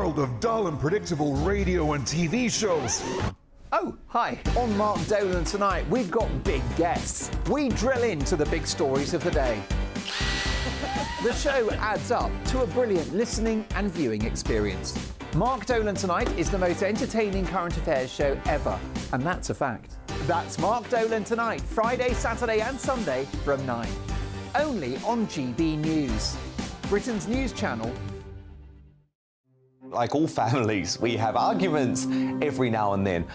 world of dull and predictable radio and TV shows. Oh, hi. On Mark Dolan tonight, we've got big guests. We drill into the big stories of the day. The show adds up to a brilliant listening and viewing experience. Mark Dolan Tonight is the most entertaining current affairs show ever, and that's a fact. That's Mark Dolan Tonight, Friday, Saturday and Sunday from 9. Only on GB News, Britain's news channel. Like all families, we have arguments every now and then,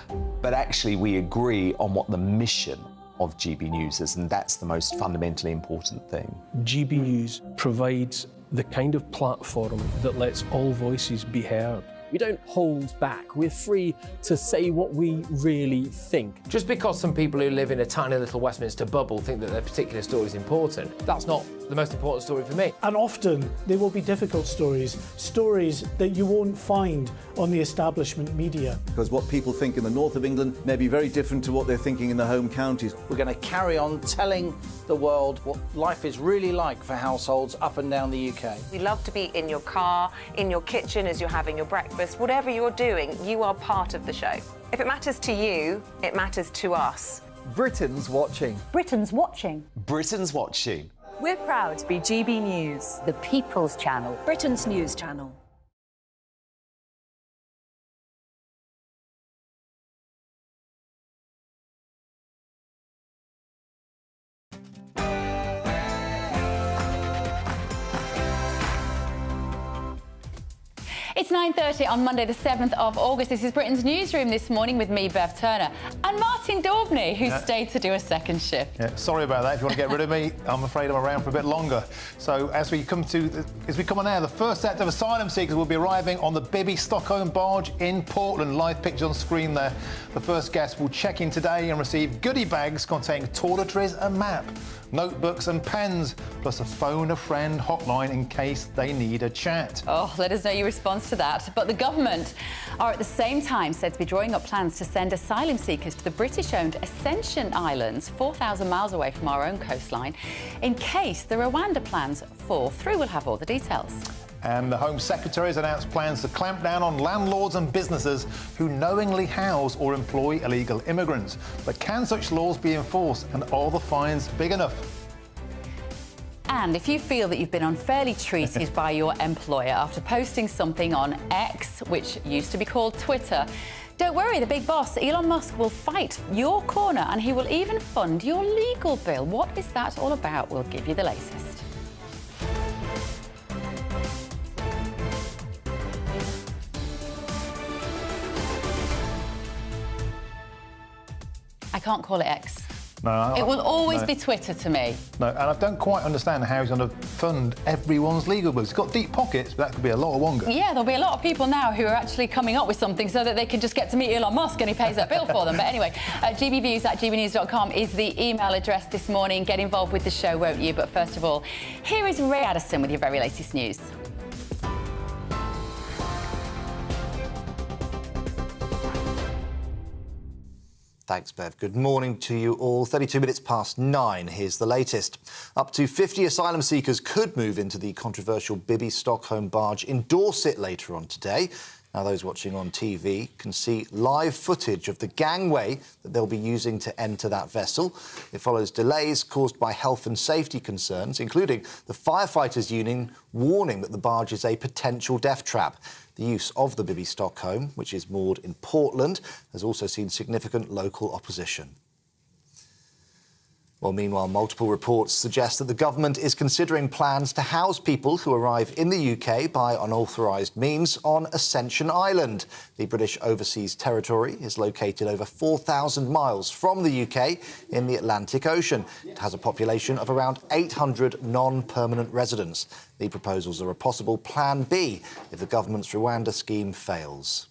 but actually we agree on what the mission of GB News is, and that's the most fundamentally important thing. GB News provides the kind of platform that lets all voices be heard. We don't hold back. We're free to say what we really think. Just because some people who live in a tiny little Westminster bubble think that their particular story is important, that's not the most important story for me. And often they will be difficult stories, stories that you won't find on the establishment media. Because what people think in the north of England may be very different to what they're thinking in the home counties. We're going to carry on telling the world what life is really like for households up and down the UK. We love to be in your car, in your kitchen as you're having your breakfast. Whatever you're doing, you are part of the show. If it matters to you, it matters to us. Britain's watching. Britain's watching. Britain's watching. We're proud to be GB News, the People's Channel, Britain's news channel. It's 9:30 on Monday, the 7th of August. This is Britain's Newsroom this morning with me, Bev Turner, and Martin Daubney, who stayed to do a second shift. Yeah, sorry about that. If you want to get rid of me, I'm afraid I'm around for a bit longer. So as we come on air, the first set of asylum seekers will be arriving on the Bibby Stockholm barge in Portland. Live pictures on screen there. The first guests will check in today and receive goodie bags containing toiletries, a map, notebooks and pens, plus a phone a friend hotline in case they need a chat. Oh, let us know your response to that. But the government are at the same time said to be drawing up plans to send asylum seekers to the British-owned Ascension Islands, 4,000 miles away from our own coastline, in case the Rwanda plans fall through. We'll have all the details. And the Home Secretary has announced plans to clamp down on landlords and businesses who knowingly house or employ illegal immigrants. But can such laws be enforced, and are the fines big enough? And if you feel that you've been unfairly treated by your employer after posting something on X, which used to be called Twitter, don't worry, the big boss, Elon Musk, will fight your corner, and he will even fund your legal bill. What is that all about? We'll give you the latest. I can't call it X. No, it will always be Twitter to me. No, and I don't quite understand how he's going to fund everyone's legal bills. He's got deep pockets, but that could be a lot of wonga. Yeah, there'll be a lot of people now who are actually coming up with something so that they can just get to meet Elon Musk and he pays that bill for them. But anyway, gbviews@gbnews.com is the email address this morning. Get involved with the show, won't you? But first of all, here is Ray Addison with your very latest news. Thanks, Bev. Good morning to you all. 32 minutes past 9. Here's the latest. Up to 50 asylum seekers could move into the controversial Bibby Stockholm barge in Dorset later on today. Now, those watching on TV can see live footage of the gangway that they'll be using to enter that vessel. It follows delays caused by health and safety concerns, including the firefighters' union warning that the barge is a potential death trap. The use of the Bibby Stockholm, which is moored in Portland, has also seen significant local opposition. Well, meanwhile, multiple reports suggest that the government is considering plans to house people who arrive in the UK by unauthorised means on Ascension Island. The British Overseas Territory is located over 4,000 miles from the UK in the Atlantic Ocean. It has a population of around 800 non-permanent residents. The proposals are a possible Plan B if the government's Rwanda scheme fails.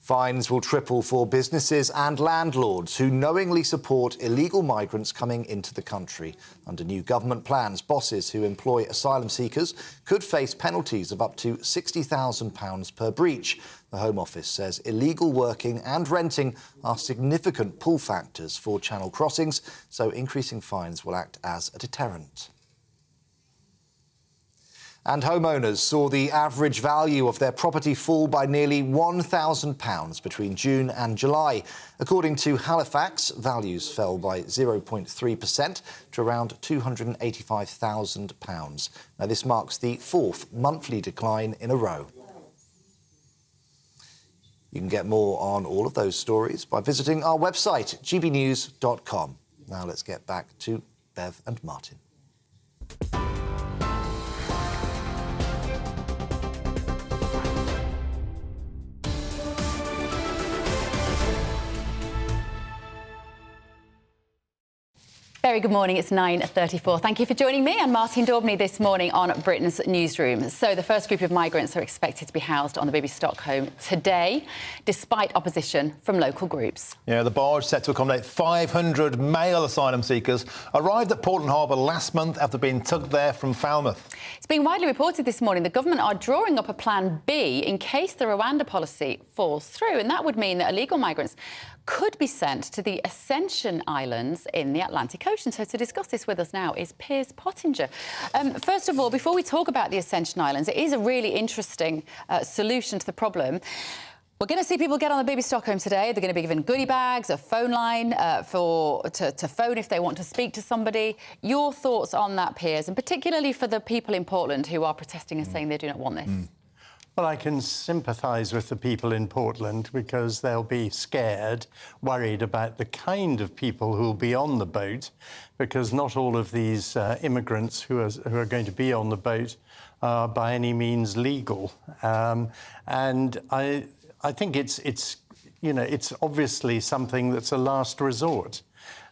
Fines will triple for businesses and landlords who knowingly support illegal migrants coming into the country. Under new government plans, bosses who employ asylum seekers could face penalties of up to £60,000 per breach. The Home Office says illegal working and renting are significant pull factors for channel crossings, so increasing fines will act as a deterrent. And homeowners saw the average value of their property fall by nearly £1,000 between June and July. According to Halifax, values fell by 0.3% to around £285,000. Now, this marks the fourth monthly decline in a row. You can get more on all of those stories by visiting our website, gbnews.com. Now let's get back to Bev and Martin. Very good morning, it's 9:34. Thank you for joining me and Martin Daubney this morning on Britain's Newsroom. So the first group of migrants are expected to be housed on the Bibby Stockholm today, despite opposition from local groups. Yeah, the barge set to accommodate 500 male asylum seekers arrived at Portland Harbour last month after being tugged there from Falmouth. It's been widely reported this morning the government are drawing up a plan B in case the Rwanda policy falls through, and that would mean that illegal migrants could be sent to the Ascension Islands in the Atlantic Ocean. So to discuss this with us now is Piers Pottinger. First of all, before we talk about the Ascension Islands, it is a really interesting solution to the problem. We're going to see people get on the Bibby Stockholm today. They're going to be given goodie bags, a phone line to phone if they want to speak to somebody. Your thoughts on that, Piers, and particularly for the people in Portland who are protesting and saying they do not want this? Well, I can sympathise with the people in Portland because they'll be scared, worried about the kind of people who will be on the boat, because not all of these immigrants who are going to be on the boat are by any means legal. And I think it's obviously something that's a last resort.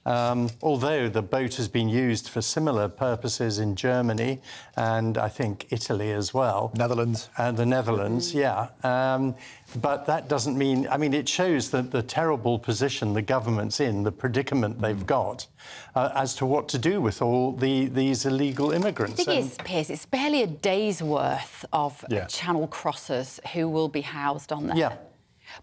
Although the boat has been used for similar purposes in Germany and I think Italy as well. Netherlands. And the Netherlands, yeah. But that doesn't mean... I mean, it shows that the terrible position the government's in, the predicament they've got, as to what to do with all these illegal immigrants. The thing is, Piers, it's barely a day's worth of Channel crossers who will be housed on there. Yeah.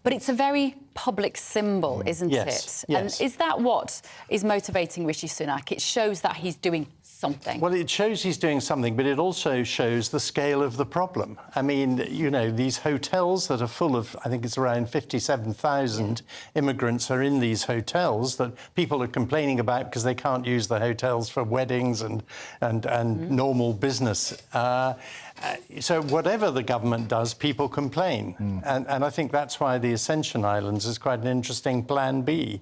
But it's a very public symbol, isn't it? Yes. And is that what is motivating Rishi Sunak? It shows that he's doing something. Well, it shows he's doing something, but it also shows the scale of the problem. I mean, these hotels that are full of, I think it's around 57,000 immigrants are in these hotels that people are complaining about because they can't use the hotels for weddings and normal business. So whatever the government does, people complain. And I think that's why the Ascension Islands is quite an interesting plan B.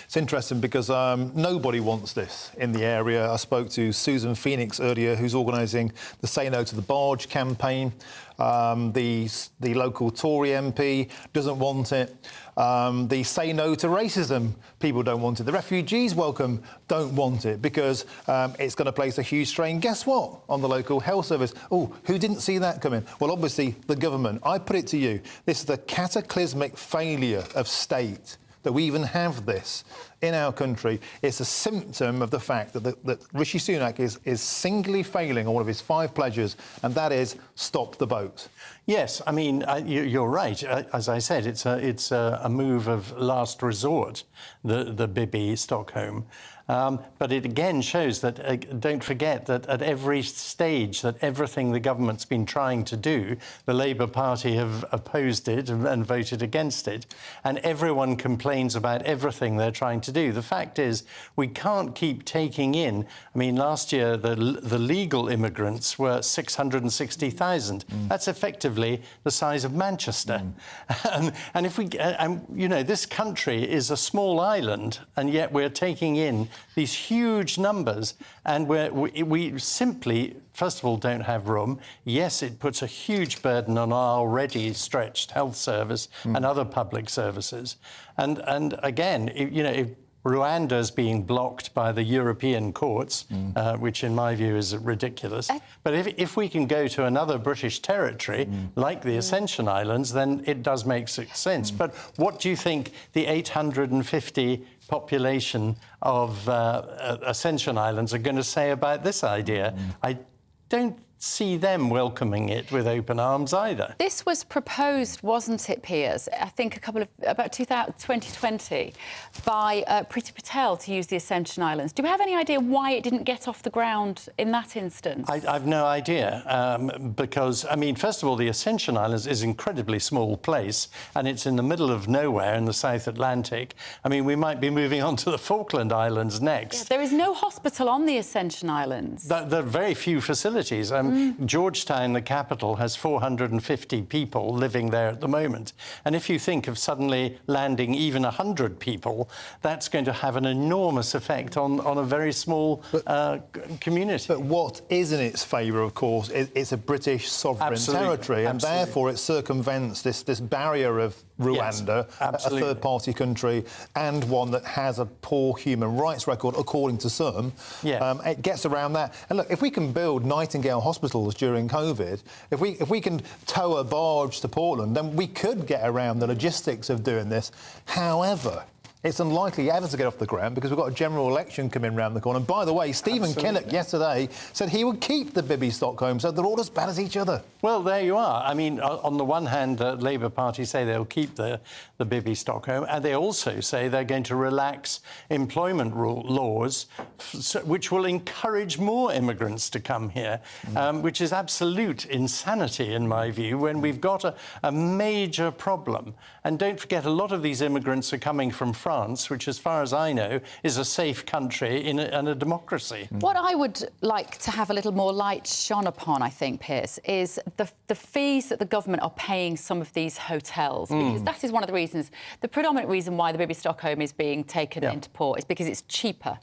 It's interesting because nobody wants this in the area. I spoke to Susan Phoenix earlier, who's organising the Say No to the Barge campaign. The local Tory MP doesn't want it. The Say No to Racism people don't want it. The Refugees Welcome don't want it because it's going to place a huge strain, guess what, on the local health service. Oh, who didn't see that coming? Well, obviously, the government. I put it to you, this is a cataclysmic failure of state that we even have this in our country. It's a symptom of the fact that Rishi Sunak is singly failing on one of his 5 pledges, and that is stop the boat. Yes, I mean, you're right. As I said, it's a move of last resort, the Bibby Stockholm. But it again shows that, don't forget that at every stage, that everything the government's been trying to do, the Labour Party have opposed it and voted against it. And everyone complains about everything they're trying to do. The fact is, we can't keep taking in... I mean, last year, the legal immigrants were 660,000. That's effectively the size of Manchester. And if we... this country is a small island, and yet we're taking in these huge numbers, and we simply, first of all, don't have room. Yes, it puts a huge burden on our already stretched health service and other public services. And again, if Rwanda's being blocked by the European courts, which in my view is ridiculous. But if we can go to another British territory, like the Ascension Islands, then it does make sense. But what do you think the 850 population of Ascension Islands are going to say about this idea? I don't see them welcoming it with open arms either. This was proposed, wasn't it, Piers? I think about 2020 by Priti Patel to use the Ascension Islands. Do we have any idea why it didn't get off the ground in that instance? I've no idea, because, I mean, first of all, the Ascension Islands is an incredibly small place, and it's in the middle of nowhere in the South Atlantic. I mean, we might be moving on to the Falkland Islands next. Yeah, there is no hospital on the Ascension Islands. There are very few facilities. Georgetown, the capital, has 450 people living there at the moment. And if you think of suddenly landing even 100 people, that's going to have an enormous effect on a very small community. But what is in its favour, of course, it's a British sovereign territory, and therefore it circumvents this barrier of Rwanda, a third-party country, and one that has a poor human rights record, according to some. It gets around that. And look, if we can build Nightingale hospitals during COVID, if we can tow a barge to Portland, then we could get around the logistics of doing this. However, it's unlikely ever to get off the ground because we've got a general election coming round the corner. And by the way, Stephen Kinnock yesterday said he would keep the Bibby Stockholm, so they're all as bad as each other. Well, there you are. I mean, on the one hand, the Labour Party say they'll keep the Bibby Stockholm, and they also say they're going to relax employment laws, which will encourage more immigrants to come here, which is absolute insanity, in my view, when we've got a major problem. And don't forget, a lot of these immigrants are coming from France, which, as far as I know, is a safe country and a democracy. What I would like to have a little more light shone upon, I think, Piers, is the fees that the government are paying some of these hotels, because that is one of the reasons, the predominant reason why the Bibby Stockholm is being taken into port is because it's cheaper.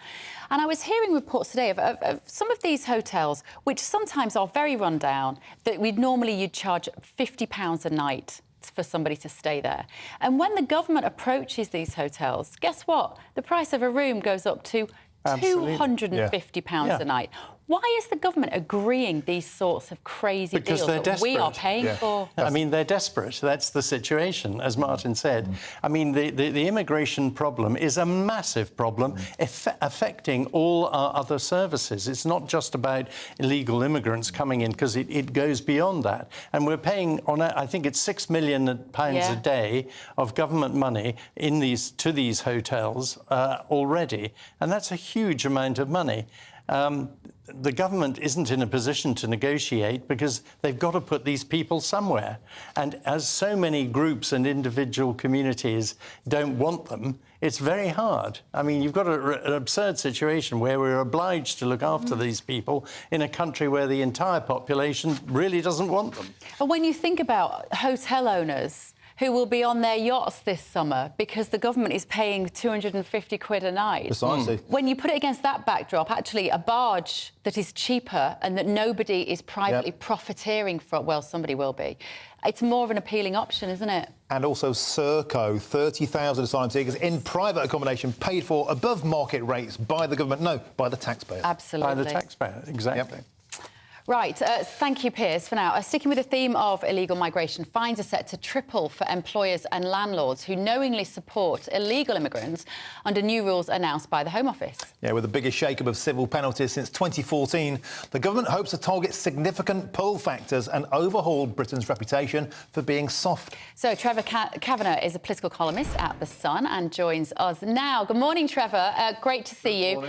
And I was hearing reports today of some of these hotels, which sometimes are very run down, that you'd charge £50 a night for somebody to stay there. And when the government approaches these hotels, guess what? The price of a room goes up to £250 a night. Why is the government agreeing these sorts of crazy deals that we are paying for? I mean, they're desperate. That's the situation, as Martin said. I mean, the immigration problem is a massive problem affecting all our other services. It's not just about illegal immigrants coming in, because it goes beyond that. And we're paying on, I think it's £6 million a day of government money to these hotels already. And that's a huge amount of money. The government isn't in a position to negotiate because they've got to put these people somewhere. And as so many groups and individual communities don't want them, it's very hard. I mean, you've got an absurd situation where we're obliged to look after these people in a country where the entire population really doesn't want them. But when you think about hotel owners who will be on their yachts this summer because the government is paying 250 quid a night. Precisely. When you put it against that backdrop, actually a barge that is cheaper and that nobody is privately profiteering from, well, somebody will be. It's more of an appealing option, isn't it? And also Serco, 30,000 asylum seekers in private accommodation paid for above market rates by the government. No, by the taxpayer. Absolutely. By the taxpayer, exactly. Right, thank you, Piers, for now. Sticking with the theme of illegal migration, fines are set to triple for employers and landlords who knowingly support illegal immigrants under new rules announced by the Home Office. Yeah, with the biggest shake-up of civil penalties since 2014, the government hopes to target significant pull factors and overhaul Britain's reputation for being soft. So Trevor Kavanagh is a political columnist at The Sun and joins us now. Good morning, Trevor. Great to see you.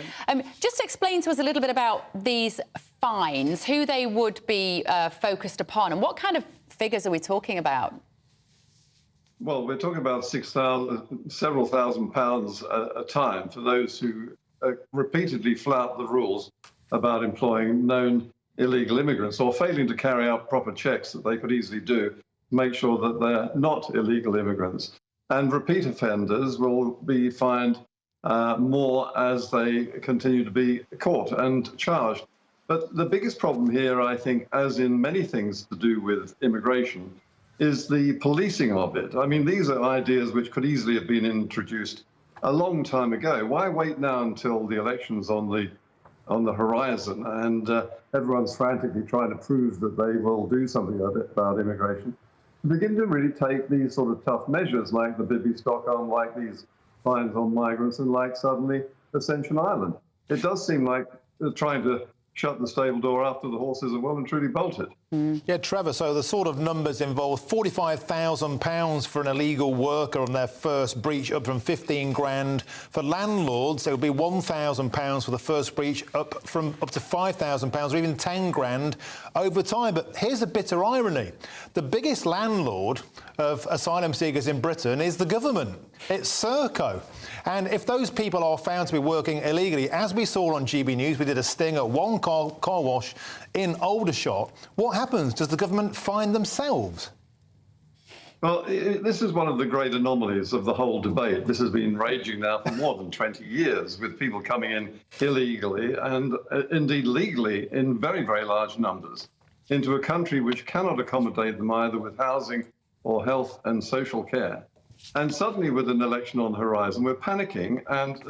Just explain to us a little bit about these fines, who they would be focused upon, and what kind of figures are we talking about? Well, we're talking about several thousand pounds a time for those who repeatedly flout the rules about employing known illegal immigrants or failing to carry out proper checks that they could easily do to make sure that they're not illegal immigrants. And repeat offenders will be fined more as they continue to be caught and charged. But the biggest problem here, I think, as in many things to do with immigration, is the policing of it. I mean, these are ideas which could easily have been introduced a long time ago. Why wait now until the election's on the horizon and everyone's frantically trying to prove that they will do something about immigration? Begin to really take these sort of tough measures like the Bibby Stockholm, like these fines on migrants, and like suddenly Ascension Island. It does seem like trying to shut the stable door after the horses are well and truly bolted. Yeah, Trevor, so the sort of numbers involved £45,000 for an illegal worker on their first breach, up from 15 grand. For landlords, it would be £1,000 for the first breach, up to £5,000 or even 10 grand over time. But here's a bitter irony. The biggest landlord of asylum seekers in Britain is the government. It's Serco. And if those people are found to be working illegally, as we saw on GB News, we did a sting at one car wash in Aldershot, what happens? Does the government fine themselves? Well, this is one of the great anomalies of the whole debate. This has been raging now for more than 20 years, with people coming in illegally and indeed legally in very, very large numbers into a country which cannot accommodate them either with housing or health and social care. And suddenly, with an election on the horizon, we're panicking and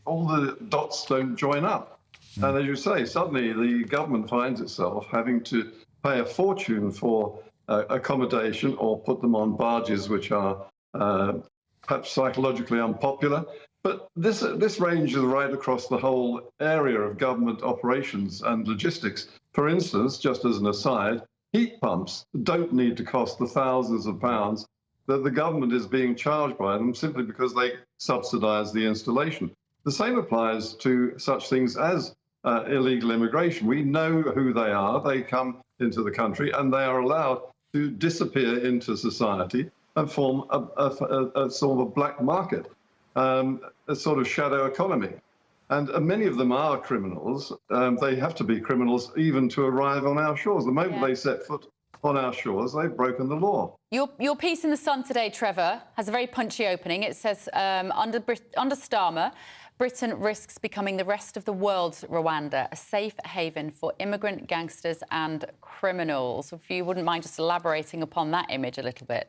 all the dots don't join up. And as you say, suddenly the government finds itself having to pay a fortune for accommodation or put them on barges which are perhaps psychologically unpopular. But this ranges right across the whole area of government operations and logistics. For instance, just as an aside, heat pumps don't need to cost the thousands of pounds that the government is being charged by them simply because they subsidise the installation. The same applies to such things as illegal immigration. We know who they are. They come into the country and they are allowed to disappear into society and form a sort of a black market, a sort of shadow economy. And many of them are criminals. They have to be criminals even to arrive on our shores. The moment they set foot on our shores, they've broken the law. Your piece in The Sun today, Trevor, has a very punchy opening. It says, under Starmer, Britain risks becoming the rest of the world's Rwanda, a safe haven for immigrant gangsters and criminals. If you wouldn't mind just elaborating upon that image a little bit.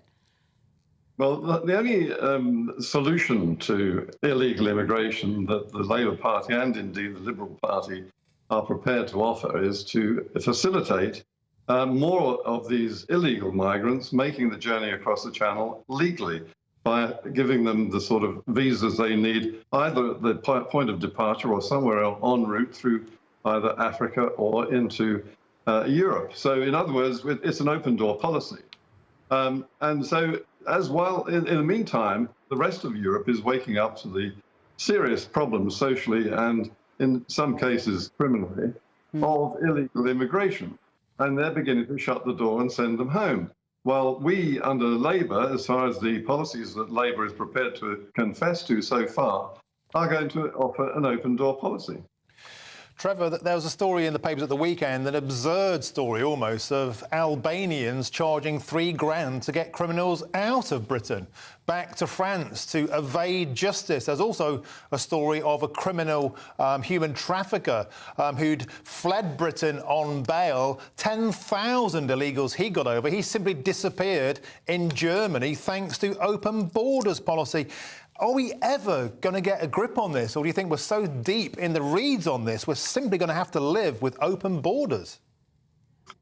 Well, the only solution to illegal immigration that the Labour Party and indeed the Liberal Party are prepared to offer is to facilitate more of these illegal migrants making the journey across the Channel legally by giving them the sort of visas they need, either at the point of departure or somewhere else en route through either Africa or into Europe. So in other words, it's an open door policy. And so while in the meantime, the rest of Europe is waking up to the serious problems socially and in some cases criminally of illegal immigration. And they're beginning to shut the door and send them home. Well, we under Labour, as far as the policies that Labour is prepared to confess to so far, are going to offer an open door policy. Trevor, there was a story in the papers at the weekend, an absurd story almost, of Albanians charging £3,000 to get criminals out of Britain, back to France to evade justice. There's also a story of a criminal human trafficker who'd fled Britain on bail. 10,000 illegals he got over. He simply disappeared in Germany thanks to open borders policy. Are we ever going to get a grip on this, or do you think we're so deep in the reeds on this, we're simply going to have to live with open borders?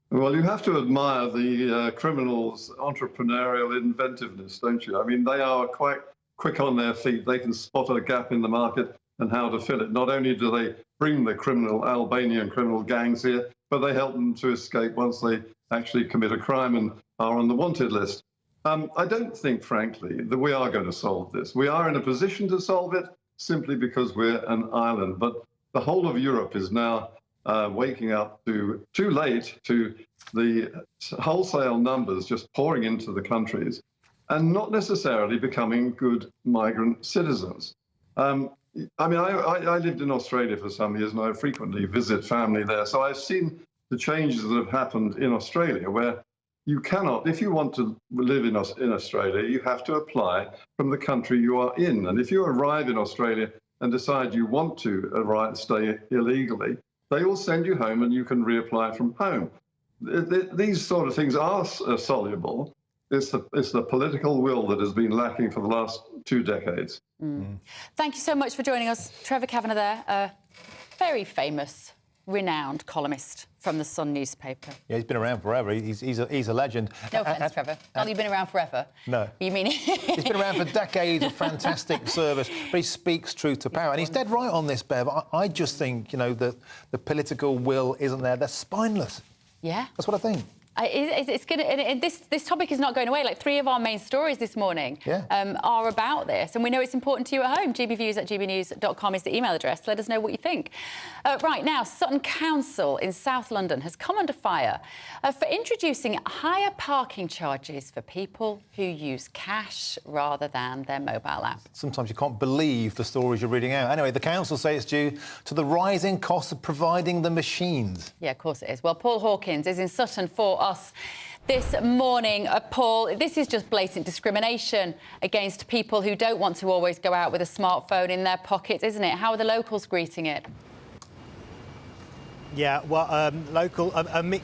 Well, you have to admire the criminals' entrepreneurial inventiveness, don't you? I mean, they are quite quick on their feet. They can spot a gap in the market and how to fill it. Not only do they bring the Albanian criminal gangs here, but they help them to escape once they actually commit a crime and are on the wanted list. I don't think, frankly, that we are going to solve this. We are in a position to solve it simply because we're an island. But the whole of Europe is now waking up too late to the wholesale numbers just pouring into the countries and not necessarily becoming good migrant citizens. I mean, I lived in Australia for some years and I frequently visit family there. So I've seen the changes that have happened in Australia, where you cannot, if you want to live in Australia, you have to apply from the country you are in. And if you arrive in Australia and decide you want to stay illegally, they will send you home and you can reapply from home. These sort of things are soluble. It's the political will that has been lacking for the last 2 decades. Thank you so much for joining us. Trevor Kavanagh there, a very famous world-renowned columnist from the Sun newspaper. Yeah, he's been around forever. He's a legend. No offence, Trevor. You've been around forever. No. You mean... He's been around for decades of fantastic service, but he speaks truth to power. And he's dead right on this, Bev. I just think, you know, that the political will isn't there. They're spineless. Yeah. That's what I think. It's going to. This topic is not going away. Like 3 of our main stories this morning are about this, and we know it's important to you at home. gbviews@gbnews.com is the email address. Let us know what you think. Right now, Sutton Council in South London has come under fire for introducing higher parking charges for people who use cash rather than their mobile app. Sometimes you can't believe the stories you're reading out. Anyway, the council say it's due to the rising cost of providing the machines. Yeah, of course it is. Well, Paul Hawkins is in Sutton for us this morning. Paul, this is just blatant discrimination against people who don't want to always go out with a smartphone in their pockets, isn't it? How are the locals greeting it? Yeah, well, a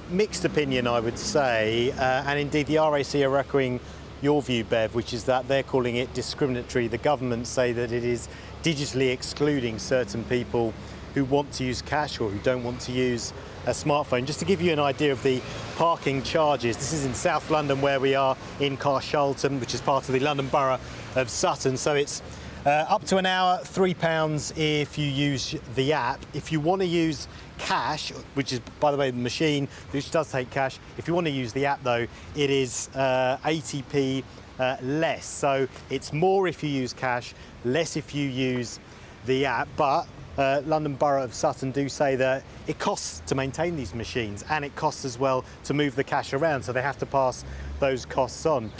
mixed opinion, I would say, and indeed the RAC are echoing your view, Bev, which is that they're calling it discriminatory. The government say that it is digitally excluding certain people who want to use cash or who don't want to use a smartphone. Just to give you an idea of the parking charges, this is in South London where we are in Carshalton, which is part of the London Borough of Sutton. So it's up to an hour, £3 if you use the app. If you want to use cash, which is, by the way, the machine, which does take cash, if you want to use the app, though, it is 80p less. So it's more if you use cash, less if you use the app. But London Borough of Sutton do say that it costs to maintain these machines, and it costs as well to move the cash around, so they have to pass those costs on.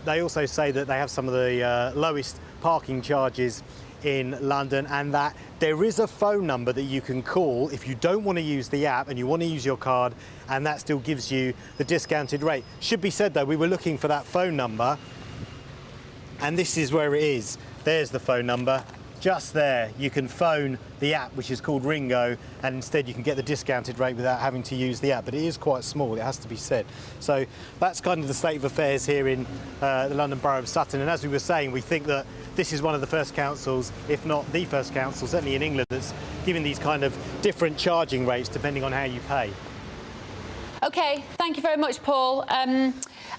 They also say that they have some of the lowest parking charges in London, and that there is a phone number that you can call if you don't want to use the app and you want to use your card, and that still gives you the discounted rate. Should be said, though, we were looking for that phone number, and this is where it is. There's the phone number. Just there, you can phone the app, which is called Ringo, and instead you can get the discounted rate without having to use the app. But it is quite small, it has to be said. So that's kind of the state of affairs here in the London Borough of Sutton. And as we were saying, we think that this is one of the first councils, if not the first council, certainly in England, that's giving these kind of different charging rates depending on how you pay. OK, thank you very much, Paul.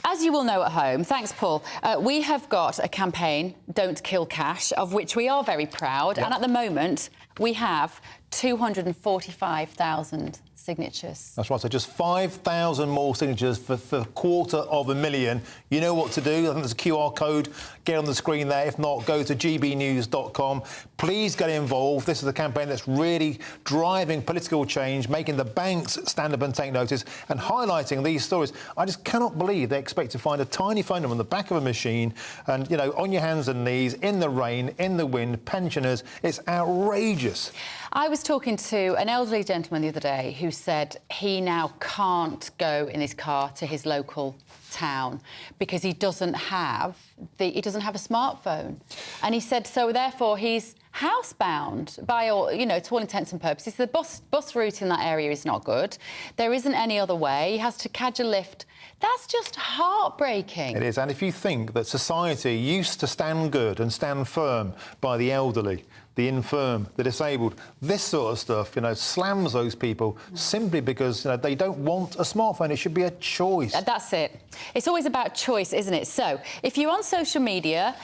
As you will know at home, thanks, Paul, we have got a campaign, Don't Kill Cash, of which we are very proud. Yep. And at the moment, we have 245,000 signatures. That's right, so just 5,000 more signatures for 250,000. You know what to do. I think there's a QR code. Get on the screen there. If not, go to gbnews.com. Please get involved. This is a campaign that's really driving political change, making the banks stand up and take notice, and highlighting these stories. I just cannot believe they expect to find a tiny phone number on the back of a machine and, you know, on your hands and knees, in the rain, in the wind, pensioners. It's outrageous. I was talking to an elderly gentleman the other day who said he now can't go in his car to his local town because he doesn't have a smartphone, and he said so therefore he's housebound by all, you know, to all intents and purposes. The bus route in that area is not good. There isn't any other way. He has to catch a lift. That's just heartbreaking. It is, and if you think that society used to stand good and stand firm by the elderly, the infirm, the disabled, this sort of stuff, you know, slams those people simply because, you know, they don't want a smartphone. It should be a choice. That's it. It's always about choice, isn't it? So, if you're on social media,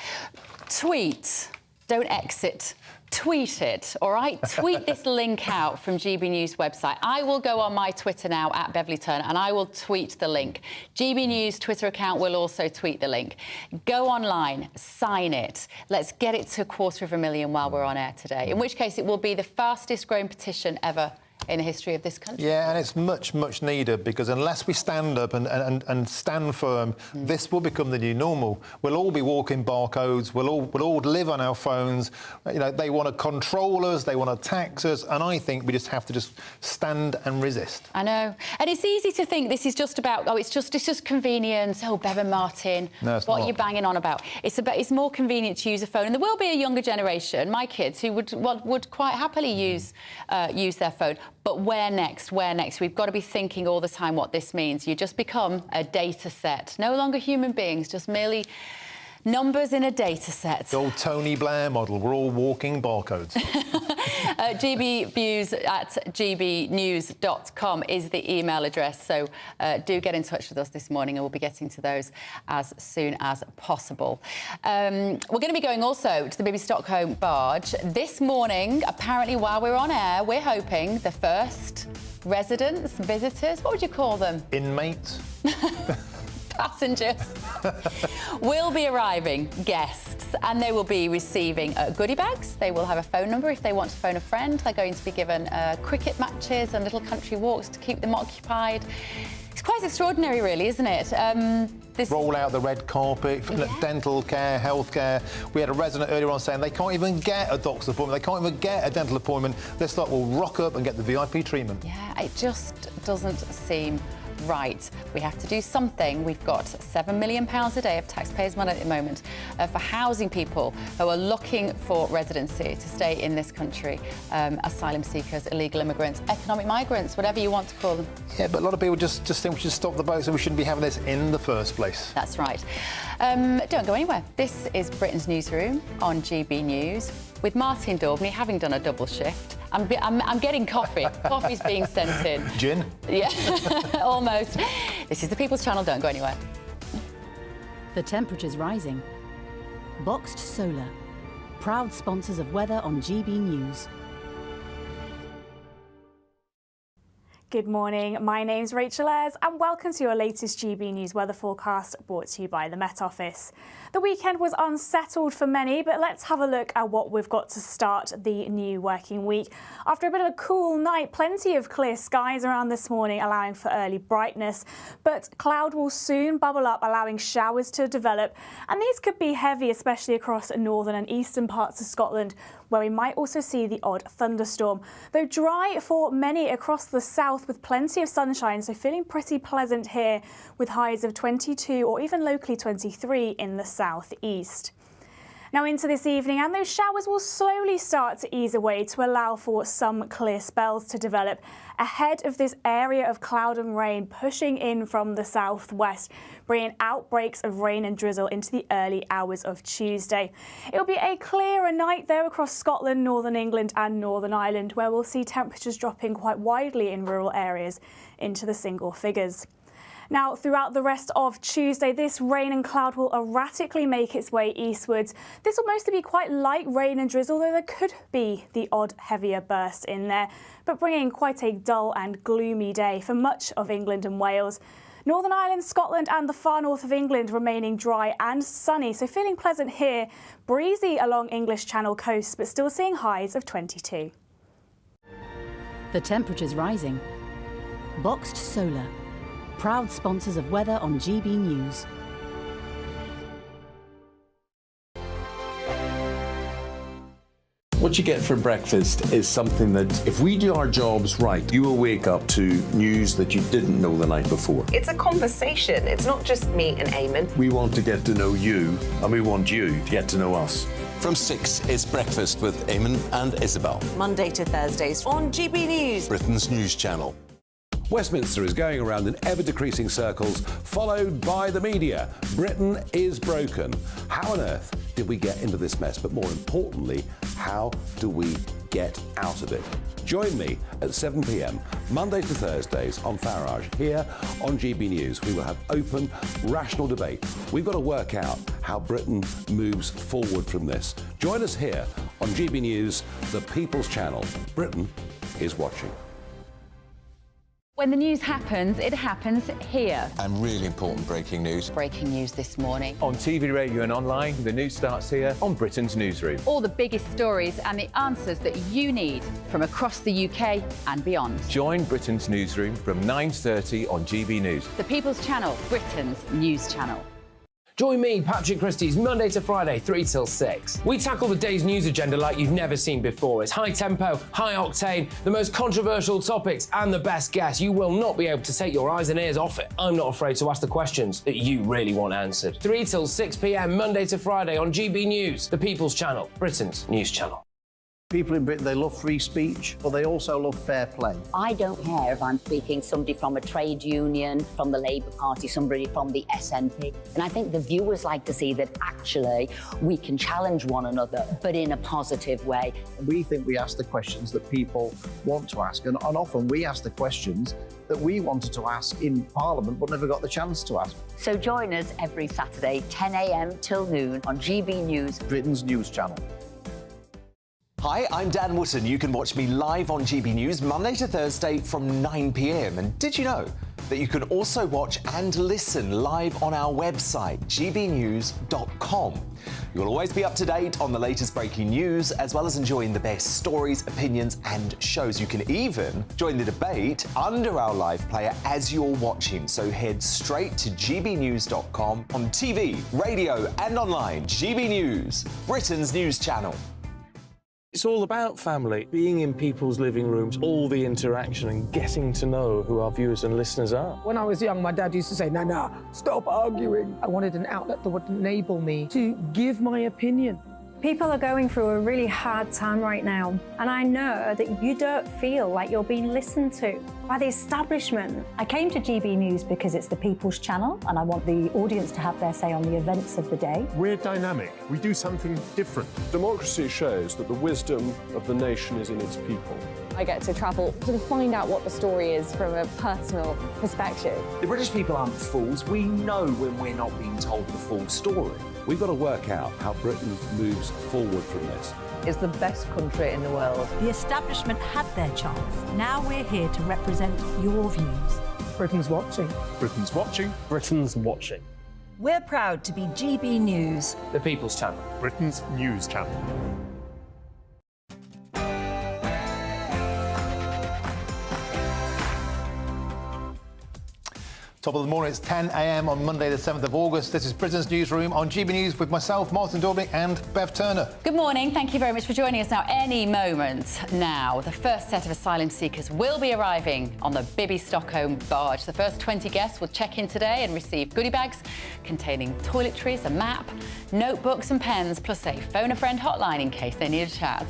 tweet, don't exit. Tweet it, all right? Tweet this link out from GB News website. I will go on my Twitter now, @BeverlyTurner, and I will tweet the link. GB News Twitter account will also tweet the link. Go online, sign it. Let's get it to 250,000 while we're on air today, in which case it will be the fastest growing petition ever in the history of this country. Yeah, and it's much, much needed, because unless we stand up and stand firm, this will become the new normal. We'll all be walking barcodes, we'll all live on our phones. You know, they want to control us, they want to tax us, and I think we just have to just stand and resist. I know. And it's easy to think this is just about, it's just convenience. Oh, Bevan Martin, no, it's what not. are you banging on about? It's more convenient to use a phone. And there will be a younger generation, my kids, who would quite happily use their phone. But where next? Where next? We've got to be thinking all the time what this means. You just become a data set. No longer human beings, just merely numbers in a data set. The old Tony Blair model. We're all walking barcodes. gbviews@gbnews.com is the email address. So do get in touch with us this morning and we'll be getting to those as soon as possible. We're going to be going also to the Bibby Stockholm barge. This morning, apparently while we're on air, we're hoping the first residents, visitors, what would you call them? Inmates. Passengers will be arriving, guests, and they will be receiving goodie bags. They will have a phone number if they want to phone a friend. They're going to be given cricket matches and little country walks to keep them occupied. It's quite extraordinary, really, isn't it? Roll out the red carpet, dental care, health care. We had a resident earlier on saying they can't even get a doctor's appointment, they can't even get a dental appointment. This lot will rock up and get the VIP treatment. Yeah, it just doesn't seem right. We have to do something. We've got £7 million a day of taxpayers' money at the moment for housing people who are looking for residency to stay in this country. Asylum seekers, illegal immigrants, economic migrants, whatever you want to call them. Yeah, but a lot of people just think we should stop the boats and we shouldn't be having this in the first place. That's right. Don't go anywhere. This is Britain's Newsroom on GB News with Martin Daubney having done a double shift. I'm getting coffee. Coffee's being sent in. Gin? Yeah, almost. This is the People's Channel. Don't go anywhere. The temperature's rising. Boxed Solar, proud sponsors of weather on GB News. Good morning, my name's Rachel Ayres and welcome to your latest GB News weather forecast brought to you by the Met Office. The weekend was unsettled for many, but let's have a look at what we've got to start the new working week. After a bit of a cool night, plenty of clear skies around this morning, allowing for early brightness, but cloud will soon bubble up, allowing showers to develop, and these could be heavy, especially across northern and eastern parts of Scotland, where we might also see the odd thunderstorm. Though dry for many across the south with plenty of sunshine, so feeling pretty pleasant here with highs of 22 or even locally 23 in the southeast. Now into this evening, and those showers will slowly start to ease away to allow for some clear spells to develop ahead of this area of cloud and rain pushing in from the southwest, bringing outbreaks of rain and drizzle into the early hours of Tuesday. It'll be a clearer night there across Scotland, Northern England and Northern Ireland, where we'll see temperatures dropping quite widely in rural areas into the single figures. Now, throughout the rest of Tuesday, this rain and cloud will erratically make its way eastwards. This will mostly be quite light rain and drizzle, though there could be the odd heavier burst in there, but bringing quite a dull and gloomy day for much of England and Wales. Northern Ireland, Scotland and the far north of England remaining dry and sunny, so feeling pleasant here. Breezy along English Channel coasts, but still seeing highs of 22. The temperature's rising. Boxed Solar, proud sponsors of weather on GB News. What you get for breakfast is something that, if we do our jobs right, you will wake up to news that you didn't know the night before. It's a conversation. It's not just me and Eamon. We want to get to know you, and we want you to get to know us. From 6, it's Breakfast with Eamon and Isabel. Monday to Thursdays on GB News, Britain's news channel. Westminster is going around in ever-decreasing circles, followed by the media. Britain is broken. How on earth did we get into this mess? But more importantly, how do we get out of it? Join me at 7 p.m, Mondays to Thursdays on Farage, here on GB News. We will have open, rational debate. We've got to work out how Britain moves forward from this. Join us here on GB News, the People's Channel. Britain is watching. When the news happens, it happens here. And really important breaking news. Breaking news this morning. On TV, radio and online, the news starts here on Britain's Newsroom. All the biggest stories and the answers that you need from across the UK and beyond. Join Britain's Newsroom from 9:30 on GB News. The People's Channel, Britain's news channel. Join me, Patrick Christie's Monday to Friday, 3 till 6. We tackle the day's news agenda like you've never seen before. It's high tempo, high octane, the most controversial topics and the best guests. You will not be able to take your eyes and ears off it. I'm not afraid to ask the questions that you really want answered. 3 till 6 p.m, Monday to Friday on GB News, the People's Channel, Britain's news channel. People in Britain, they love free speech, but they also love fair play. I don't care if I'm speaking somebody from a trade union, from the Labour Party, somebody from the SNP. And I think the viewers like to see that actually we can challenge one another, but in a positive way. We think we ask the questions that people want to ask, and often we ask the questions that we wanted to ask in Parliament but never got the chance to ask. So join us every Saturday, 10 a.m. till noon on GB News, Britain's news channel. Hi, I'm Dan Wootton. You can watch me live on GB News Monday to Thursday from 9 p.m. And did you know that you can also watch and listen live on our website, gbnews.com. You'll always be up to date on the latest breaking news, as well as enjoying the best stories, opinions and shows. You can even join the debate under our live player as you're watching. So head straight to gbnews.com on TV, radio and online. GB News, Britain's news channel. It's all about family, being in people's living rooms, all the interaction and getting to know who our viewers and listeners are. When I was young, my dad used to say, Nana, stop arguing. I wanted an outlet that would enable me to give my opinion. People are going through a really hard time right now, and I know that you don't feel like you're being listened to by the establishment. I came to GB News because it's the people's channel, and I want the audience to have their say on the events of the day. We're dynamic. We do something different. Democracy shows that the wisdom of the nation is in its people. I get to travel to find out what the story is from a personal perspective. The British people aren't fools. We know when we're not being told the full story. We've got to work out how Britain moves forward from this. It's the best country in the world. The establishment had their chance. Now we're here to represent your views. Britain's watching. Britain's watching. Britain's watching. We're proud to be GB News, The People's Channel. Britain's news channel. Top of the morning, it's 10 a.m. on Monday the 7th of August. This is Britain's Newsroom on GB News with myself, Martin Daubney and Bev Turner. Good morning. Thank you very much for joining us. Now, any moment now, the first set of asylum seekers will be arriving on the Bibby Stockholm barge. The first 20 guests will check in today and receive goodie bags containing toiletries, a map, notebooks and pens, plus a phone a friend hotline in case they need a chat.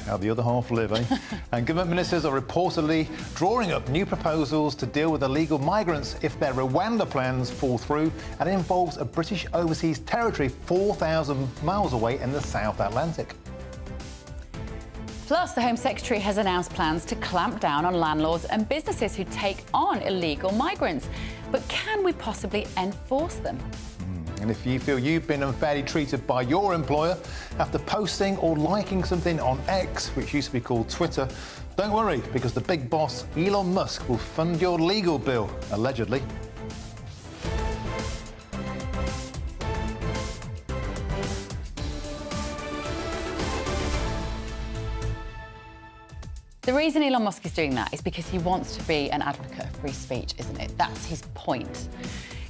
How the other half live, eh? And government ministers are reportedly drawing up new proposals to deal with illegal migrants if their Rwanda plans fall through, and it involves a British overseas territory 4,000 miles away in the South Atlantic. Plus, the Home Secretary has announced plans to clamp down on landlords and businesses who take on illegal migrants. But can we possibly enforce them? And if you feel you've been unfairly treated by your employer after posting or liking something on X, which used to be called Twitter, don't worry, because the big boss, Elon Musk, will fund your legal bill, allegedly. The reason Elon Musk is doing that is because he wants to be an advocate of free speech, isn't it? That's his point.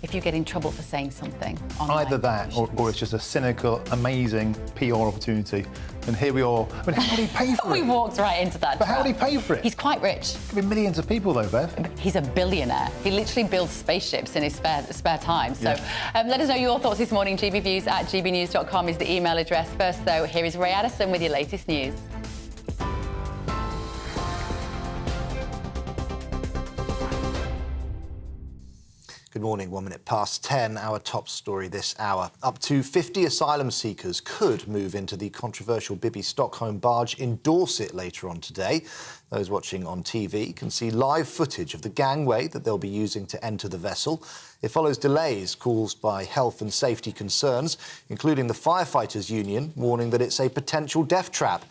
If you get in trouble for saying something online. Either that or it's just a cynical, amazing PR opportunity. And here we are. I mean, how do he pay for it? We walked right into that. But how do he pay for it? He's quite rich. Could be millions of people though, Bev. He's a billionaire. He literally builds spaceships in his spare time. So let us know your thoughts this morning. gbviews@gbnews.com is the email address. First, though, here is Ray Addison with your latest news. Good morning, 1 minute past 10, our top story this hour. Up to 50 asylum seekers could move into the controversial Bibby Stockholm barge in Dorset later on today. Those watching on TV can see live footage of the gangway that they'll be using to enter the vessel. It follows delays caused by health and safety concerns, including the Firefighters Union warning that it's a potential death trap.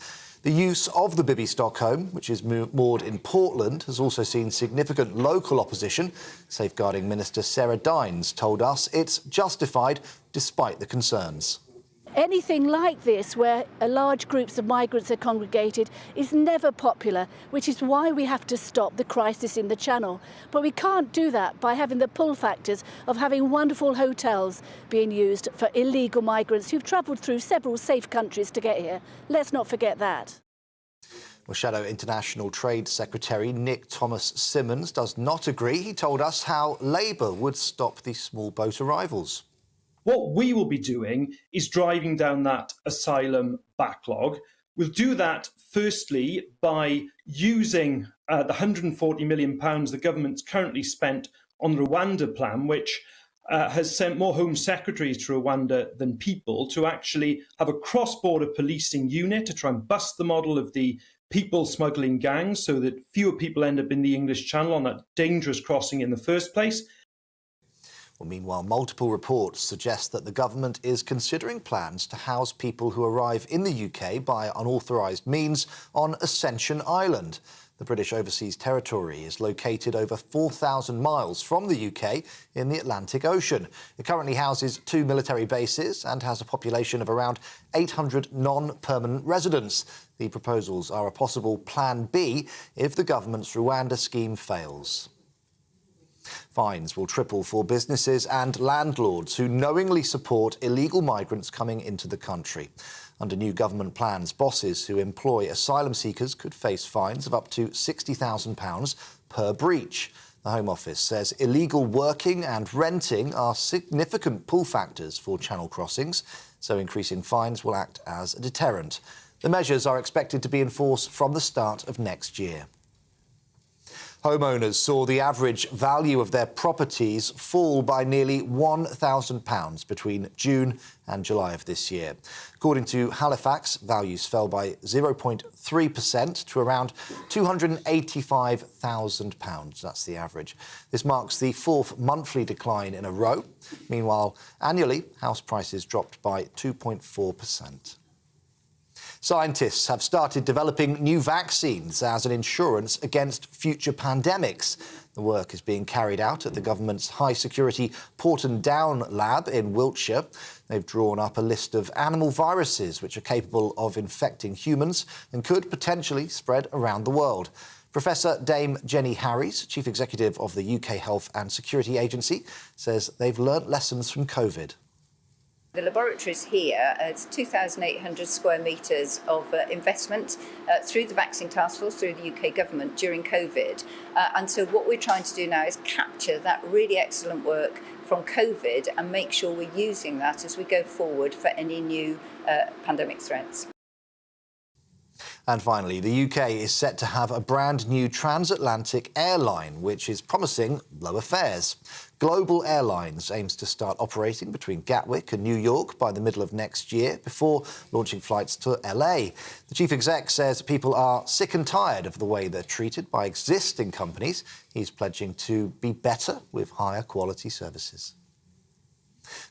The use of the Bibby Stockholm, which is moored in Portland, has also seen significant local opposition. Safeguarding Minister Sarah Dines told us it's justified despite the concerns. Anything like this, where large groups of migrants are congregated, is never popular, which is why we have to stop the crisis in the Channel. But we can't do that by having the pull factors of having wonderful hotels being used for illegal migrants who've travelled through several safe countries to get here. Let's not forget that. Well, Shadow International Trade Secretary Nick Thomas-Symonds does not agree. He told us how Labour would stop the small boat arrivals. What we will be doing is driving down that asylum backlog We'll do that, firstly, by using the £140 million the government's currently spent on the Rwanda plan, which has sent more Home Secretaries to Rwanda than people, to actually have a cross-border policing unit to try and bust the model of the people smuggling gangs so that fewer people end up in the English Channel on that dangerous crossing in the first place. Well, meanwhile, multiple reports suggest that the government is considering plans to house people who arrive in the UK by unauthorised means on Ascension Island. The British Overseas Territory is located over 4,000 miles from the UK in the Atlantic Ocean. It currently houses 2 military bases and has a population of around 800 non-permanent residents. The proposals are a possible Plan B if the government's Rwanda scheme fails. Fines will triple for businesses and landlords who knowingly support illegal migrants coming into the country. Under new government plans, bosses who employ asylum seekers could face fines of up to £60,000 per breach. The Home Office says illegal working and renting are significant pull factors for channel crossings, so increasing fines will act as a deterrent. The measures are expected to be in force from the start of next year. Homeowners saw the average value of their properties fall by nearly £1,000 between June and July of this year. According to Halifax, values fell by 0.3% to around £285,000. That's the average. This marks the fourth monthly decline in a row. Meanwhile, annually, house prices dropped by 2.4%. Scientists have started developing new vaccines as an insurance against future pandemics. The work is being carried out at the government's high-security Porton Down lab in Wiltshire. They've drawn up a list of animal viruses which are capable of infecting humans and could potentially spread around the world. Professor Dame Jenny Harries, Chief Executive of the UK Health and Security Agency, says they've learnt lessons from COVID. The laboratories here, it's 2,800 square metres of investment through the Vaccine Task Force, through the UK government during COVID. And so what we're trying to do now is capture that really excellent work from COVID and make sure we're using that as we go forward for any new pandemic threats. And finally, the UK is set to have a brand new transatlantic airline, which is promising lower fares. Global Airlines aims to start operating between Gatwick and New York by the middle of next year before launching flights to LA. The chief exec says people are sick and tired of the way they're treated by existing companies. He's pledging to be better with higher quality services.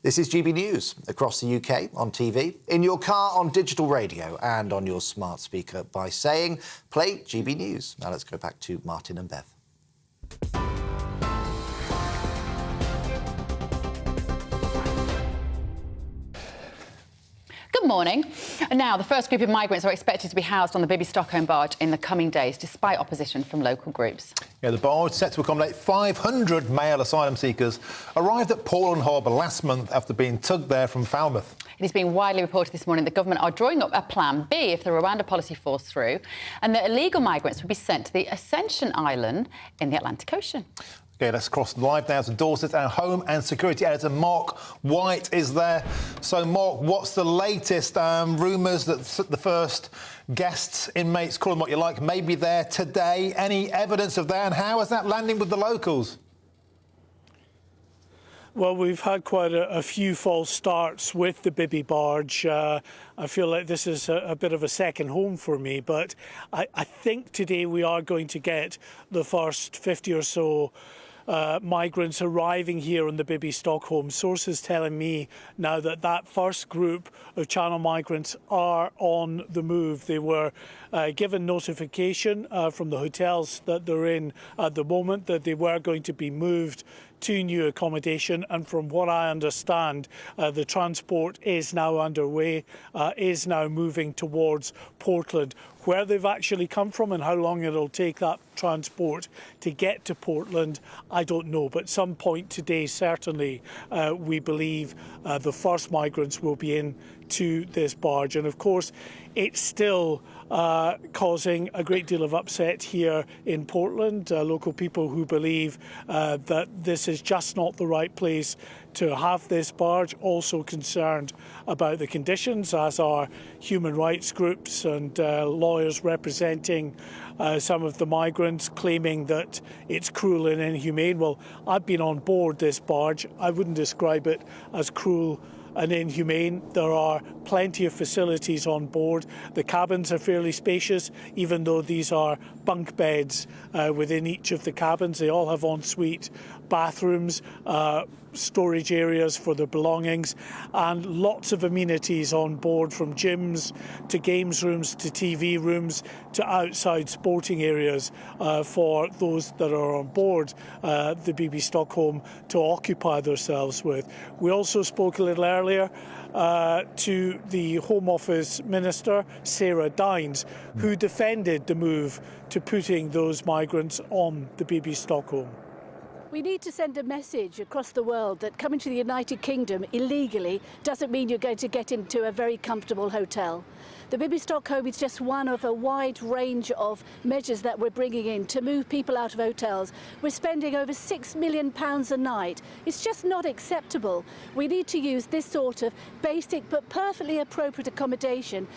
This is GB News across the UK on TV, in your car on digital radio and on your smart speaker by saying, play GB News. Now let's go back to Martin and Bev. Good morning. Now, the first group of migrants are expected to be housed on the Bibby Stockholm barge in the coming days, despite opposition from local groups. Yeah, the barge, set to accommodate 500 male asylum seekers, arrived at Portland Harbour last month after being tugged there from Falmouth. It is being widely reported this morning that government are drawing up a Plan B if the Rwanda policy falls through, and that illegal migrants will be sent to the Ascension Island in the Atlantic Ocean. OK, let's cross live now to Dorset. Our Home and Security Editor, Mark White, is there. So, Mark, what's the latest rumours that the first guests, inmates, call them what you like, may be there today? Any evidence of that? And how is that landing with the locals? Well, we've had quite a few false starts with the Bibby barge. I feel like this is a bit of a second home for me, but I think today we are going to get the first 50 or so migrants arriving here on the Bibby Stockholm. Sources telling me now that that first group of Channel migrants are on the move. They were given notification from the hotels that they're in at the moment that they were going to be moved to new accommodation, and from what I understand, the transport is now underway, is now moving towards Portland. Where they've actually come from and how long it'll take that transport to get to Portland, I don't know. But some point today, certainly, we believe the first migrants will be in to this barge. And of course, it's still causing a great deal of upset here in Portland. Local people who believe that this is just not the right place to have this barge. Also concerned about the conditions, as are human rights groups and lawyers representing some of the migrants, claiming that it's cruel and inhumane. Well, I've been on board this barge. I wouldn't describe it as cruel and inhumane. There are plenty of facilities on board. The cabins are fairly spacious, even though these are bunk beds within each of the cabins. They all have ensuite bathrooms, storage areas for their belongings, and lots of amenities on board, from gyms to games rooms to TV rooms to outside sporting areas for those that are on board the BB Stockholm to occupy themselves with. We also spoke a little earlier to the Home Office Minister, Sarah Dines, who defended the move to putting those migrants on the BB Stockholm. We need to send a message across the world that coming to the United Kingdom illegally doesn't mean you're going to get into a very comfortable hotel. The BB Stockholm is just one of a wide range of measures that we're bringing in to move people out of hotels. We're spending over £6 million a night. It's just not acceptable. We need to use this sort of basic but perfectly appropriate accommodation.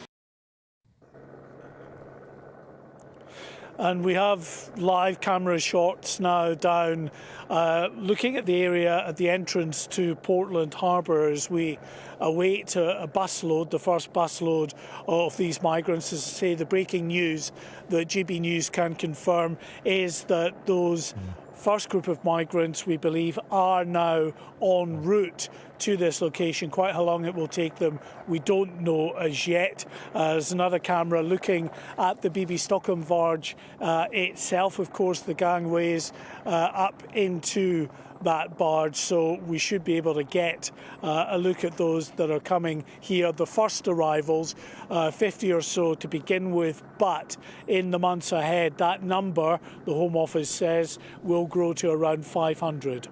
And we have live camera shots now down looking at the area at the entrance to Portland Harbour as we await a busload, the first busload of these migrants. As I say, the breaking news that GBNews can confirm is that those first group of migrants, we believe, are now en route to this location. Quite how long it will take them, we don't know as yet. There's another camera looking at the BB Stockholm barge itself, of course, the gangways up into that barge, so we should be able to get a look at those that are coming here. The first arrivals, 50 or so to begin with, but in the months ahead, that number, the Home Office says, will grow to around 500.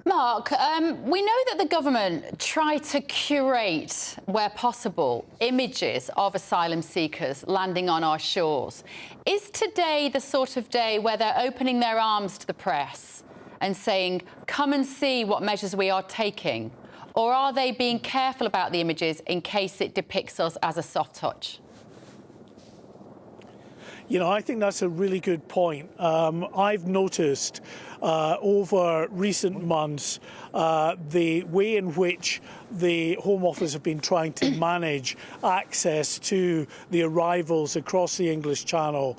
Mark, we know that the government tried to curate, where possible, images of asylum seekers landing on our shores. Is today the sort of day where they're opening their arms to the press and saying, come and see what measures we are taking? Or are they being careful about the images in case it depicts us as a soft touch? You know, I think that's a really good point. I've noticed over recent months the way in which the Home Office have been trying to manage access to the arrivals across the English Channel,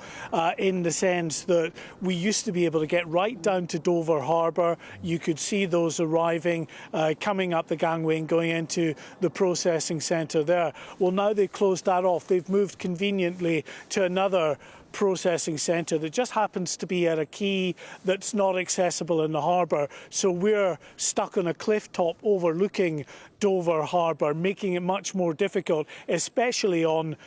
in the sense that we used to be able to get right down to Dover Harbour. You could see those arriving, coming up the gangway and going into the processing centre there. Well, now they've closed that off. They've moved conveniently to another processing centre that just happens to be at a quay that's not accessible in the harbour. So we're stuck on a cliff top overlooking Dover Harbour, making it much more difficult, especially on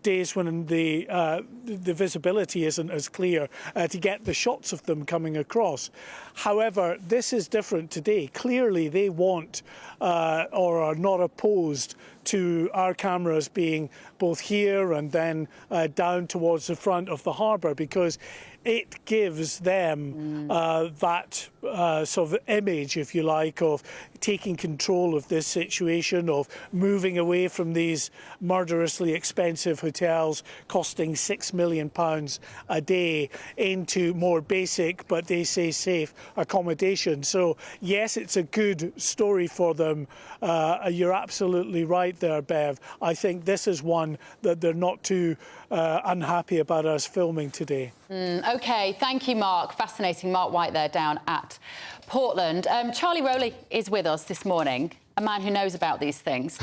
days when the visibility isn't as clear, to get the shots of them coming across. However, this is different today. Clearly they want or are not opposed to our cameras being both here and then down towards the front of the harbour, because it gives them that sort of image, if you like, of taking control of this situation, of moving away from these murderously expensive hotels costing £6 million a day into more basic, but they say safe accommodation. So yes, it's a good story for them. You're absolutely right there, Bev. I think this is one that they're not too unhappy about us filming today. OK, thank you, Mark. Fascinating. Mark White there down at Portland. Charlie Rowley is with us this morning, a man who knows about these things.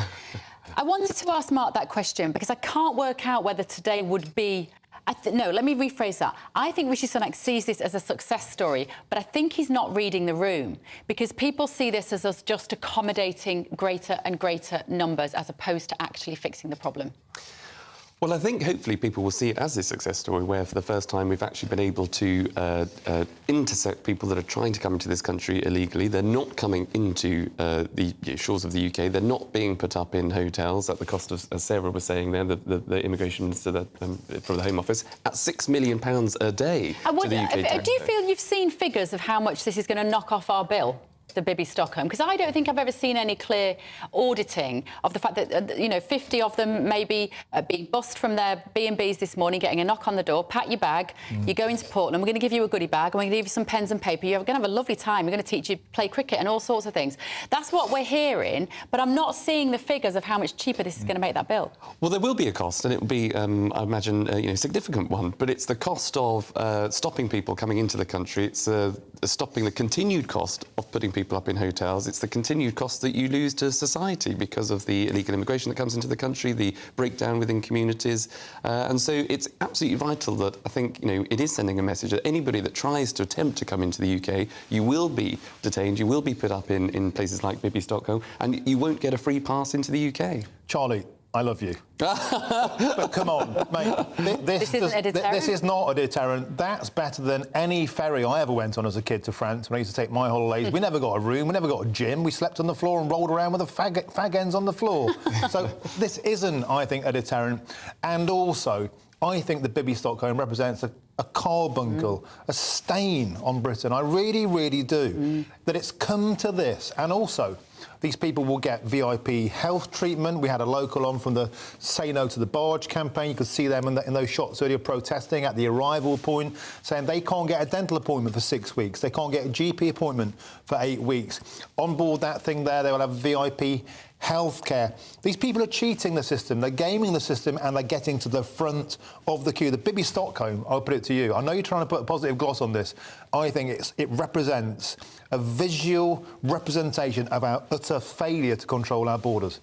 I wanted to ask Mark that question because I can't work out whether today would be... No, let me rephrase that. I think Rishi Sunak sees this as a success story, but I think he's not reading the room, because people see this as us just accommodating greater and greater numbers as opposed to actually fixing the problem. Well, I think hopefully people will see it as a success story where for the first time we've actually been able to intercept people that are trying to come into this country illegally. They're not coming into the shores of the UK. They're not being put up in hotels at the cost of, as Sarah was saying there, the immigration minister from the Home Office, at £6 million a day to the UK. Do you feel you've seen figures of how much this is going to knock off our bill? The Bibby Stockholm, because I don't think I've ever seen any clear auditing of the fact that 50 of them maybe being bussed from their B&Bs this morning, getting a knock on the door, pack your bag, you go into Portland, we're going to give you a goodie bag, and we're going to give you some pens and paper, you're going to have a lovely time, we're going to teach you to play cricket and all sorts of things. That's what we're hearing, but I'm not seeing the figures of how much cheaper this is going to make that bill. Well, there will be a cost, and it will be, I imagine, a significant one, but it's the cost of stopping people coming into the country, it's stopping the continued cost of putting people up in hotels. It's the continued cost that you lose to society because of the illegal immigration that comes into the country, the breakdown within communities. And so it's absolutely vital that I think, it is sending a message that anybody that tries to attempt to come into the UK, you will be detained, you will be put up in places like Bibby Stockholm, and you won't get a free pass into the UK. Charlie, I love you. But come on, mate. This is not a deterrent. That's better than any ferry I ever went on as a kid to France when I used to take my holidays. We never got a room, we never got a gym. We slept on the floor and rolled around with the fag ends on the floor. So this isn't, I think, a deterrent. And also, I think the Bibby Stockholm represents a carbuncle, a stain on Britain. I really, really do. That it's come to this. And also, these people will get VIP health treatment. We had a local on from the Say No to the Barge campaign. You could see them in those shots earlier protesting at the arrival point, saying they can't get a dental appointment for 6 weeks. They can't get a GP appointment for 8 weeks. On board that thing there, they will have VIP healthcare. These people are cheating the system, they're gaming the system, and they're getting to the front of the queue. The Bibby Stockholm, I'll put it to you. I know you're trying to put a positive gloss on this. I think it represents a visual representation of our utter failure to control our borders.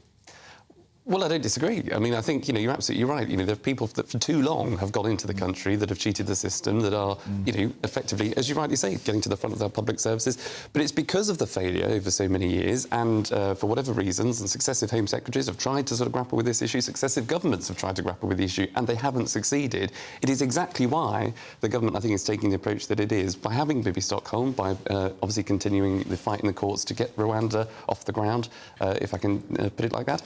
Well, I don't disagree. I mean, I think, you're absolutely right. There are people that for too long have gone into the country that have cheated the system, that are, effectively, as you rightly say, getting to the front of our public services. But it's because of the failure over so many years and for whatever reasons, and successive Home Secretaries have tried to sort of grapple with this issue, successive governments have tried to grapple with the issue, and they haven't succeeded. It is exactly why the government, I think, is taking the approach that it is, by having Bibby Stockholm, by obviously continuing the fight in the courts to get Rwanda off the ground, if I can put it like that.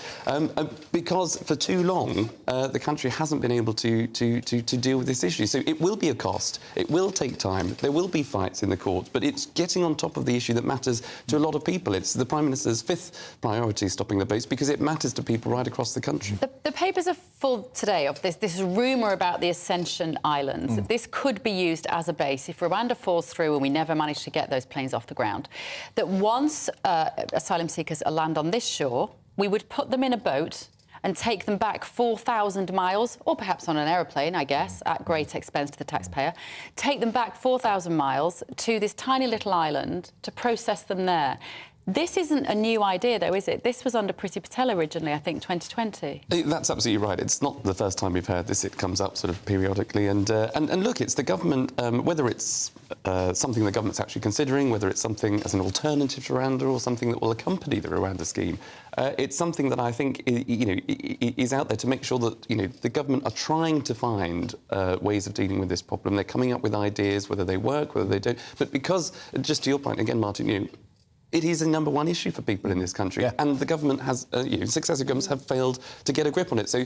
Because for too long, the country hasn't been able to deal with this issue. So it will be a cost. It will take time. There will be fights in the courts, but it's getting on top of the issue that matters to a lot of people. It's the Prime Minister's fifth priority, stopping the boats, because it matters to people right across the country. The papers are full today of this rumour about the Ascension Islands. This could be used as a base if Rwanda falls through and we never manage to get those planes off the ground. That once asylum seekers land on this shore, we would put them in a boat and take them back 4,000 miles, or perhaps on an aeroplane, I guess, at great expense to the taxpayer, take them back 4,000 miles to this tiny little island to process them there. This isn't a new idea, though, is it? This was under Priti Patel originally, I think, 2020. That's absolutely right. It's not the first time we've heard this. It comes up sort of periodically. And look, it's the government, whether it's something the government's actually considering, whether it's something as an alternative to Rwanda or something that will accompany the Rwanda scheme, it's something that I think, is out there to make sure that, the government are trying to find ways of dealing with this problem. They're coming up with ideas, whether they work, whether they don't. But because, just to your point again, Martin, it is a number one issue for people in this country, and the government has, successive governments have failed to get a grip on it. So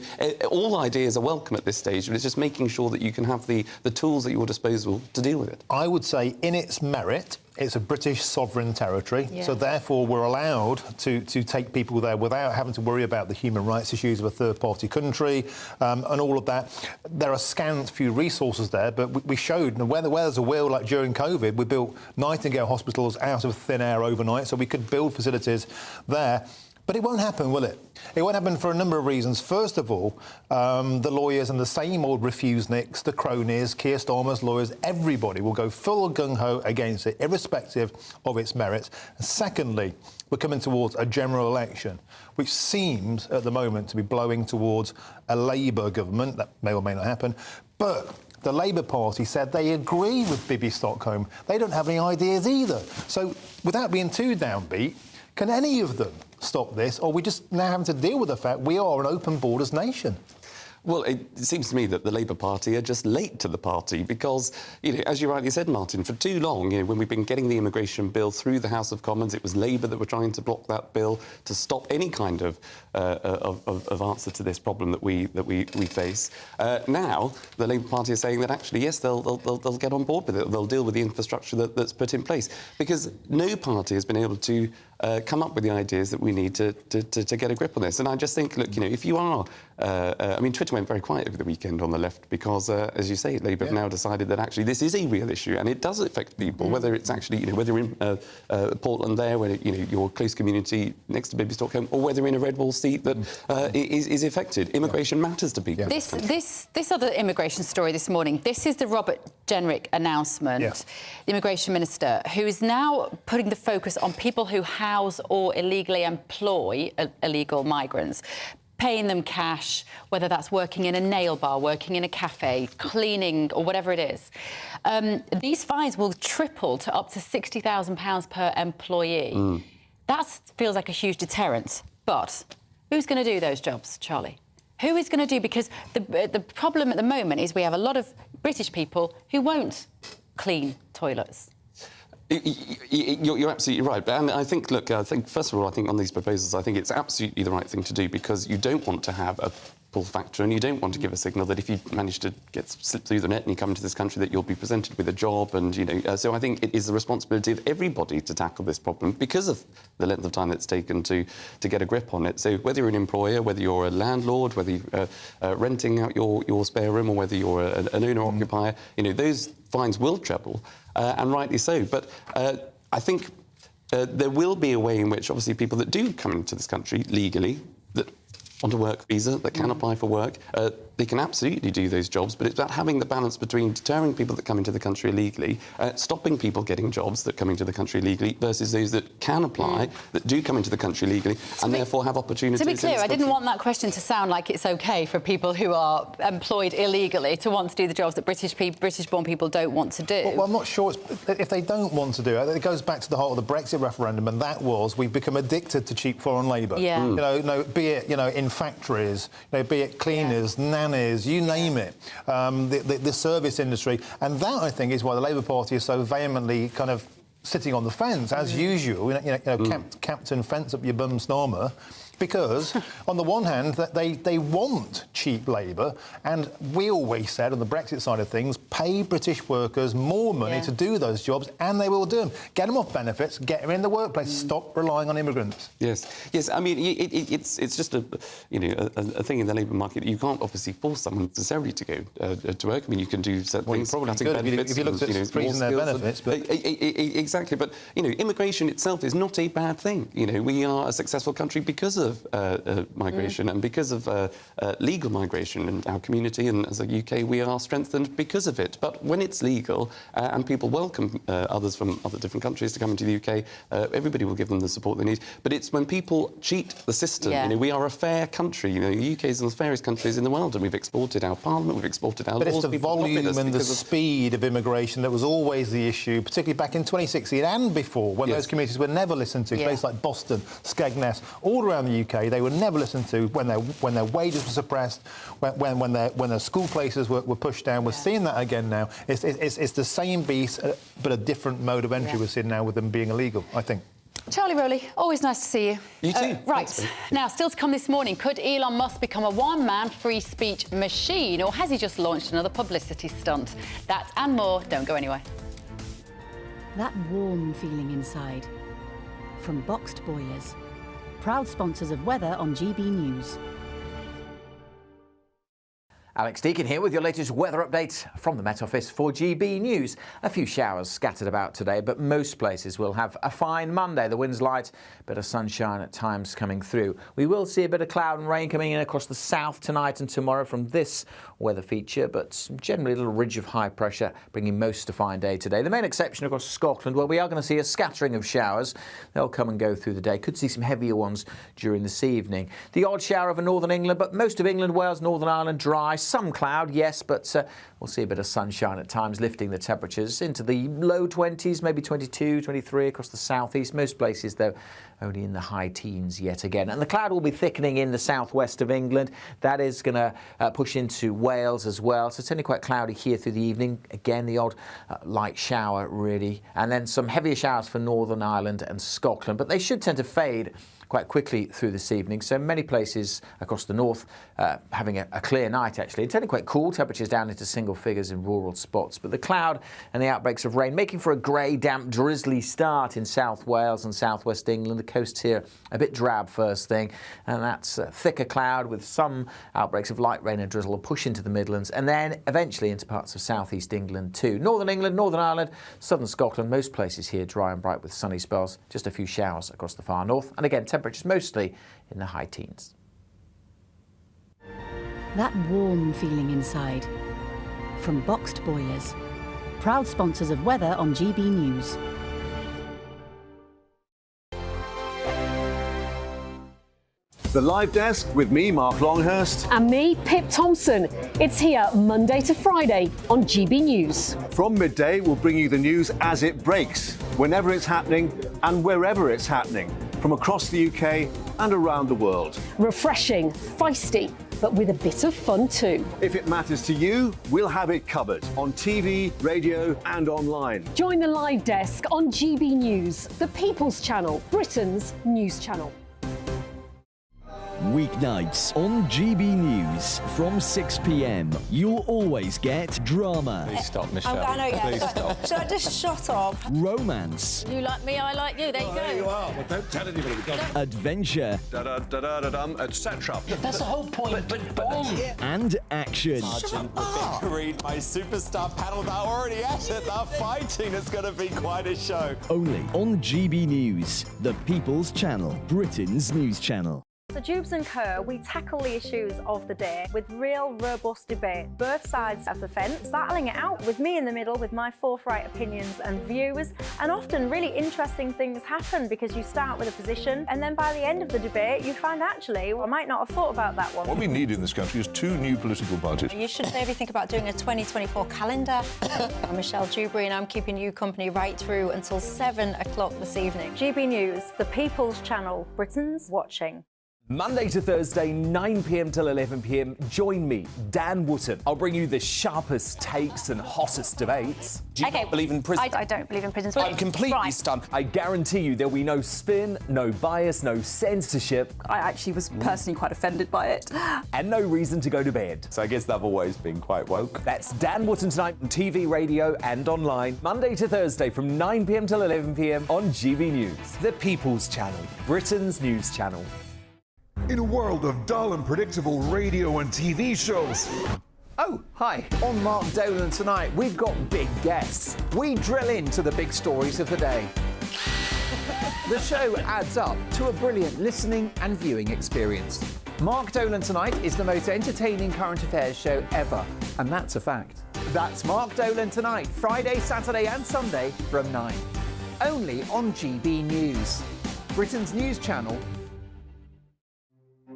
all ideas are welcome at this stage, but it's just making sure that you can have the tools at your disposal to deal with it. I would say, in its merit, it's a British sovereign territory, so therefore we're allowed to take people there without having to worry about the human rights issues of a third-party country and all of that. There are scant few resources there, but we showed where there's a will, like during COVID, we built Nightingale hospitals out of thin air overnight, so we could build facilities there. But it won't happen, will it? It won't happen for a number of reasons. First of all, the lawyers and the same old refuseniks, the cronies, Keir Starmer's lawyers, everybody will go full gung-ho against it, irrespective of its merits. And secondly, we're coming towards a general election, which seems at the moment to be blowing towards a Labour government. That may or may not happen. But the Labour Party said they agree with Bibby Stockholm. They don't have any ideas either. So without being too downbeat, can any of them stop this, or are we just now having to deal with the fact we are an open borders nation? Well, it seems to me that the Labour Party are just late to the party because, as you rightly said, Martin, for too long, when we've been getting the immigration bill through the House of Commons, it was Labour that were trying to block that bill to stop any kind of answer to this problem that we face. Now, the Labour Party is saying that actually, yes, they'll get on board with it. They'll deal with the infrastructure that's put in place because no party has been able to come up with the ideas that we need to get a grip on this. And I just think, look, if you are... I mean, Twitter went very quiet over the weekend on the left because, as you say, Labour have now decided that actually this is a real issue and it does affect people, whether it's actually, whether in Portland there, where, your close community next to Baby Stockholm, or whether in a red wall seat that is affected. Immigration matters to people. This other immigration story this morning, this is the Robert Jenrick announcement, the immigration minister, who is now putting the focus on people who house or illegally employ illegal migrants, paying them cash, whether that's working in a nail bar, working in a cafe, cleaning, or whatever it is. These fines will triple to up to £60,000 per employee. That feels like a huge deterrent. But who's going to do those jobs, Charlie? Who is going to do... Because the problem at the moment is we have a lot of British people who won't clean toilets. You're absolutely right. And I think, look, first of all, I think on these proposals, I think it's absolutely the right thing to do because you don't want to have a pull factor and you don't want to give a signal that if you manage to slip through the net and you come into this country that you'll be presented with a job. And, so I think it is the responsibility of everybody to tackle this problem because of the length of time that's taken to get a grip on it. So whether you're an employer, whether you're a landlord, whether you're renting out your spare room or whether you're an owner-occupier, those fines will treble. And rightly so. But I think there will be a way in which, obviously, people that do come into this country legally, that on a work visa, that can apply for work, they can absolutely do those jobs, but it's about having the balance between deterring people that come into the country illegally, stopping people getting jobs that come into the country illegally, versus those that can apply, that do come into the country legally, and therefore have opportunities. To be clear, I didn't want that question to sound like it's OK for people who are employed illegally to want to do the jobs that British-born people don't want to do. Well, I'm not sure if they don't want to do it. It goes back to the whole of the Brexit referendum, and that was we've become addicted to cheap foreign labour. Be it in factories, be it cleaners, nannies, you name it, the service industry. And that, I think, is why the Labour Party is so vehemently kind of sitting on the fence, as usual, Captain Fence up your bum stormer. Because, on the one hand, they want cheap labour, and we always said, on the Brexit side of things, pay British workers more money to do those jobs, and they will do them. Get them off benefits, get them in the workplace, stop relying on immigrants. Yes. I mean, it's just a thing in the labour market. You can't obviously force someone necessarily to go to work. I mean, you can do certain things, static benefits. If you look at freezing their benefits, but exactly. But immigration itself is not a bad thing. We are a successful country because of migration and because of legal migration, and our community and as a UK we are strengthened because of it. But when it's legal and people welcome others from other different countries to come into the UK, everybody will give them the support they need. But it's when people cheat the system. We are a fair country. The UK is one of the fairest countries in the world, and we've exported our parliament, we've exported our laws. But it's the volume and the speed of immigration that was always the issue, particularly back in 2016 and before, when those communities were never listened to. Places like Boston, Skegness, all around the UK, they were never listened to when their wages were suppressed, when their school places were pushed down. We're seeing that again now. It's the same beast, but a different mode of entry we're seeing now with them being illegal, I think. Charlie Rowley, always nice to see you. You too. Right. Thanks, now, still to come this morning, could Elon Musk become a one-man free speech machine, or has he just launched another publicity stunt? That and more. Don't go anywhere. That warm feeling inside. From Boxed Boilers. Proud sponsors of weather on GB News. Alex Deakin here with your latest weather update from the Met Office for GB News. A few showers scattered about today, but most places will have a fine Monday. The wind's light, bit of sunshine at times coming through. We will see a bit of cloud and rain coming in across the south tonight and tomorrow from this weather feature, but generally a little ridge of high pressure bringing most a fine day today. The main exception across Scotland, where we are going to see a scattering of showers. They'll come and go through the day. Could see some heavier ones during this evening. The odd shower over northern England, but most of England, Wales, Northern Ireland dry. Some cloud, yes, but we'll see a bit of sunshine at times, lifting the temperatures into the low 20s, maybe 22, 23 across the southeast. Most places, though, only in the high teens yet again. And the cloud will be thickening in the southwest of England. That is going to push into Wales as well. So it's only quite cloudy here through the evening. Again, the odd light shower, really. And then some heavier showers for Northern Ireland and Scotland. But they should tend to fade quite quickly through this evening. So many places across the north having a clear night, actually. It's only quite cool, temperatures down into single figures in rural spots. But the cloud and the outbreaks of rain making for a grey, damp, drizzly start in South Wales and southwest England. The coast here a bit drab first thing, and that's thicker cloud with some outbreaks of light rain and drizzle will push into the Midlands and then eventually into parts of southeast England too. Northern England, Northern Ireland, southern Scotland, most places here dry and bright with sunny spells. Just a few showers across the far north. And again, temperatures mostly in the high teens. That warm feeling inside. From boxed boilers. Proud sponsors of weather on GB News. The Live Desk with me, Mark Longhurst. And me, Pip Thompson. It's here Monday to Friday on GB News. From Midday, we'll bring you the news as it breaks, whenever it's happening and wherever it's happening, from across the UK and around the world. Refreshing, feisty, but with a bit of fun too. If it matters to you, we'll have it covered on TV, radio and online. Join the Live Desk on GB News, the People's Channel, Britain's news channel. Weeknights on GB News from 6 p.m. You'll always get drama. Please stop, Michelle. I know, yeah. Please stop. Should I just shut up? Romance. You like me, I like you. There you go. There you are. Well, don't tell anybody. Adventure. Etc. That's the whole point. But bomb. And action. Sergeant, read my superstar panel. They're already at it. They're fighting. It's going to be quite a show. Only on GB News, the People's Channel, Britain's news channel. So Jubes and Co, we tackle the issues of the day with real robust debate, both sides of the fence, battling it out with me in the middle with my forthright opinions and views. And often really interesting things happen because you start with a position and then by the end of the debate you find actually, well, I might not have thought about that one. What we need in this country is 2 new political parties. You should maybe think about doing a 2024 calendar. I'm Michelle Dewberry and I'm keeping you company right through until 7 o'clock this evening. GB News, the People's Channel, Britain's watching. Monday to Thursday, 9 p.m. till 11 p.m. Join me, Dan Wootton. I'll bring you the sharpest takes and hottest debates. Do you not believe in prisons? I don't believe in prisons. I'm completely stunned. I guarantee you there'll be no spin, no bias, no censorship. I actually was personally quite offended by it. And no reason to go to bed. So I guess they've always been quite woke. That's Dan Wootton tonight on TV, radio and online. Monday to Thursday from 9 p.m. till 11 p.m. on GB News. The People's Channel, Britain's news channel. In a world of dull and predictable radio and TV shows. Oh, hi. On Mark Dolan tonight, we've got big guests. We drill into the big stories of the day. The show adds up to a brilliant listening and viewing experience. Mark Dolan Tonight is the most entertaining current affairs show ever, and that's a fact. That's Mark Dolan Tonight, Friday, Saturday and Sunday from 9. Only on GB News, Britain's news channel.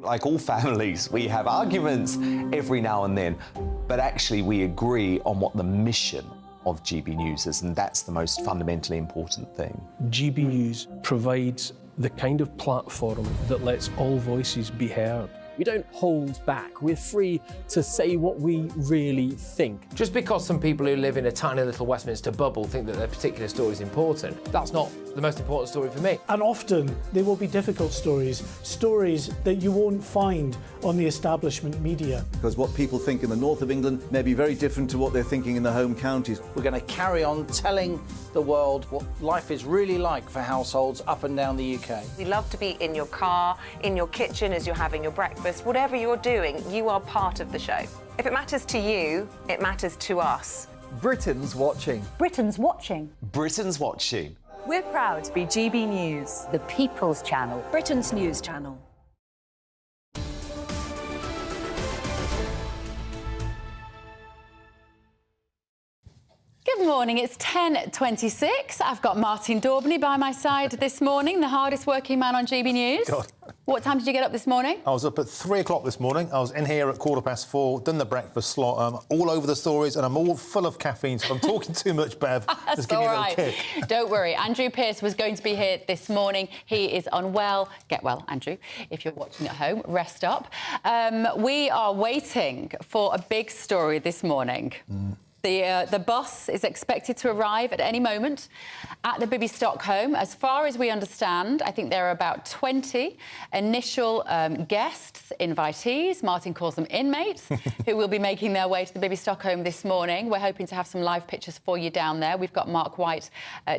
Like all families, we have arguments every now and then, but actually we agree on what the mission of GB News is, and that's the most fundamentally important thing. GB News provides the kind of platform that lets all voices be heard. We don't hold back. We're free to say what we really think. Just because some people who live in a tiny little Westminster bubble think that their particular story is important, that's not the most important story for me. And often they will be difficult stories, stories that you won't find on the establishment media. Because what people think in the north of England may be very different to what they're thinking in the home counties. We're going to carry on telling the world what life is really like for households up and down the UK. We love to be in your car, in your kitchen as you're having your breakfast. Whatever you're doing, you are part of the show. If it matters to you, it matters to us. Britain's watching. Britain's watching. Britain's watching. We're proud to be GB News, the People's Channel, Britain's news channel. Good morning, it's 10:26. I've got Martin Daubney by my side this morning, the hardest working man on GB News. God. What time did you get up this morning? I was up at 3 o'clock this morning. I was in here at 4:15, done the breakfast slot, all over the stories, and I'm all full of caffeine, so I'm talking too much, Bev. Just give me a little kick. Don't worry. Andrew Pearce was going to be here this morning. He is unwell. Get well, Andrew. If you're watching at home, rest up. We are waiting for a big story this morning. The bus is expected to arrive at any moment at the Bibby Stockholm. As far as we understand, I think there are about 20 initial guests, invitees, Martin calls them inmates, who will be making their way to the Bibby Stockholm this morning. We're hoping to have some live pictures for you down there. We've got Mark White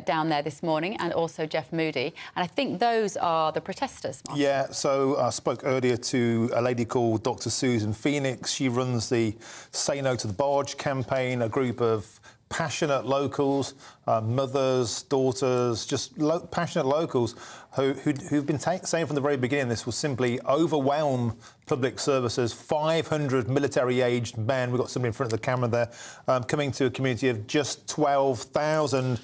down there this morning and also Jeff Moody. And I think those are the protesters, Mark. Yeah, so I spoke earlier to a lady called Dr. Susan Phoenix. She runs the Say No to the Barge campaign, a group of passionate locals, mothers, daughters, just passionate locals who've been saying from the very beginning this will simply overwhelm public services. 500 military-aged men, we've got somebody in front of the camera there, coming to a community of just 12,000.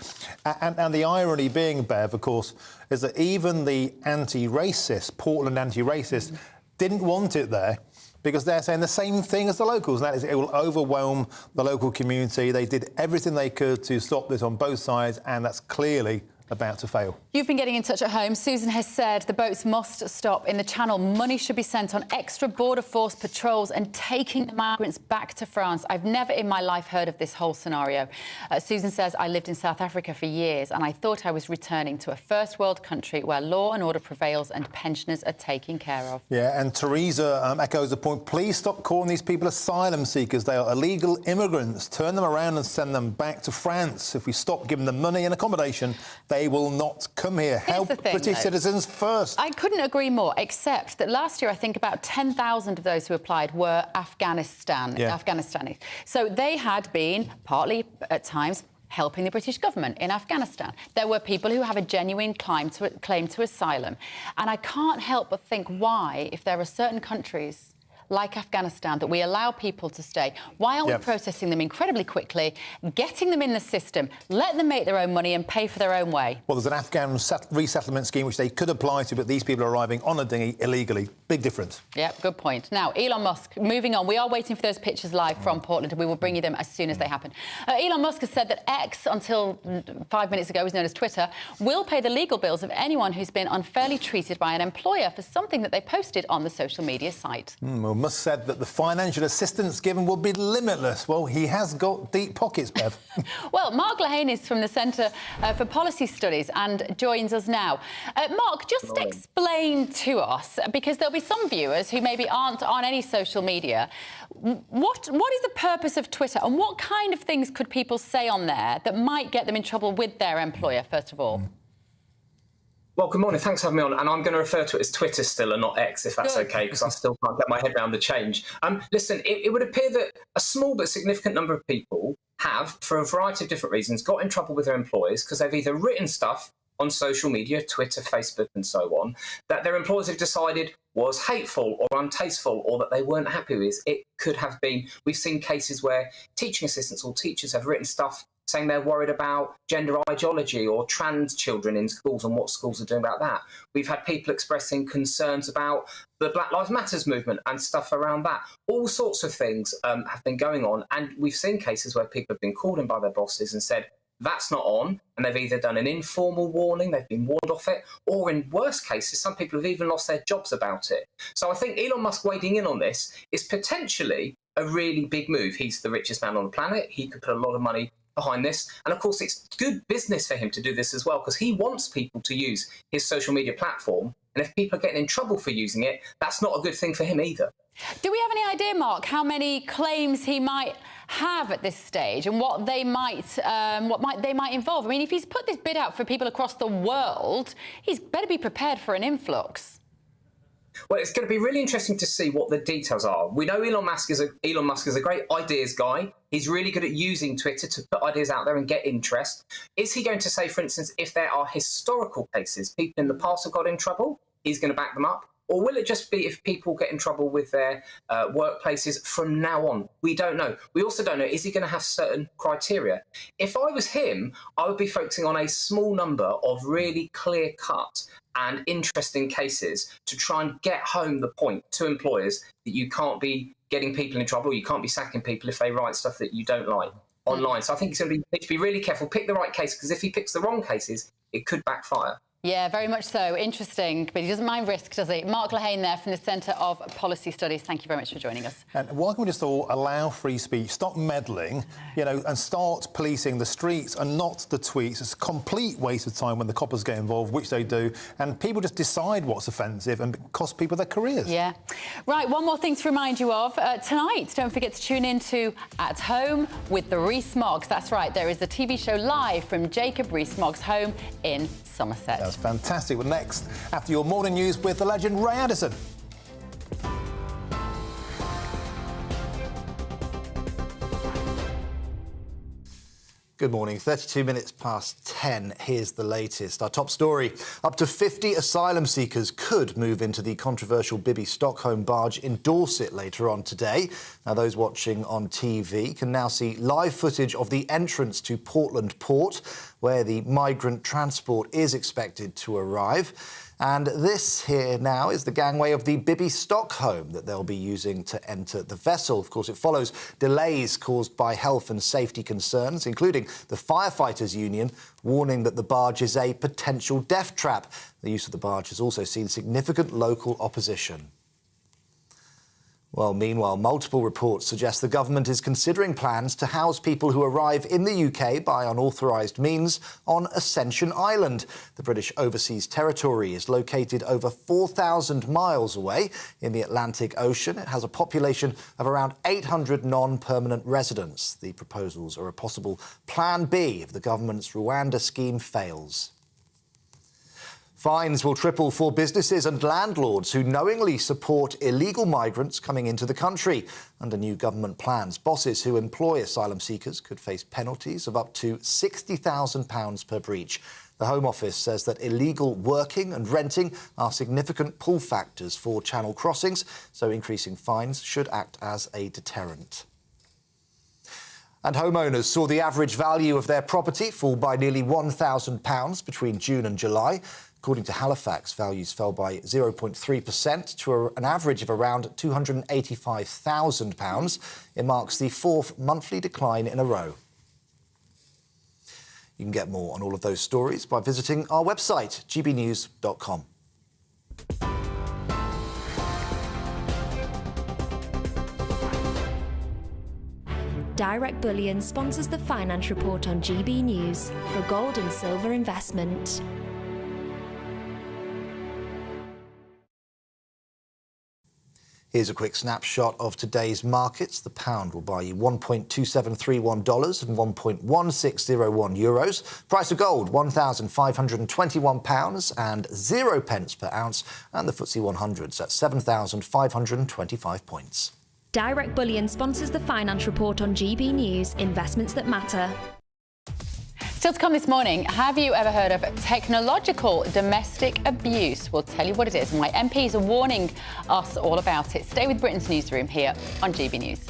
And the irony being, Bev, of course, is that even the anti-racist, Portland anti-racist, didn't want it there, because they're saying the same thing as the locals, and that is it will overwhelm the local community. They did everything they could to stop this on both sides, and that's clearly about to fail. You've been getting in touch at home. Susan has said the boats must stop in the Channel. Money should be sent on extra border force patrols and taking the migrants back to France. I've never in my life heard of this whole scenario. Susan says, I lived in South Africa for years and I thought I was returning to a first world country where law and order prevails and pensioners are taken care of. Yeah, and Teresa echoes the point. Please stop calling these people asylum seekers. They are illegal immigrants. Turn them around and send them back to France. If we stop giving them money and accommodation, they will not come here. Help British citizens first. I couldn't agree more, except that last year I think about 10,000 of those who applied were Afghanistani. So they had been, partly at times, helping the British government in Afghanistan. There were people who have a genuine claim to asylum. And I can't help but think why, if there are certain countries like Afghanistan, that we allow people to stay. Why aren't we processing them incredibly quickly, getting them in the system, let them make their own money and pay for their own way? Well, there's an Afghan resettlement scheme which they could apply to, but these people are arriving on a dinghy illegally. Big difference. Yeah, good point. Now, Elon Musk, moving on. We are waiting for those pictures live from Portland, and we will bring you them as soon as they happen. Elon Musk has said that X, until 5 minutes ago was known as Twitter, will pay the legal bills of anyone who's been unfairly treated by an employer for something that they posted on the social media site. Well, Musk said that the financial assistance given will be limitless. Well, he has got deep pockets, Bev. Well, Mark Lehane is from the Centre for Policy Studies and joins us now. Mark, just explain to us, because there'll be some viewers who maybe aren't on any social media, what is the purpose of Twitter and what kind of things could people say on there that might get them in trouble with their employer, first of all? Well, good morning. Thanks for having me on. And I'm going to refer to it as Twitter still and not X, if that's OK, because I still can't get my head around the change. Listen, it would appear that a small but significant number of people have, for a variety of different reasons, got in trouble with their employers because they've either written stuff on social media, Twitter, Facebook and so on, that their employers have decided was hateful or untasteful or that they weren't happy with. It could have been. We've seen cases where teaching assistants or teachers have written stuff saying they're worried about gender ideology or trans children in schools and what schools are doing about that. We've had people expressing concerns about the Black Lives Matters movement and stuff around that. All sorts of things have been going on. And we've seen cases where people have been called in by their bosses and said, that's not on. And they've either done an informal warning, they've been warned off it, or in worse cases, some people have even lost their jobs about it. So I think Elon Musk wading in on this is potentially a really big move. He's the richest man on the planet. He could put a lot of money behind this. And of course, it's good business for him to do this as well, because he wants people to use his social media platform. And if people are getting in trouble for using it, that's not a good thing for him either. Do we have any idea, Mark, how many claims he might have at this stage and what they might involve? I mean, if he's put this bid out for people across the world, he's better be prepared for an influx. Well, it's going to be really interesting to see what the details are. We know Elon Musk is a great ideas guy. He's really good at using Twitter to put ideas out there and get interest. Is he going to say, for instance, if there are historical cases, people in the past have got in trouble, he's going to back them up? Or will it just be if people get in trouble with their workplaces from now on? We don't know. We also don't know, is he going to have certain criteria? If I was him, I would be focusing on a small number of really clear-cut and interesting cases to try and get home the point to employers that you can't be getting people in trouble, you can't be sacking people if they write stuff that you don't like online. So I think he's going to need to be really careful, pick the right case, because if he picks the wrong cases, it could backfire. Yeah, very much so. Interesting, but he doesn't mind risk, does he? Mark Lehane there from the Centre of Policy Studies. Thank you very much for joining us. And why can't we just all allow free speech, stop meddling, you know, and start policing the streets and not the tweets? It's a complete waste of time when the coppers get involved, which they do, and people just decide what's offensive and cost people their careers. Yeah. Right, one more thing to remind you of. Tonight, don't forget to tune in to At Home with the Rees-Moggs. That's right, there is a TV show live from Jacob Rees-Mogg's home in Somerset. That's fantastic. Well, next, after your morning news with the legend Ray Addison. Good morning. 32 minutes past 10. Here's the latest. Our top story. Up to 50 asylum seekers could move into the controversial Bibby Stockholm barge in Dorset later on today. Now, those watching on TV can now see live footage of the entrance to Portland Port, where the migrant transport is expected to arrive. And this here now is the gangway of the Bibby Stockholm that they'll be using to enter the vessel. Of course, it follows delays caused by health and safety concerns, including the Firefighters Union warning that the barge is a potential death trap. The use of the barge has also seen significant local opposition. Well, meanwhile, multiple reports suggest the government is considering plans to house people who arrive in the UK by unauthorised means on Ascension Island. The British Overseas Territory is located over 4,000 miles away in the Atlantic Ocean. It has a population of around 800 non-permanent residents. The proposals are a possible Plan B if the government's Rwanda scheme fails. Fines will triple for businesses and landlords who knowingly support illegal migrants coming into the country. Under new government plans, bosses who employ asylum seekers could face penalties of up to £60,000 per breach. The Home Office says that illegal working and renting are significant pull factors for channel crossings, so increasing fines should act as a deterrent. And homeowners saw the average value of their property fall by nearly £1,000 between June and July. According to Halifax, values fell by 0.3% to an average of around £285,000. It marks the fourth monthly decline in a row. You can get more on all of those stories by visiting our website, gbnews.com. Direct Bullion sponsors the Finance Report on GB News for gold and silver investment. Here's a quick snapshot of today's markets. The pound will buy you $1.2731 and 1.1601 euros. Price of gold, £1,521 and 0 pence per ounce. And the FTSE 100's at 7,525 points. Direct Bullion sponsors the Finance Report on GB News, investments that matter. Still to come this morning, have you ever heard of technological domestic abuse? We'll tell you what it is and why MPs are warning us all about it. Stay with Britain's Newsroom here on GB News.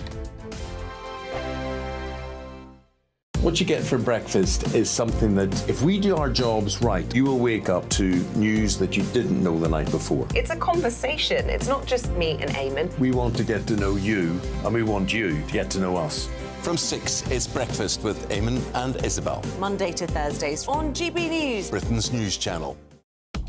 What you get for breakfast is something that, if we do our jobs right, you will wake up to news that you didn't know the night before. It's a conversation. It's not just me and Eamon. We want to get to know you, and we want you to get to know us. From 6, it's Breakfast with Eamon and Isabel. Monday to Thursdays on GB News, Britain's news channel.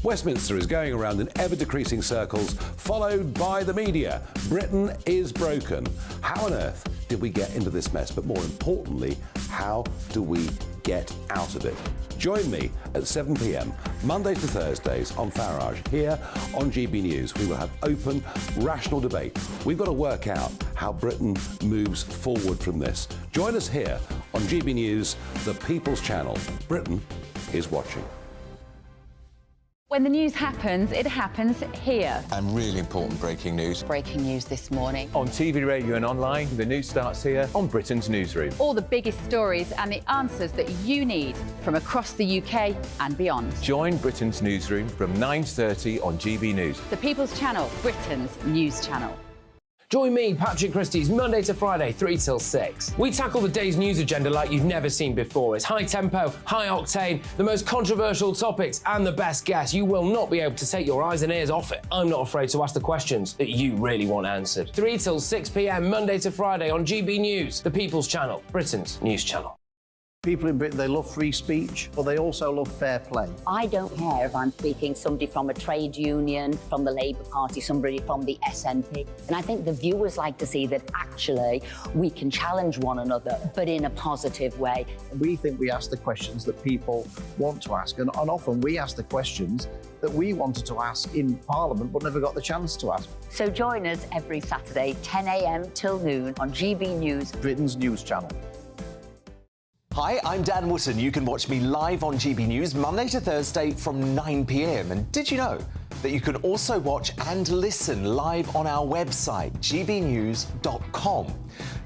Westminster is going around in ever-decreasing circles, followed by the media. Britain is broken. How on earth did we get into this mess? But more importantly, how do we get out of it? Join me at 7 p.m, Mondays to Thursdays on Farage, here on GB News. We will have open, rational debate. We've got to work out how Britain moves forward from this. Join us here on GB News, the People's Channel. Britain is watching. When the news happens, it happens here. And really important breaking news. Breaking news this morning. On TV, radio and online, the news starts here on Britain's Newsroom. All the biggest stories and the answers that you need from across the UK and beyond. Join Britain's Newsroom from 9:30 on GB News. The People's Channel, Britain's news channel. Join me, Patrick Christie's Monday to Friday, 3 till 6. We tackle the day's news agenda like you've never seen before. It's high tempo, high octane, the most controversial topics and the best guests. You will not be able to take your eyes and ears off it. I'm not afraid to ask the questions that you really want answered. 3 till 6 p.m, Monday to Friday on GB News, the People's Channel, Britain's news channel. People in Britain, they love free speech, but they also love fair play. I don't care if I'm speaking somebody from a trade union, from the Labour Party, somebody from the SNP. And I think the viewers like to see that actually we can challenge one another, but in a positive way. We think we ask the questions that people want to ask, and often we ask the questions that we wanted to ask in Parliament but never got the chance to ask. So join us every Saturday, 10 a.m. till noon on GB News, Britain's news channel. Hi, I'm Dan Wootton. You can watch me live on GB News Monday to Thursday from 9 p.m. And did you know that you can also watch and listen live on our website, gbnews.com?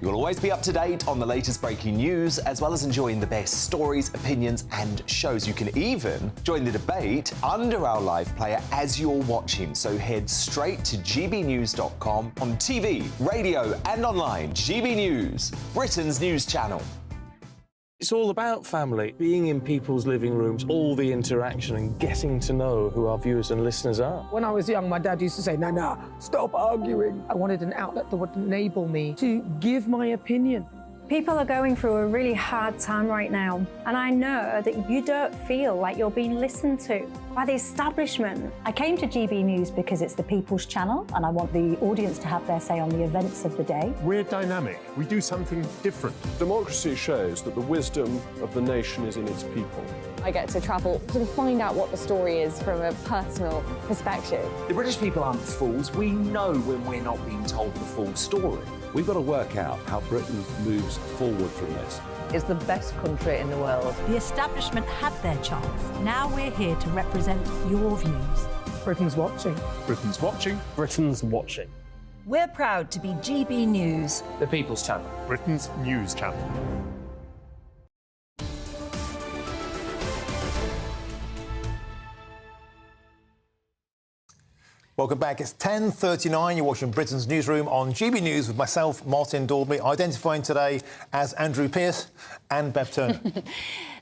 You'll always be up to date on the latest breaking news, as well as enjoying the best stories, opinions and shows. You can even join the debate under our live player as you're watching. So head straight to gbnews.com on TV, radio and online. GB News, Britain's news channel. It's all about family, being in people's living rooms, all the interaction and getting to know who our viewers and listeners are. When I was young, my dad used to say, "Nah, stop arguing." I wanted an outlet that would enable me to give my opinion. People are going through a really hard time right now, and I know that you don't feel like you're being listened to by the establishment. I came to GB News because it's the People's Channel, and I want the audience to have their say on the events of the day. We're dynamic. We do something different. Democracy shows that the wisdom of the nation is in its people. I get to travel to find out what the story is from a personal perspective. The British people aren't fools. We know when we're not being told the full story. We've got to work out how Britain moves forward from this. It's the best country in the world. The establishment had their chance. Now we're here to represent your views. Britain's watching. Britain's watching. Britain's watching. We're proud to be GB News, The People's Channel, Britain's news channel. Welcome back. It's 10:39. You're watching Britain's Newsroom on GB News with myself, Martin Daubney, identifying today as Andrew Pearce and Bev Turner.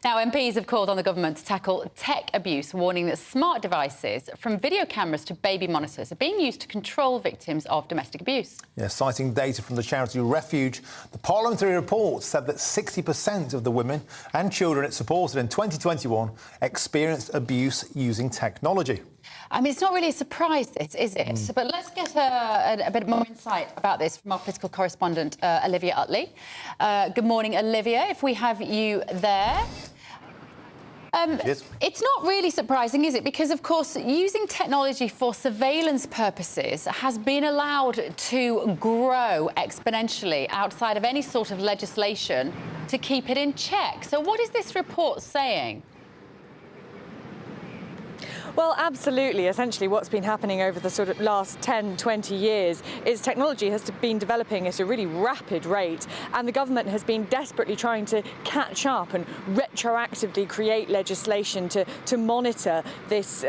Now, MPs have called on the government to tackle tech abuse, warning that smart devices, from video cameras to baby monitors, are being used to control victims of domestic abuse. Yeah, citing data from the charity Refuge, the parliamentary report said that 60% of the women and children it supported in 2021 experienced abuse using technology. I mean, it's not really a surprise, this, is it? But let's get a bit more insight about this from our political correspondent, Olivia Utley. Good morning, Olivia, if we have you there. Yes. It's not really surprising, is it? Because, of course, using technology for surveillance purposes has been allowed to grow exponentially outside of any sort of legislation to keep it in check. So what is this report saying? Well, absolutely. Essentially, what's been happening over the sort of last 10, 20 years is technology has been developing at a really rapid rate, and the government has been desperately trying to catch up and retroactively create legislation to monitor this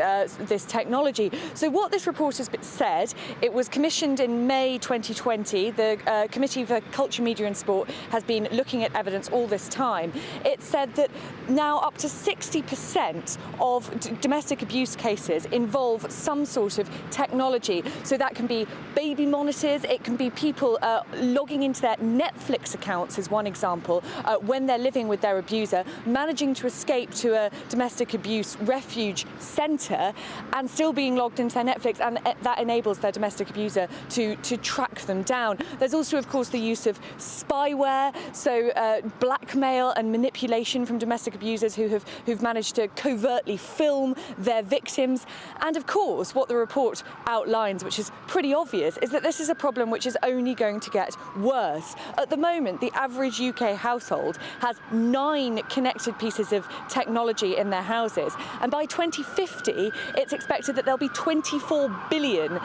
technology. So what this report has said, it was commissioned in May 2020. The Committee for Culture, Media and Sport has been looking at evidence all this time. It said that now up to 60% of domestic abuse cases involve some sort of technology. So that can be baby monitors, it can be people logging into their Netflix accounts, is one example, when they're living with their abuser, managing to escape to a domestic abuse refuge centre and still being logged into their Netflix, and that enables their domestic abuser to track them down. There's also, of course, the use of spyware, so blackmail and manipulation from domestic abusers who've managed to covertly film their victims victims. And of course, what the report outlines, which is pretty obvious, is that this is a problem which is only going to get worse. At the moment, the average UK household has 9 connected pieces of technology in their houses. And by 2050, it's expected that there'll be 24 billion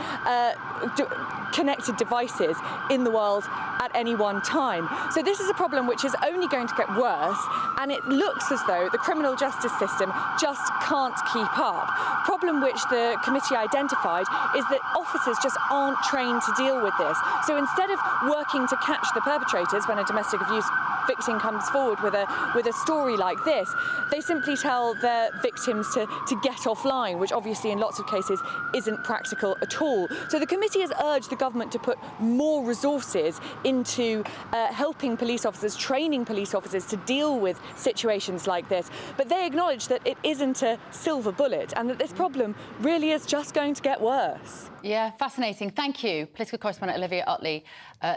connected devices in the world at any one time. So this is a problem which is only going to get worse, and it looks as though the criminal justice system just can't keep up. Problem which the committee identified is that officers just aren't trained to deal with this. So instead of working to catch the perpetrators when a domestic abuse victim comes forward with a story like this, they simply tell their victims to get offline, which obviously in lots of cases isn't practical at all. So the committee has urged the government to put more resources into helping police officers, training police officers to deal with situations like this. But they acknowledge that it isn't a silver bullet and that this problem really is just going to get worse. Yeah, fascinating. Thank you, political correspondent Olivia Utley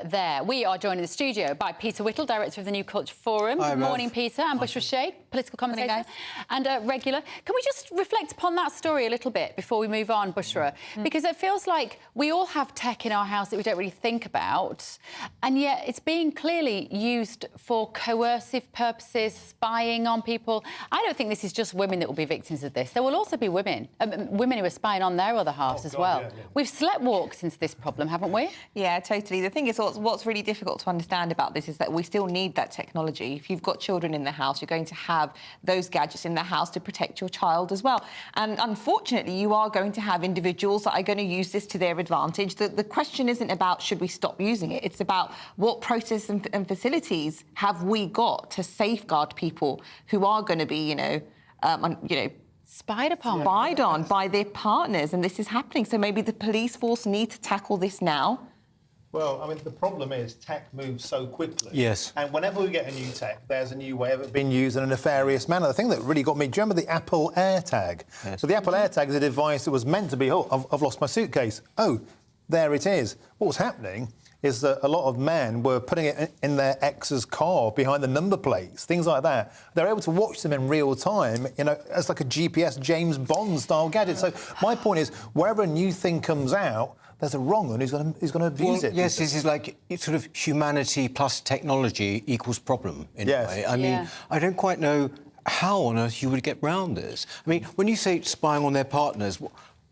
there. We are joined in the studio by Peter Whittle, director of the New Culture Forum. Hi, Good morning, Peter. And Bushra Sheikh, political commentator and regular. Can we just reflect upon that story a little bit before we move on, Bushra? Because it feels like we all have tech in our house that we don't really think about, and yet it's being clearly used for coercive purposes, spying on people. I don't think this is just women that will be victims of this. There will also be women who are spying on their other halves as well. Yeah. We've sleptwalked into this problem, haven't we? Yeah, totally. The thing is, what's really difficult to understand about this is that we still need that technology. If you've got children in the house, you're going to have those gadgets in the house to protect your child as well. And unfortunately, you are going to have individuals that are going to use this to their advantage. The question isn't about should we stop using it. It's about what process and facilities have we got to safeguard people who are going to be, spied upon. Spied on by their partners, and this is happening. So maybe the police force need to tackle this now. Well, I mean, the problem is tech moves so quickly. Yes. And whenever we get a new tech, there's a new way of it being used in a nefarious manner. The thing that really got me, do you remember the Apple AirTag? Yes. So the Apple AirTag is a device that was meant to be, I've lost my suitcase. Oh, there it is. What was happening is that a lot of men were putting it in their ex's car behind the number plates, things like that. They're able to watch them in real time, as like a GPS James Bond style gadget. So my point is, wherever a new thing comes out, there's a wrong one who's going to abuse it. Yes, this is like sort of humanity plus technology equals problem in a way. I mean, I don't quite know how on earth you would get round this. I mean, when you say spying on their partners,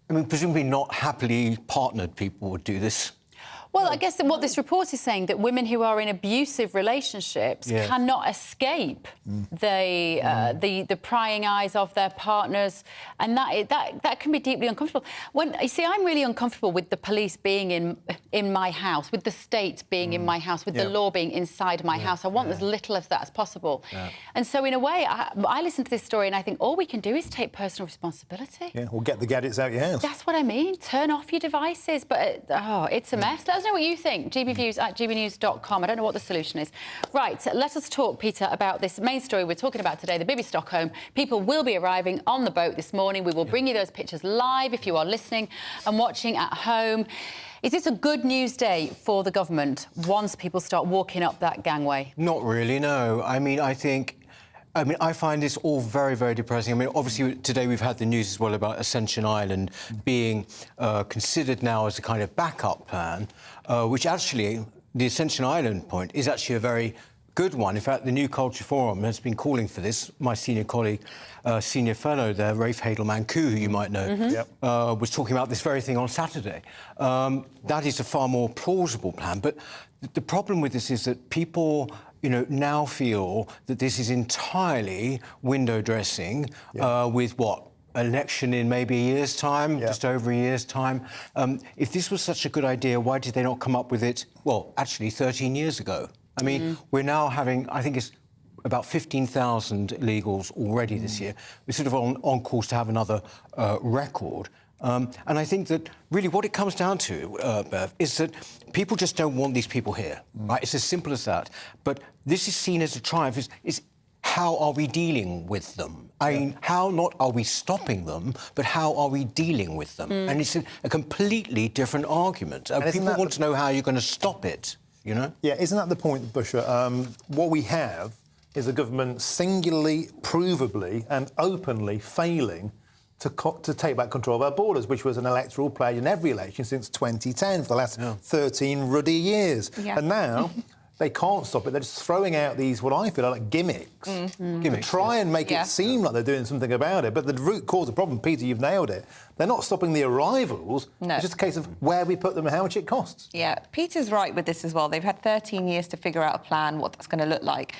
I mean, presumably not happily partnered people would do this. Well, I guess that what this report is saying, that women who are in abusive relationships cannot escape the prying eyes of their partners, and that can be deeply uncomfortable. When you see, I'm really uncomfortable with the police being in my house, with the state being in my house, with the law being inside my house. I want as little of that as possible. And so, in a way, I listen to this story and I think all we can do is take personal responsibility. Yeah, or get the gadgets out of your house. That's what I mean. Turn off your devices. But it's a mess. Let us know what you think. gbviews@gbnews.com. I don't know what the solution is. Right, let us talk, Peter, about this main story we're talking about today, the Bibi Stockholm. People will be arriving on the boat this morning. We will bring you those pictures live if you are listening and watching at home. Is this a good news day for the government once people start walking up that gangway? Not really, no. I mean, I find this all very, very depressing. I mean, obviously, today we've had the news as well about Ascension Island being considered now as a kind of backup plan, which actually, the Ascension Island point is actually a very good one. In fact, the New Culture Forum has been calling for this. My senior colleague, senior fellow there, Rafe Hadelman-Koo, who you might know, was talking about this very thing on Saturday. That is a far more plausible plan. But the problem with this is that people now feel that this is entirely window dressing with election in maybe a year's time, just over a year's time. If this was such a good idea, why did they not come up with it, well, actually 13 years ago? I mean, we're now having, I think it's about 15,000 illegals already this year. We're sort of on course to have another record. And I think that really what it comes down to, Bev, is that people just don't want these people here. Right? It's as simple as that. But this is seen as a triumph. Is how are we dealing with them? I mean, how not are we stopping them, but how are we dealing with them? And it's a completely different argument. People want to know how you're going to stop it, Yeah, isn't that the point, Bushra? What we have is a government singularly, provably and openly failing to take back control of our borders, which was an electoral pledge in every election since 2010 for the last 13 ruddy years. Yeah. And now they can't stop it. They're just throwing out these, what I feel are like gimmicks, to try and make it seem like they're doing something about it. But the root cause of the problem, Peter, you've nailed it. They're not stopping the arrivals. No. It's just a case of where we put them and how much it costs. Yeah, Peter's right with this as well. They've had 13 years to figure out a plan, what that's going to look like.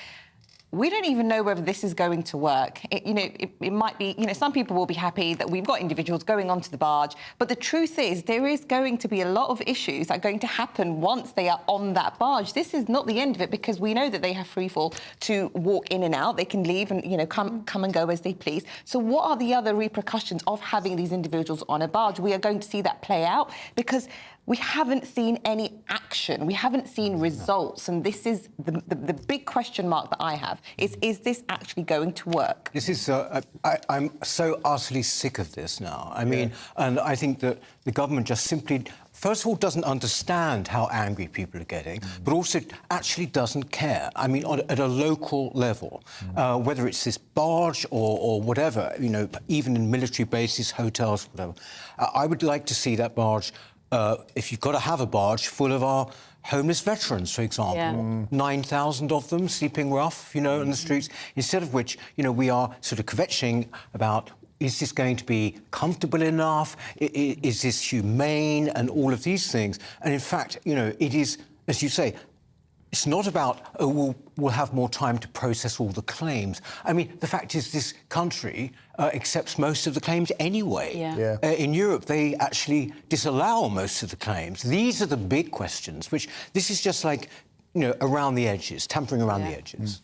We don't even know whether this is going to work. It might be, some people will be happy that we've got individuals going onto the barge, but the truth is there is going to be a lot of issues that are going to happen once they are on that barge. This is not the end of it, because we know that they have free fall to walk in and out. They can leave and, come and go as they please. So what are the other repercussions of having these individuals on a barge? We are going to see that play out because we haven't seen any action. We haven't seen results. And this is the big question mark that I have, is this actually going to work? This is... I'm so utterly sick of this now. I mean, and I think that the government just simply, first of all, doesn't understand how angry people are getting, but also actually doesn't care. I mean, at a local level, whether it's this barge or whatever, even in military bases, hotels, whatever, I would like to see that barge... if you've got to have a barge full of our homeless veterans, for example, 9,000 of them sleeping rough, on the streets, instead of which, we are sort of kvetching about, is this going to be comfortable enough? Is this humane? And all of these things. And in fact, it is, as you say, it's not about, we'll have more time to process all the claims. I mean, the fact is this country accepts most of the claims anyway. In Europe, they actually disallow most of the claims. These are the big questions, which this is just like, around the edges, tampering around the edges.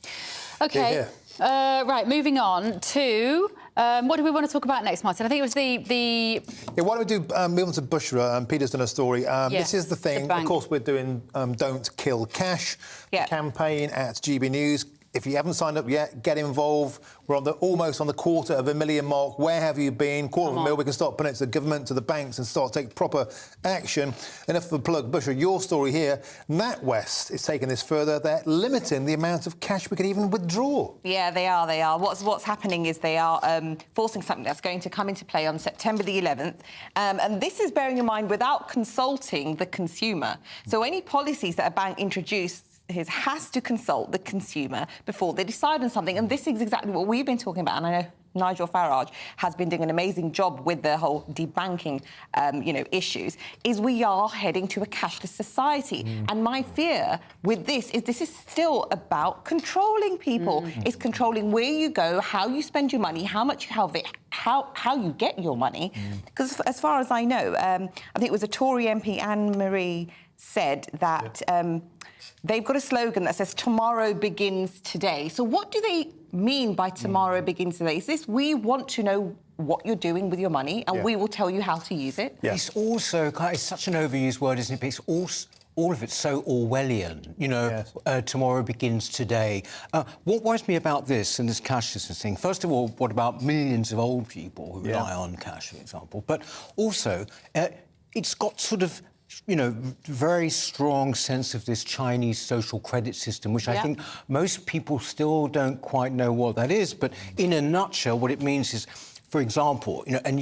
OK. Right, moving on to... what do we want to talk about next, Martin? I think it was the... Yeah, why don't we move on to Bushra? Peter's done a story. This is the thing. Of course, we're doing Don't Kill Cash campaign at GBNews. If you haven't signed up yet, get involved. We're almost on the 250,000 mark. Where have you been? 250,000. We can start putting it to the government, to the banks, and start taking proper action. Enough of a plug, Bushra. Your story here. NatWest is taking this further. They're limiting the amount of cash we can even withdraw. Yeah, they are. They are. What's happening is they are forcing something that's going to come into play on September the 11th. And this is bearing in mind without consulting the consumer. So any policies that a bank introduces has to consult the consumer before they decide on something. And this is exactly what we've been talking about. And I know Nigel Farage has been doing an amazing job with the whole debanking, issues, is we are heading to a cashless society. And my fear with this is still about controlling people. It's controlling where you go, how you spend your money, how much you have it, how you get your money. Because as far as I know, I think it was a Tory MP, Anne-Marie, said that... they've got a slogan that says, tomorrow begins today. So what do they mean by tomorrow begins today? Is this, we want to know what you're doing with your money and we will tell you how to use it? It's also, it's such an overused word, isn't it? But it's also, all of it's so Orwellian, tomorrow begins today. What worries me about this and this cashless thing, first of all, what about millions of old people who rely on cash, for example? But also, it's got sort of, very strong sense of this Chinese social credit system, which I think most people still don't quite know what that is. But in a nutshell, what it means is, for example, and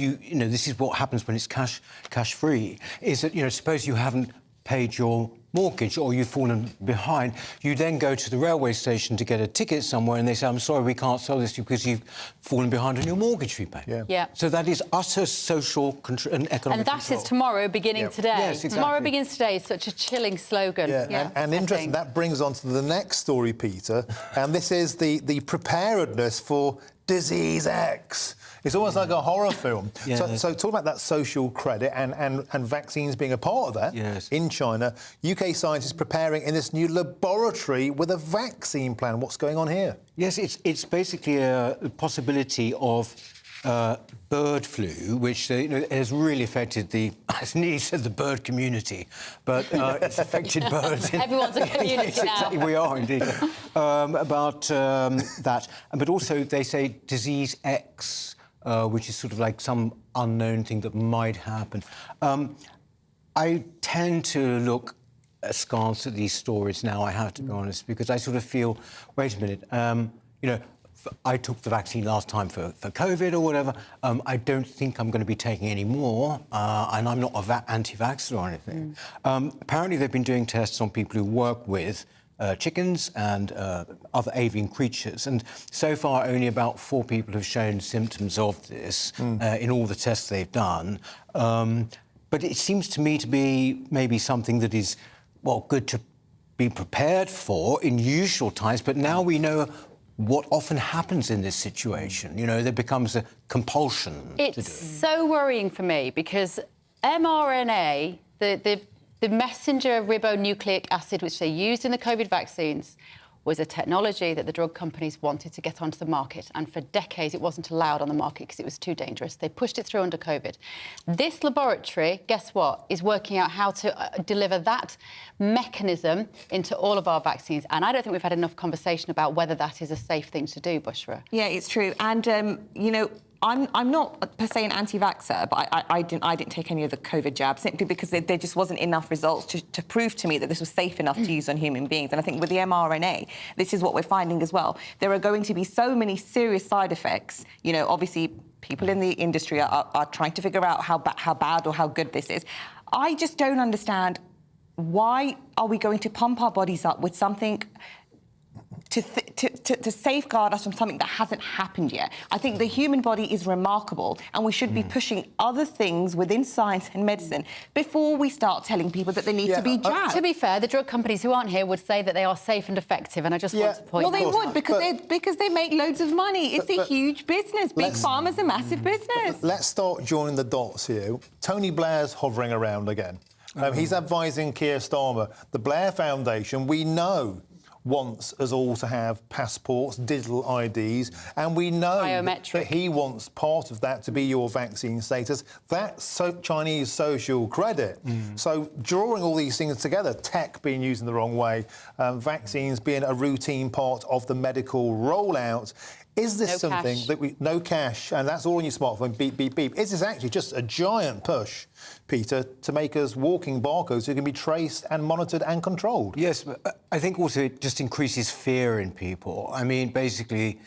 this is what happens when it's cash free, is that, suppose you haven't paid your mortgage or you've fallen behind, you then go to the railway station to get a ticket somewhere and they say, I'm sorry, we can't sell this to you because you've fallen behind on your mortgage repayment. So that is utter social and economic And that control. is tomorrow beginning today. Yes, exactly. Tomorrow begins today is such a chilling slogan. And interesting, that brings on to the next story, Peter, and this is the preparedness for Disease X. It's almost like a horror film. So talk about that social credit and vaccines being a part of that. In China, UK scientists preparing in this new laboratory with a vaccine plan. What's going on here? Yes, it's basically a possibility of bird flu, which has really affected as Neil said, the bird community, but it's affected birds. Everyone's a community now. Exactly, we are indeed. About that, but also they say Disease X, which is sort of like some unknown thing that might happen. I tend to look askance at these stories now, I have to be honest, because I sort of feel, wait a minute, I took the vaccine last time for COVID or whatever. I don't think I'm going to be taking any more, and I'm not anti-vaxxer or anything. Apparently, they've been doing tests on people who work with chickens and other avian creatures, and so far only about 4 people have shown symptoms of this in all the tests they've done. But it seems to me to be maybe something that is, well, good to be prepared for in usual times, but now we know what often happens in this situation. You know, there becomes a compulsion to do it. It's so worrying for me because mRNA, the messenger ribonucleic acid, which they used in the COVID vaccines, was a technology that the drug companies wanted to get onto the market. And for decades, it wasn't allowed on the market because it was too dangerous. They pushed it through under COVID. This laboratory, guess what, is working out how to deliver that mechanism into all of our vaccines. And I don't think we've had enough conversation about whether that is a safe thing to do, Bushra. Yeah, it's true. And, you know, I'm not per se an anti-vaxxer, but I didn't take any of the COVID jabs simply because there just wasn't enough results to prove to me that this was safe enough to use on human beings. And I think with the mRNA, this is what we're finding as well. There are going to be so many serious side effects. You know, obviously, people in the industry are trying to figure out how bad or how good this is. I just don't understand, why are we going to pump our bodies up with something to safeguard us from something that hasn't happened yet? I think the human body is remarkable, and we should be pushing other things within science and medicine before we start telling people that they need to be jabbed. To be fair, the drug companies who aren't here would say that they are safe and effective, and I just want to point. Well, they would, because they make loads of money. It's a huge business. Big Pharma's a massive business. Let's start joining the dots here. Tony Blair's hovering around again. He's advising Keir Starmer. The Blair Foundation, we know, wants us all to have passports, digital IDs, and we know that he wants part of that to be your vaccine status. That's Chinese social credit. So drawing all these things together, tech being used in the wrong way, vaccines being a routine part of the medical rollout, is this something that we... No cash, and that's all on your smartphone, beep, beep, beep. Is this actually just a giant push, Peter, to make us walking barcodes who can be traced and monitored and controlled? Yes, but I think also it just increases fear in people. I mean, basically,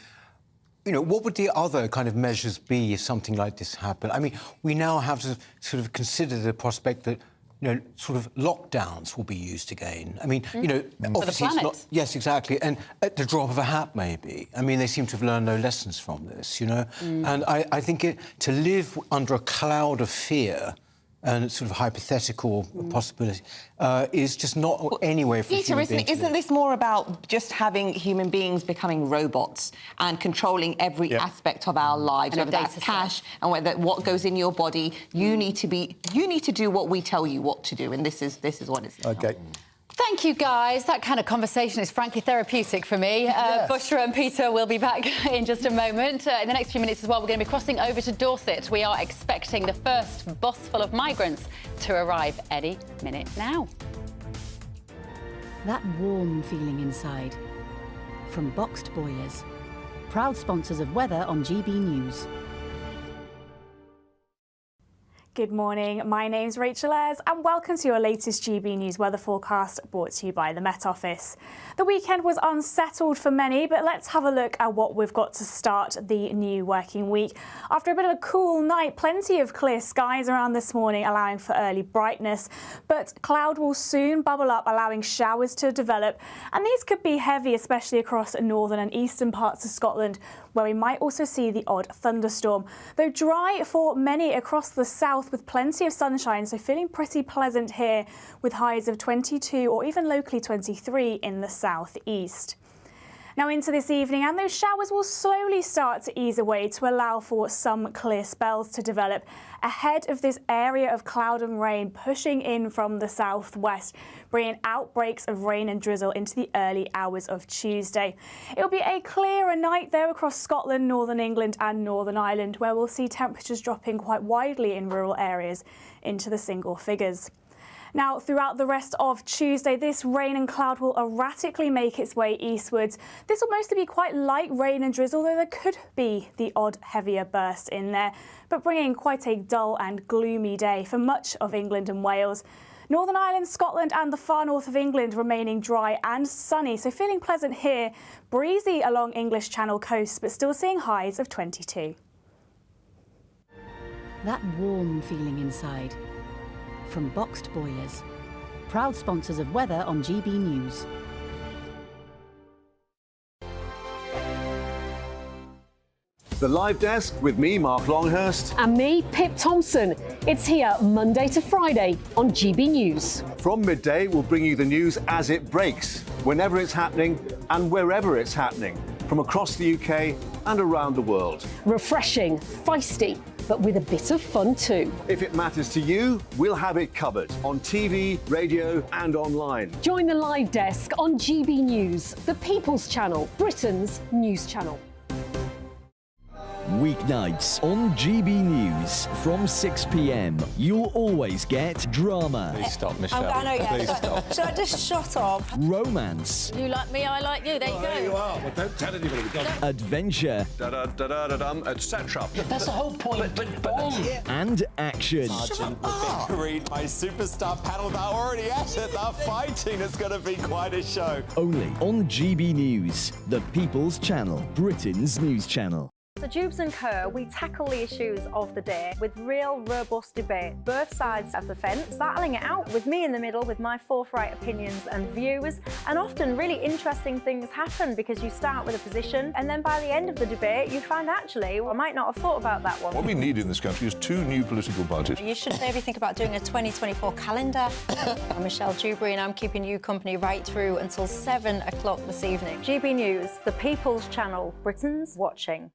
you know, what would the other kind of measures be if something like this happened? I mean, we now have to sort of consider the prospect that, you know, sort of lockdowns will be used again. I mean, you know, obviously it's not... Yes, exactly. And at the drop of a hat, maybe. I mean, they seem to have learned no lessons from this, you know? And I think to live under a cloud of fear and sort of hypothetical possibility is just not any way for Peter, human beings. isn't this more about just having human beings becoming robots and controlling every aspect of our lives, whether that's cash and whether what goes in your body? You need to do what we tell you what to do, and this is what it's about. Okay. Thank you, guys. That kind of conversation is frankly therapeutic for me. Bushra and Peter will be back in just a moment. In the next few minutes as well, we're going to be crossing over to Dorset. We are expecting the first bus full of migrants to arrive any minute now. That warm feeling inside. From Boxed Boilers. Proud sponsors of weather on GB News. Good morning, my name's Rachel Ayres and welcome to your latest GB News weather forecast brought to you by the Met Office. The weekend was unsettled for many, but let's have a look at what we've got to start the new working week. After a bit of a cool night, plenty of clear skies around this morning, allowing for early brightness, but cloud will soon bubble up, allowing showers to develop, and these could be heavy, especially across northern and eastern parts of Scotland, where we might also see the odd thunderstorm. Though dry for many across the south with plenty of sunshine, so feeling pretty pleasant here with highs of 22 or even locally 23 in the southeast. Now into this evening, and those showers will slowly start to ease away to allow for some clear spells to develop ahead of this area of cloud and rain pushing in from the southwest, bringing outbreaks of rain and drizzle into the early hours of Tuesday. It'll be a clearer night there across Scotland, Northern England and Northern Ireland, where we'll see temperatures dropping quite widely in rural areas into the single figures. Now, throughout the rest of Tuesday, this rain and cloud will erratically make its way eastwards. This will mostly be quite light rain and drizzle, though there could be the odd heavier burst in there, but bringing quite a dull and gloomy day for much of England and Wales. Northern Ireland, Scotland and the far north of England remaining dry and sunny, so feeling pleasant here. Breezy along English Channel coast, but still seeing highs of 22. That warm feeling inside. From Boxed Boilers, proud sponsors of weather on GB News. The Live Desk with me, Mark Longhurst. And me, Pip Thompson. It's here Monday to Friday on GB News. From Midday, we'll bring you the news as it breaks, whenever it's happening and wherever it's happening, from across the UK and around the world. Refreshing, feisty, but with a bit of fun too. If it matters to you, we'll have it covered on TV, radio and online. Join the Live Desk on GB News, the People's Channel, Britain's news channel. Weeknights on GB News from 6 p.m. You'll always get drama. Please stop, Michelle. I know, yeah. Please stop. Should I just shut up? Romance. You like me, I like you. There you go. There you are. Well, don't tell anybody. Adventure. Etc. That's the whole point. But And action. Sergeant, the Vickery, my superstar panel, they're already at it. They're fighting. It's going to be quite a show. Only on GB News, the People's Channel, Britain's news channel. So Jubes and Kerr, we tackle the issues of the day with real robust debate, both sides of the fence, battling it out with me in the middle with my forthright opinions and views. And often really interesting things happen because you start with a position and then by the end of the debate you find actually, well, I might not have thought about that one. What we need in this country is 2 new political parties. You should maybe think about doing a 2024 calendar. I'm Michelle Dewberry and I'm keeping you company right through until 7 o'clock this evening. GB News, the People's Channel, Britain's watching.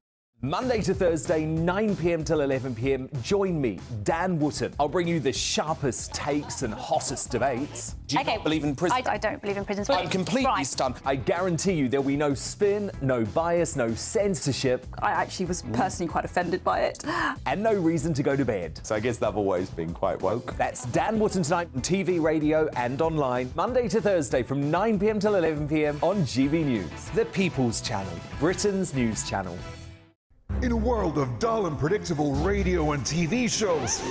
Monday to Thursday, 9 p.m. till 11 p.m. Join me, Dan Wootton. I'll bring you the sharpest takes and hottest debates. Do you not believe in prison? I don't believe in prisons. I'm completely stunned. I guarantee you there'll be no spin, no bias, no censorship. I actually was personally quite offended by it. And no reason to go to bed. So I guess they've always been quite woke. That's Dan Wootton tonight on TV, radio and online. Monday to Thursday from 9 p.m. till 11 p.m. on GB News. The People's Channel, Britain's news channel. In a world of dull and predictable radio and TV shows.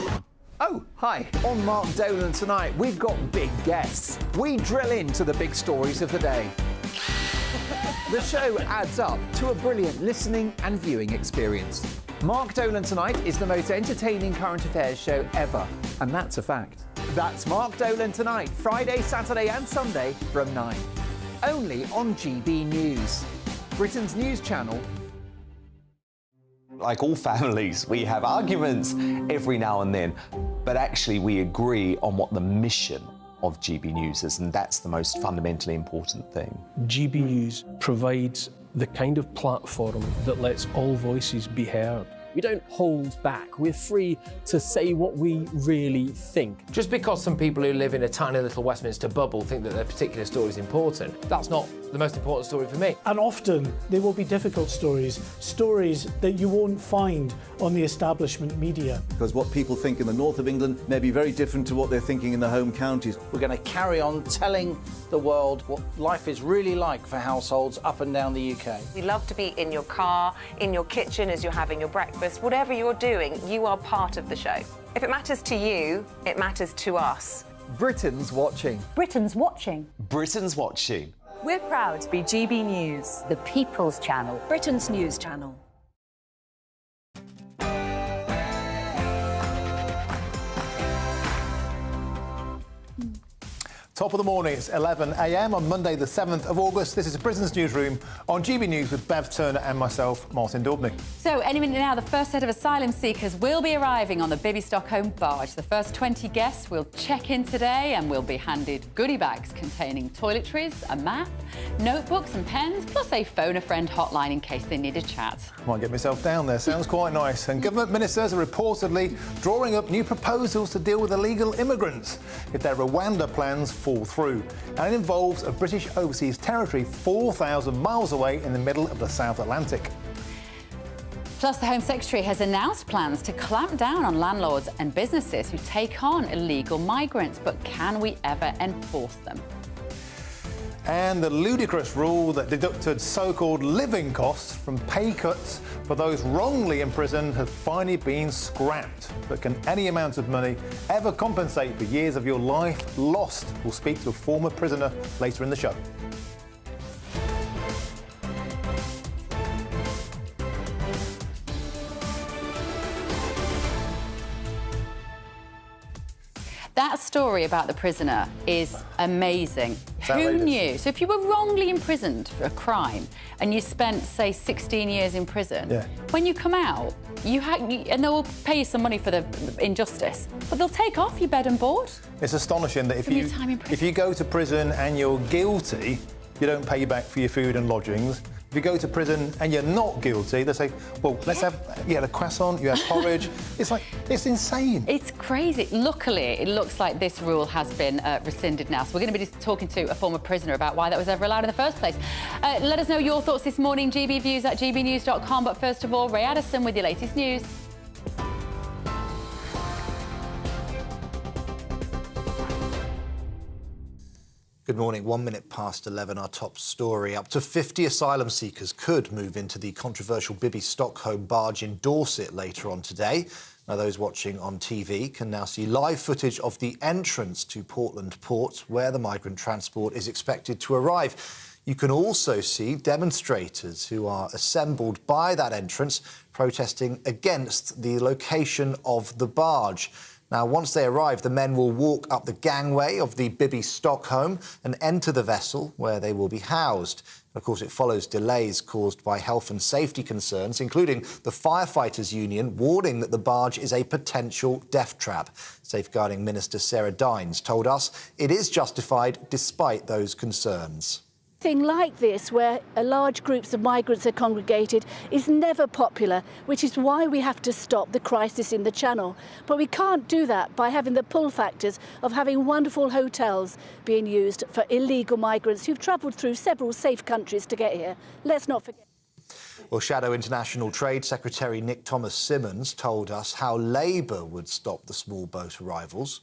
Oh, hi. On Mark Dolan tonight, we've got big guests. We drill into the big stories of the day. The show adds up to a brilliant listening and viewing experience. Mark Dolan Tonight is the most entertaining current affairs show ever, and that's a fact. That's Mark Dolan Tonight, Friday, Saturday and Sunday from 9. Only on GB News, Britain's news channel. Like all families, we have arguments every now and then, but actually we agree on what the mission of GB News is, and that's the most fundamentally important thing. GB News provides the kind of platform that lets all voices be heard. We don't hold back. We're free to say what we really think. Just because some people who live in a tiny little Westminster bubble think that their particular story is important, that's not the most important story for me. And often they will be difficult stories, stories that you won't find on the establishment media. Because what people think in the north of England may be very different to what they're thinking in the home counties. We're going to carry on telling the world what life is really like for households up and down the UK. We love to be in your car, in your kitchen as you're having your breakfast. Whatever you're doing, you are part of the show. If it matters to you, it matters to us. Britain's watching. Britain's watching. Britain's watching. We're proud to be GB News, the People's Channel, Britain's news channel. Top of the morning, it's 11 a.m. on Monday the 7th of August. This is Britain's Newsroom on GB News with Bev Turner and myself, Martin Daubney. So any minute now, the first set of asylum seekers will be arriving on the Bibby Stockholm barge. The first 20 guests will check in today and will be handed goodie bags containing toiletries, a map, notebooks and pens, plus a phone a friend hotline in case they need a chat. Might get myself down there, sounds quite nice. And government ministers are reportedly drawing up new proposals to deal with illegal immigrants if their Rwanda plans fall through. And it involves a British overseas territory 4,000 miles away in the middle of the South Atlantic. Plus, the Home Secretary has announced plans to clamp down on landlords and businesses who take on illegal migrants. But can we ever enforce them? And the ludicrous rule that deducted so-called living costs from pay cuts for those wrongly imprisoned has finally been scrapped. But can any amount of money ever compensate for years of your life lost? We'll speak to a former prisoner later in the show. That story about the prisoner is amazing. Who knew? So if you were wrongly imprisoned for a crime and you spent, say, 16 years in prison, when you come out, and they'll pay you some money for the injustice, but they'll take off your bed and board. It's astonishing that if you go to prison and you're guilty, you don't pay back for your food and lodgings. If you go to prison and you're not guilty, they say, well, let's have, you had a croissant, you had porridge. It's insane. It's crazy. Luckily, it looks like this rule has been rescinded now. So we're going to be talking to a former prisoner about why that was ever allowed in the first place. Let us know your thoughts this morning, gbviews@gbnews.com. But first of all, Ray Addison with your latest news. Good morning. 1 minute past 11, our top story. Up to 50 asylum seekers could move into the controversial Bibby Stockholm barge in Dorset later on today. Now, those watching on TV can now see live footage of the entrance to Portland Port, where the migrant transport is expected to arrive. You can also see demonstrators who are assembled by that entrance protesting against the location of the barge. Now, once they arrive, the men will walk up the gangway of the Bibby Stockholm and enter the vessel where they will be housed. Of course, it follows delays caused by health and safety concerns, including the Firefighters Union warning that the barge is a potential death trap. Safeguarding Minister Sarah Dines told us it is justified despite those concerns. Thing like this, where large groups of migrants are congregated, is never popular, which is why we have to stop the crisis in the Channel. But we can't do that by having the pull factors of having wonderful hotels being used for illegal migrants who've travelled through several safe countries to get here. Let's not forget. Well, Shadow International Trade Secretary Nick Thomas-Symonds told us how Labour would stop the small boat arrivals.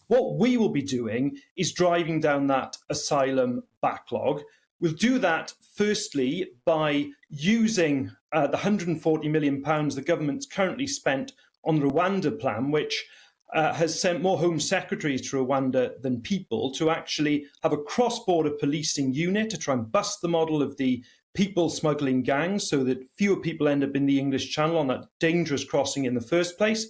What we will be doing is driving down that asylum backlog. We'll do that firstly by using the £140 million the government's currently spent on the Rwanda plan, which has sent more Home Secretaries to Rwanda than people, to actually have a cross-border policing unit to try and bust the model of the people smuggling gangs so that fewer people end up in the English Channel on that dangerous crossing in the first place.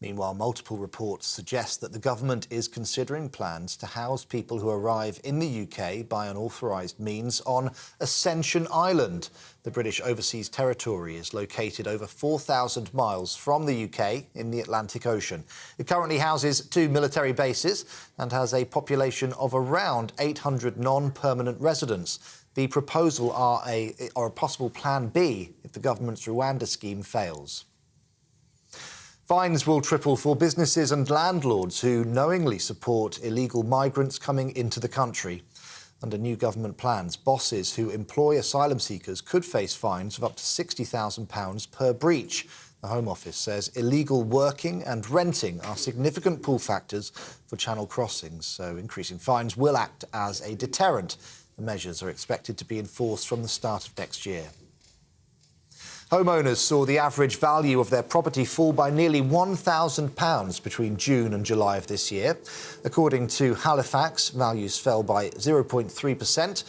Meanwhile, multiple reports suggest that the government is considering plans to house people who arrive in the UK by unauthorised means on Ascension Island. The British Overseas Territory is located over 4,000 miles from the UK in the Atlantic Ocean. It currently houses 2 military bases and has a population of around 800 non-permanent residents. The proposal are a possible plan B if the government's Rwanda scheme fails. Fines will triple for businesses and landlords who knowingly support illegal migrants coming into the country. Under new government plans, bosses who employ asylum seekers could face fines of up to £60,000 per breach. The Home Office says illegal working and renting are significant pull factors for channel crossings, so increasing fines will act as a deterrent. The measures are expected to be enforced from the start of next year. Homeowners saw the average value of their property fall by nearly £1,000 between June and July of this year. According to Halifax, values fell by 0.3%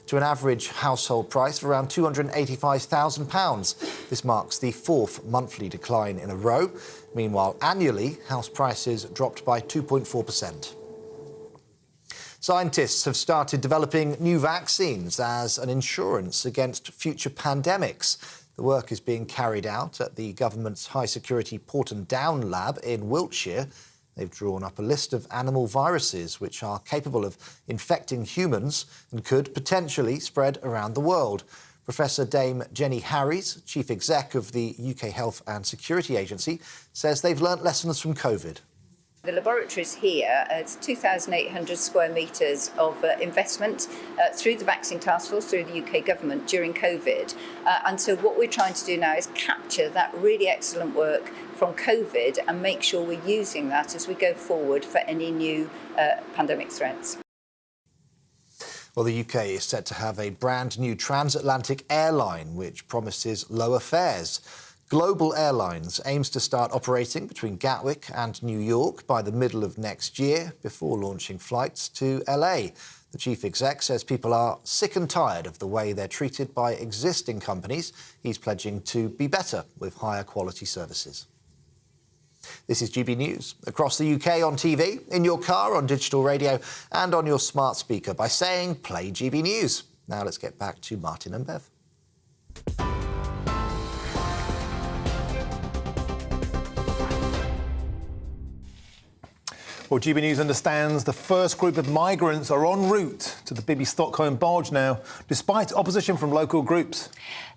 to an average household price of around £285,000. This marks the 4th monthly decline in a row. Meanwhile, annually, house prices dropped by 2.4%. Scientists have started developing new vaccines as an insurance against future pandemics. The work is being carried out at the government's high-security Porton Down lab in Wiltshire. They've drawn up a list of animal viruses which are capable of infecting humans and could potentially spread around the world. Professor Dame Jenny Harries, chief exec of the UK Health and Security Agency, says they've learnt lessons from COVID. The laboratories here, it's 2,800 square metres of investment through the Vaccine Task Force, through the UK government during COVID. And so what we're trying to do now is capture that really excellent work from COVID and make sure we're using that as we go forward for any new pandemic threats. Well, the UK is set to have a brand new transatlantic airline which promises lower fares. Global Airlines aims to start operating between Gatwick and New York by the middle of next year before launching flights to LA. The chief exec says people are sick and tired of the way they're treated by existing companies. He's pledging to be better with higher quality services. This is GB News. Across the UK on TV, in your car, on digital radio and on your smart speaker by saying play GB News. Now let's get back to Martin and Bev. Well, GB News understands the first group of migrants are en route to the Bibby Stockholm barge now, despite opposition from local groups.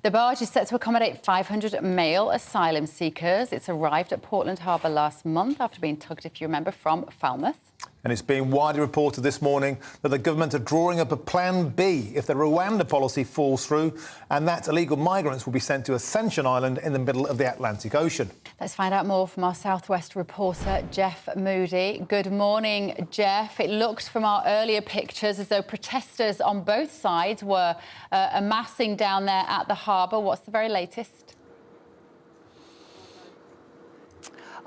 The barge is set to accommodate 500 male asylum seekers. It's arrived at Portland Harbour last month after being tugged, if you remember, from Falmouth. And it's being widely reported this morning that the government are drawing up a plan B if the Rwanda policy falls through, and that illegal migrants will be sent to Ascension Island in the middle of the Atlantic Ocean. Let's find out more from our Southwest reporter, Jeff Moody. Good morning, Jeff. It looked from our earlier pictures as though protesters on both sides were amassing down there at the harbour. What's the very latest?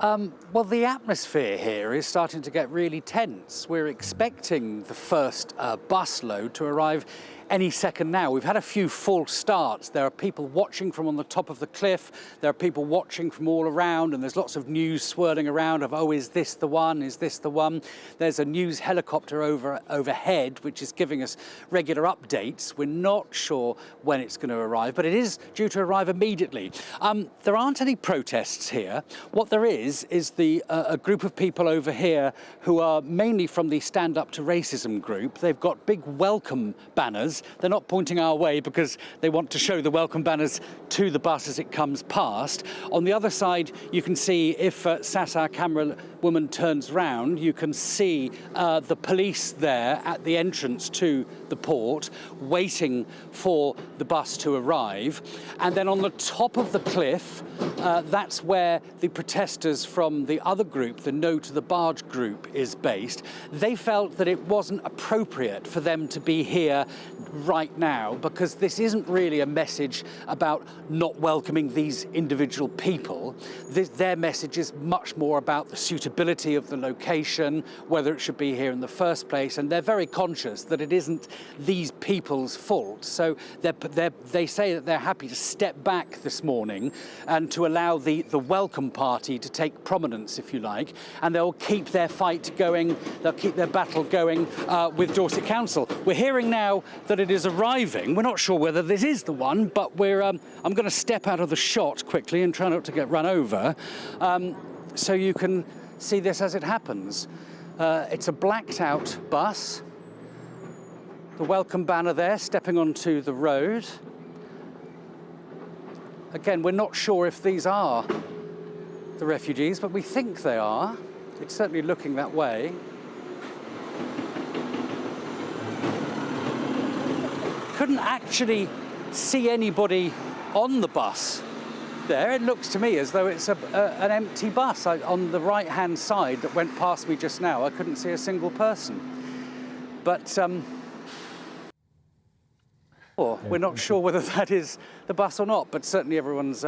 Well, the atmosphere here is starting to get really tense. We're expecting the first busload to arrive any second now. We've had a few false starts. There are people watching from on the top of the cliff. There are people watching from all around, and there's lots of news swirling around of, oh, is this the one? Is this the one? There's a news helicopter overhead, which is giving us regular updates. We're not sure when it's going to arrive, but it is due to arrive immediately. There aren't any protests here. What there is a group of people over here who are mainly from the Stand Up to Racism group. They've got big welcome banners. They're not pointing our way because they want to show the welcome banners to the bus as it comes past. On the other side, you can see, if Sat, our camera woman, turns round, you can see the police there at the entrance to the port, waiting for the bus to arrive. And then on the top of the cliff, that's where the protesters from the other group, the No to the Barge group, is based. They felt that it wasn't appropriate for them to be here right now because this isn't really a message about not welcoming these individual people. Their message is much more about the suitability of the location, whether it should be here in the first place, and they're very conscious that it isn't these people's fault. So they say that they're happy to step back this morning and to allow the welcome party to take prominence, if you like, and they'll keep their fight going, they'll keep their battle going with Dorset Council. We're hearing now that it is arriving. We're not sure whether this is the one, but I'm going to step out of the shot quickly and try not to get run over, so you can see this as it happens. It's a blacked out bus. The welcome banner there stepping onto the road. Again, we're not sure if these are the refugees, but we think they are. It's certainly looking that way. Couldn't actually see anybody on the bus there. It looks to me as though it's an empty bus. On the right-hand side that went past me just now, I couldn't see a single person. But we're not sure whether that is the bus or not, but certainly everyone's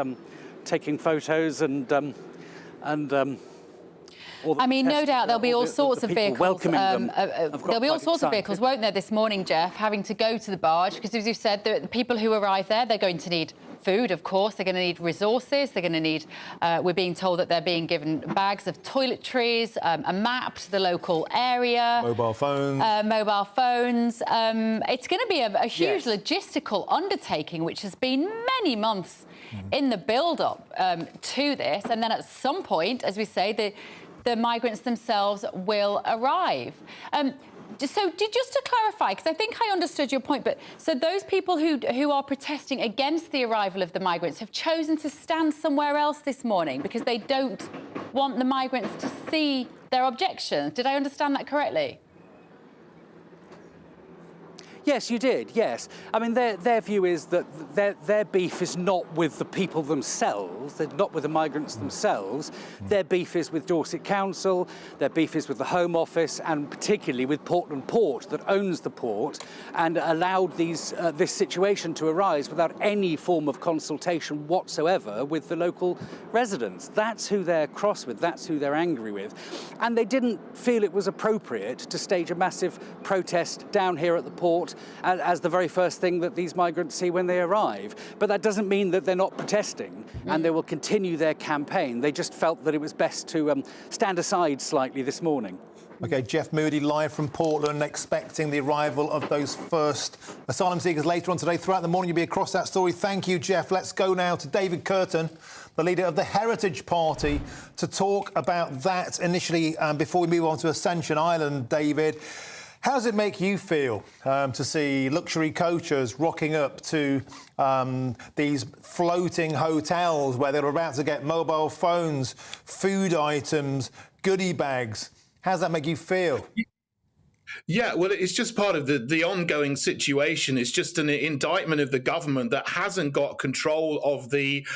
taking photos and I mean, no doubt there'll be all sorts of vehicles. Welcoming them. There'll be all sorts of vehicles, won't there, this morning, Jeff, having to go to the barge? Because, as you said, the people who arrive there, they're going to need food, of course. They're going to need resources. They're going to need, we're being told that they're being given bags of toiletries, a map to the local area. Mobile phones. It's going to be a huge logistical undertaking, which has been many months in the build-up to this. And then at some point, as we say, the migrants themselves will arrive. So just to clarify, because I think I understood your point, but so those people who are protesting against the arrival of the migrants have chosen to stand somewhere else this morning because they don't want the migrants to see their objections. Did I understand that correctly? Yes, you did, yes. I mean, their view is that their beef is not with the people themselves, they're not with the migrants themselves. Their beef is with Dorset Council, their beef is with the Home Office, and particularly with Portland Port, that owns the port and allowed this situation to arise without any form of consultation whatsoever with the local residents. That's who they're cross with, that's who they're angry with. And they didn't feel it was appropriate to stage a massive protest down here at the port as the very first thing that these migrants see when they arrive. But that doesn't mean that they're not protesting, and they will continue their campaign. They just felt that it was best to stand aside slightly this morning. OK, Jeff Moody live from Portland, expecting the arrival of those first asylum seekers later on today. Throughout the morning, you'll be across that story. Thank you, Jeff. Let's go now to David Curtin, the leader of the Heritage Party, to talk about that initially before we move on to Ascension Island. David, how does it make you feel to see luxury coaches rocking up to these floating hotels where they're about to get mobile phones, food items, goodie bags? How does that make you feel? Yeah, well, it's just part of the ongoing situation. It's just an indictment of the government that hasn't got control of the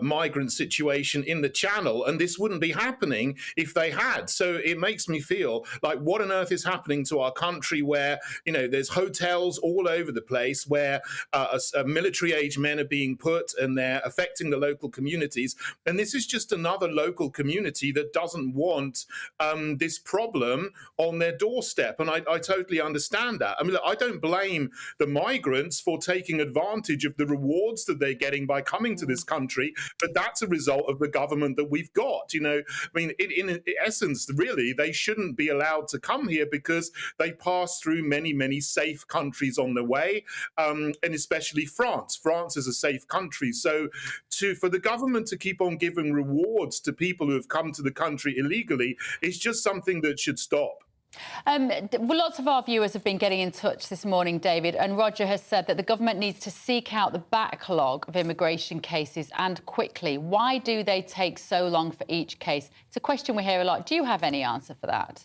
migrant situation in the Channel, and this wouldn't be happening if they had. So it makes me feel like, what on earth is happening to our country where, you know, there's hotels all over the place where military-age men are being put and they're affecting the local communities. And this is just another local community that doesn't want this problem on their doorstep. And I totally understand that. I mean, look, I don't blame the migrants for taking advantage of the rewards that they're getting by coming to this country, but that's a result of the government that we've got. You know, I mean, in essence, really, they shouldn't be allowed to come here because they pass through many, many safe countries on the way, and especially France. France is a safe country. So for the government to keep on giving rewards to people who have come to the country illegally is just something that should stop. Well, lots of our viewers have been getting in touch this morning, David, and Roger has said that the government needs to seek out the backlog of immigration cases and quickly. Why do they take so long for each case? It's a question we hear a lot. Do you have any answer for that?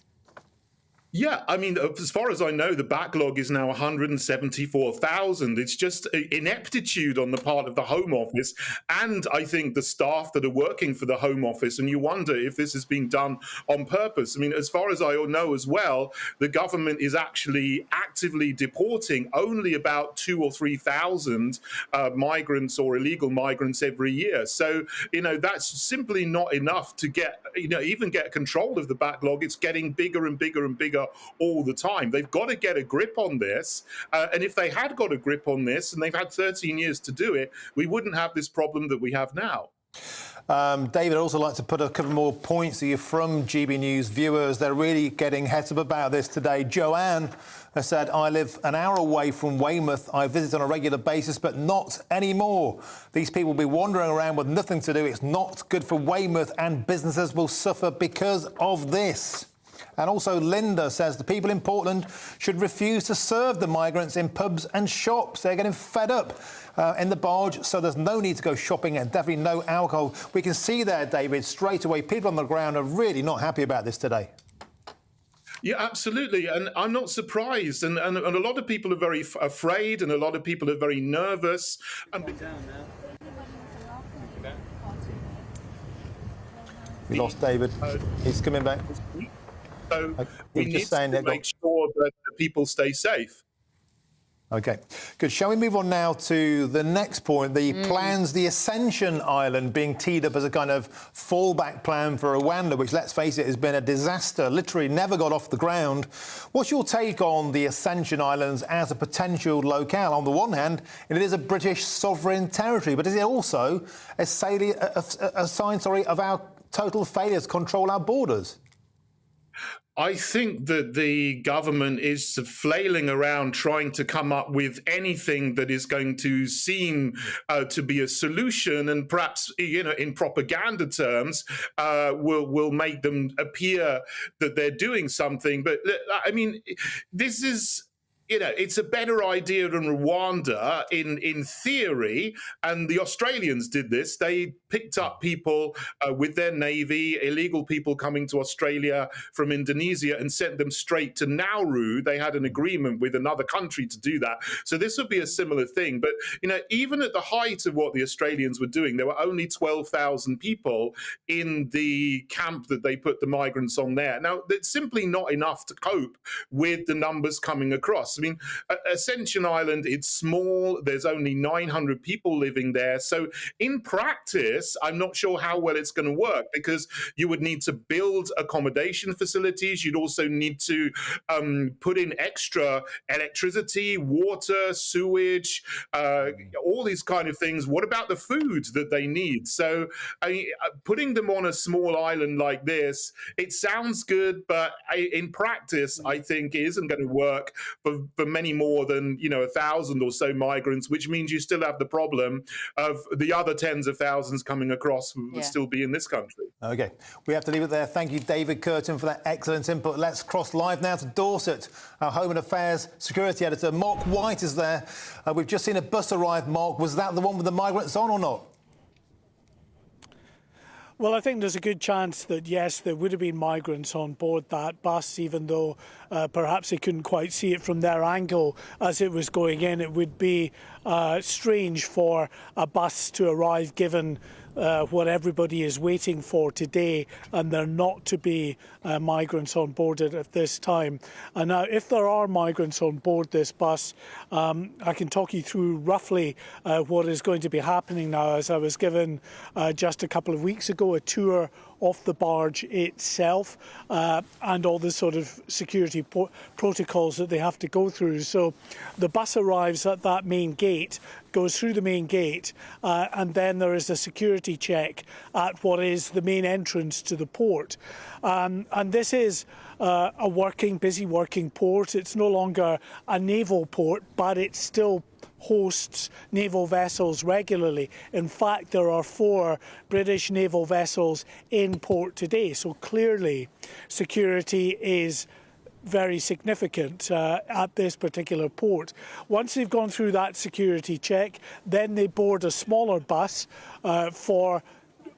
Yeah, I mean, as far as I know, the backlog is now 174,000. It's just ineptitude on the part of the Home Office and I think the staff that are working for the Home Office. And you wonder if this is being done on purpose. I mean, as far as I know as well, the government is actually actively deporting only about 2,000 or 3,000 migrants or illegal migrants every year. So, you know, that's simply not enough to get, you know, even get control of the backlog. It's getting bigger and bigger and bigger all the time. They've got to get a grip on this. And if they had got a grip on this, and they've had 13 years to do it, we wouldn't have this problem that we have now. David, I'd also like to put a couple more points to you from GB News viewers. They're really getting het up about this today. Joanne has said, I live an hour away from Weymouth. I visit on a regular basis, but not anymore. These people will be wandering around with nothing to do. It's not good for Weymouth, and businesses will suffer because of this. And also Linda says the people in Portland should refuse to serve the migrants in pubs and shops. They're getting fed up in the barge, so there's no need to go shopping and definitely no alcohol. We can see there, David, straight away, people on the ground are really not happy about this today. Yeah, absolutely. And I'm not surprised. And a lot of people are very afraid, and a lot of people are very nervous. We lost David. He's coming back. So we need to make sure that the people stay safe. OK, good. Shall we move on now to the next point, the plans, the Ascension Island being teed up as a kind of fallback plan for Rwanda, which, let's face it, has been a disaster, literally never got off the ground. What's your take on the Ascension Islands as a potential locale? On the one hand, it is a British sovereign territory, but is it also a sign of our total failure to control our borders? I think that the government is flailing around trying to come up with anything that is going to seem to be a solution, and perhaps, you know, in propaganda terms, will make them appear that they're doing something. But I mean, this is, it's a better idea than Rwanda in theory. And the Australians did this. They picked up people with their navy, illegal people coming to Australia from Indonesia, and sent them straight to Nauru. They had an agreement with another country to do that. So this would be a similar thing. But, even at the height of what the Australians were doing, there were only 12,000 people in the camp that they put the migrants on there. Now, it's simply not enough to cope with the numbers coming across. I mean, Ascension Island, it's small. There's only 900 people living there. So in practice, I'm not sure how well it's going to work, because you would need to build accommodation facilities. You'd also need to put in extra electricity, water, sewage, all these kind of things. What about the food that they need? So putting them on a small island like this, it sounds good, but in practice, I think it isn't going to work for many more than 1,000 or so migrants, which means you still have the problem of the other tens of thousands coming across would still be in this country. OK, we have to leave it there. Thank you, David Curtin, for that excellent input. Let's cross live now to Dorset. Our Home and Affairs security editor, Mark White, is there. We've just seen a bus arrive, Mark. Was that the one with the migrants on or not? Well, I think there's a good chance that, yes, there would have been migrants on board that bus, even though perhaps they couldn't quite see it from their angle as it was going in. It would be strange for a bus to arrive, given what everybody is waiting for today, and there not to be migrants on board it at this time. And now, if there are migrants on board this bus, I can talk you through roughly what is going to be happening now, as I was given just a couple of weeks ago a tour of the barge itself and all the sort of security protocols that they have to go through. So the bus arrives at that main gate, goes through the main gate, and then there is a security check at what is the main entrance to the port. And this is a busy working port. It's no longer a naval port, but it still hosts naval vessels regularly. In fact, there are 4 British naval vessels in port today. So clearly, security is very significant at this particular port. Once they've gone through that security check, then they board a smaller bus for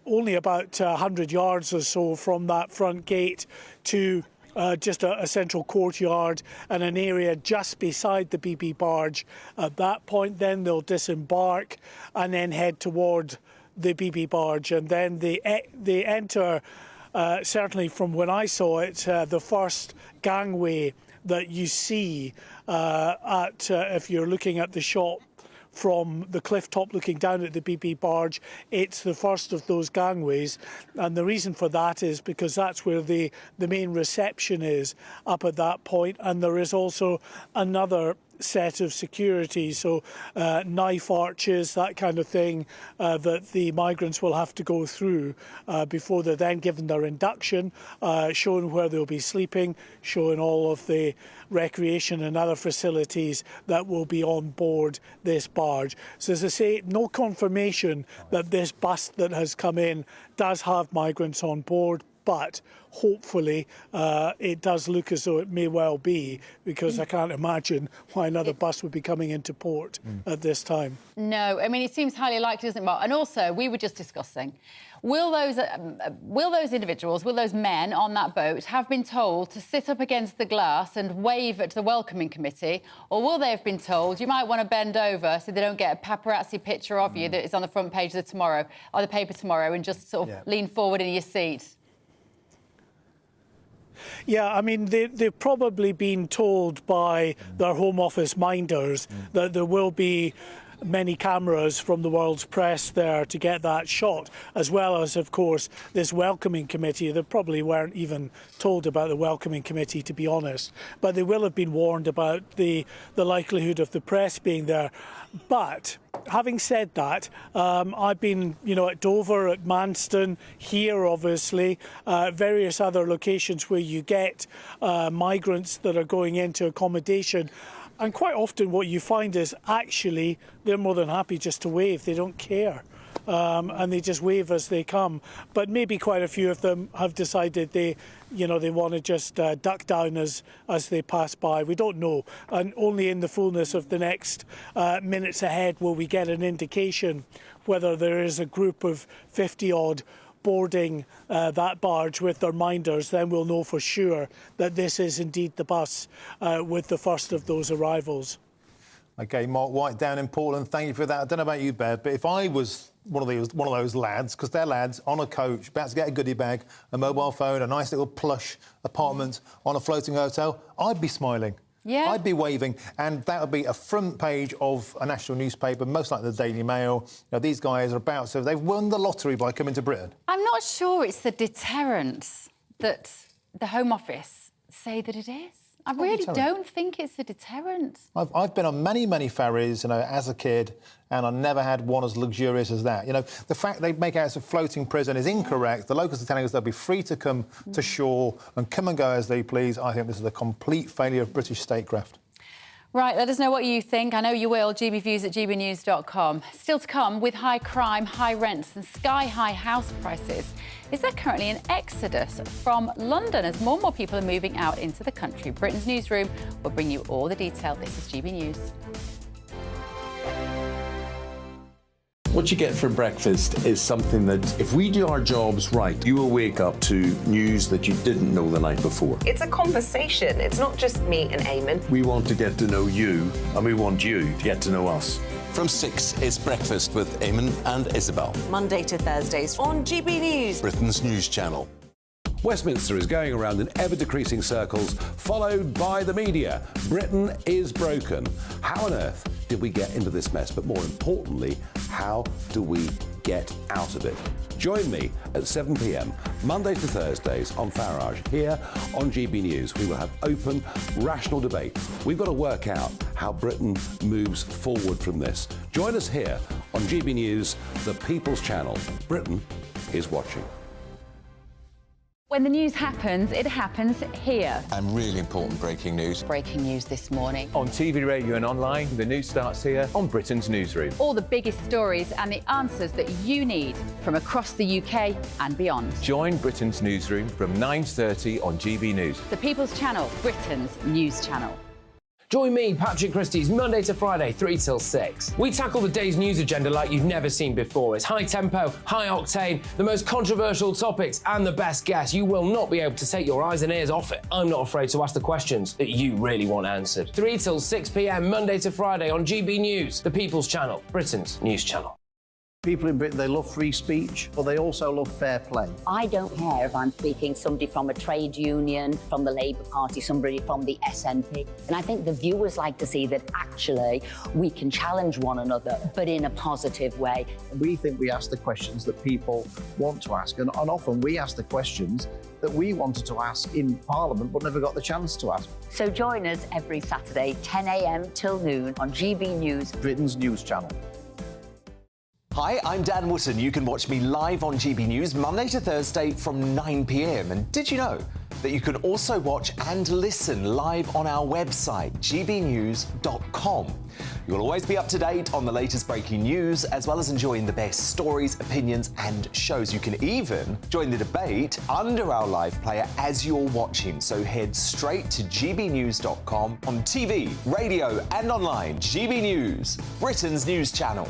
only about 100 yards or so from that front gate to just a central courtyard and an area just beside the BB barge. At that point, then they'll disembark and then head toward the BB barge, and then they enter, certainly from when I saw it, the first gangway that you see if you're looking at the shot from the cliff top looking down at the BB barge. It's the first of those gangways, and the reason for that is because that's where the main reception is up at that point, and there is also another set of security, so knife arches, that kind of thing, that the migrants will have to go through before they're then given their induction, shown where they'll be sleeping, showing all of the recreation and other facilities that will be on board this barge. So as I say, no confirmation that this bus that has come in does have migrants on board, but hopefully it does look as though it may well be, because I can't imagine why another bus would be coming into port at this time. No, I mean, it seems highly likely, doesn't it, Mark? And also, we were just discussing, will those individuals, will those men on that boat have been told to sit up against the glass and wave at the welcoming committee, or will they have been told you might want to bend over so they don't get a paparazzi picture of you that is on the front page of the paper tomorrow, and just sort of lean forward in your seat? Yeah, I mean, they've probably been told by their Home Office minders that there will be many cameras from the world's press there to get that shot, as well as, of course, this welcoming committee. They probably weren't even told about the welcoming committee, to be honest, but they will have been warned about the likelihood of the press being there. But having said that, I've been, at Dover, at Manston, here, obviously, various other locations where you get migrants that are going into accommodation. And quite often what you find is actually they're more than happy just to wave. They don't care. and they just wave as they come. But maybe quite a few of them have decided they want to just duck down as they pass by. We don't know, and only in the fullness of the next minutes ahead will we get an indication whether there is a group of 50-odd boarding that barge with their minders. Then we'll know for sure that this is indeed the bus with the first of those arrivals. OK, Mark White down in Portland, thank you for that. I don't know about you, Bev, but if I was one of those lads, because they're lads, on a coach, about to get a goodie bag, a mobile phone, a nice little plush apartment on a floating hotel, I'd be smiling. Yeah. I'd be waving, and that would be a front page of a national newspaper, most likely the Daily Mail. These guys are about, so they've won the lottery by coming to Britain. I'm not sure it's the deterrence that the Home Office say that it is. I really don't think it's a deterrent. I've been on many, many ferries, as a kid, and I never had one as luxurious as that. The fact they make out it's a floating prison is incorrect. The locals are telling us they'll be free to come to shore and come and go as they please. I think this is a complete failure of British statecraft. Right, let us know what you think. I know you will. gbviews@gbnews.com. Still to come, with high crime, high rents and sky-high house prices, is there currently an exodus from London as more and more people are moving out into the country? Britain's Newsroom will bring you all the detail. This is GB News. What you get for breakfast is something that, if we do our jobs right, you will wake up to news that you didn't know the night before. It's a conversation. It's not just me and Eamon. We want to get to know you, and we want you to get to know us. From 6, it's Breakfast with Eamon and Isabel. Monday to Thursdays on GB News, Britain's news channel. Westminster is going around in ever-decreasing circles, followed by the media. Britain is broken. How on earth did we get into this mess? But more importantly, how do we get out of it? Join me at 7 p.m, Mondays to Thursdays on Farage, here on GB News. We will have open, rational debate. We've got to work out how Britain moves forward from this. Join us here on GB News, the People's Channel. Britain is watching. When the news happens, it happens here. And really important breaking news. Breaking news this morning. On TV, radio and online, the news starts here on Britain's Newsroom. All the biggest stories and the answers that you need from across the UK and beyond. Join Britain's Newsroom from 9:30 on GB News. The People's Channel, Britain's news channel. Join me, Patrick Christie's Monday to Friday, 3 till 6. We tackle the day's news agenda like you've never seen before. It's high tempo, high octane, the most controversial topics and the best guests. You will not be able to take your eyes and ears off it. I'm not afraid to ask the questions that you really want answered. 3 till 6 p.m, Monday to Friday on GB News, the People's Channel, Britain's news channel. People in Britain, they love free speech, but they also love fair play. I don't care if I'm speaking somebody from a trade union, from the Labour Party, somebody from the SNP. And I think the viewers like to see that actually we can challenge one another, but in a positive way. We think we ask the questions that people want to ask, and often we ask the questions that we wanted to ask in Parliament but never got the chance to ask. So join us every Saturday, 10 a.m. till noon on GB News, Britain's news channel. Hi, I'm Dan Wootton. You can watch me live on GB News Monday to Thursday from 9 p.m. And did you know that you can also watch and listen live on our website, gbnews.com? You'll always be up to date on the latest breaking news, as well as enjoying the best stories, opinions and shows. You can even join the debate under our live player as you're watching. So head straight to gbnews.com on TV, radio and online. GB News, Britain's news channel.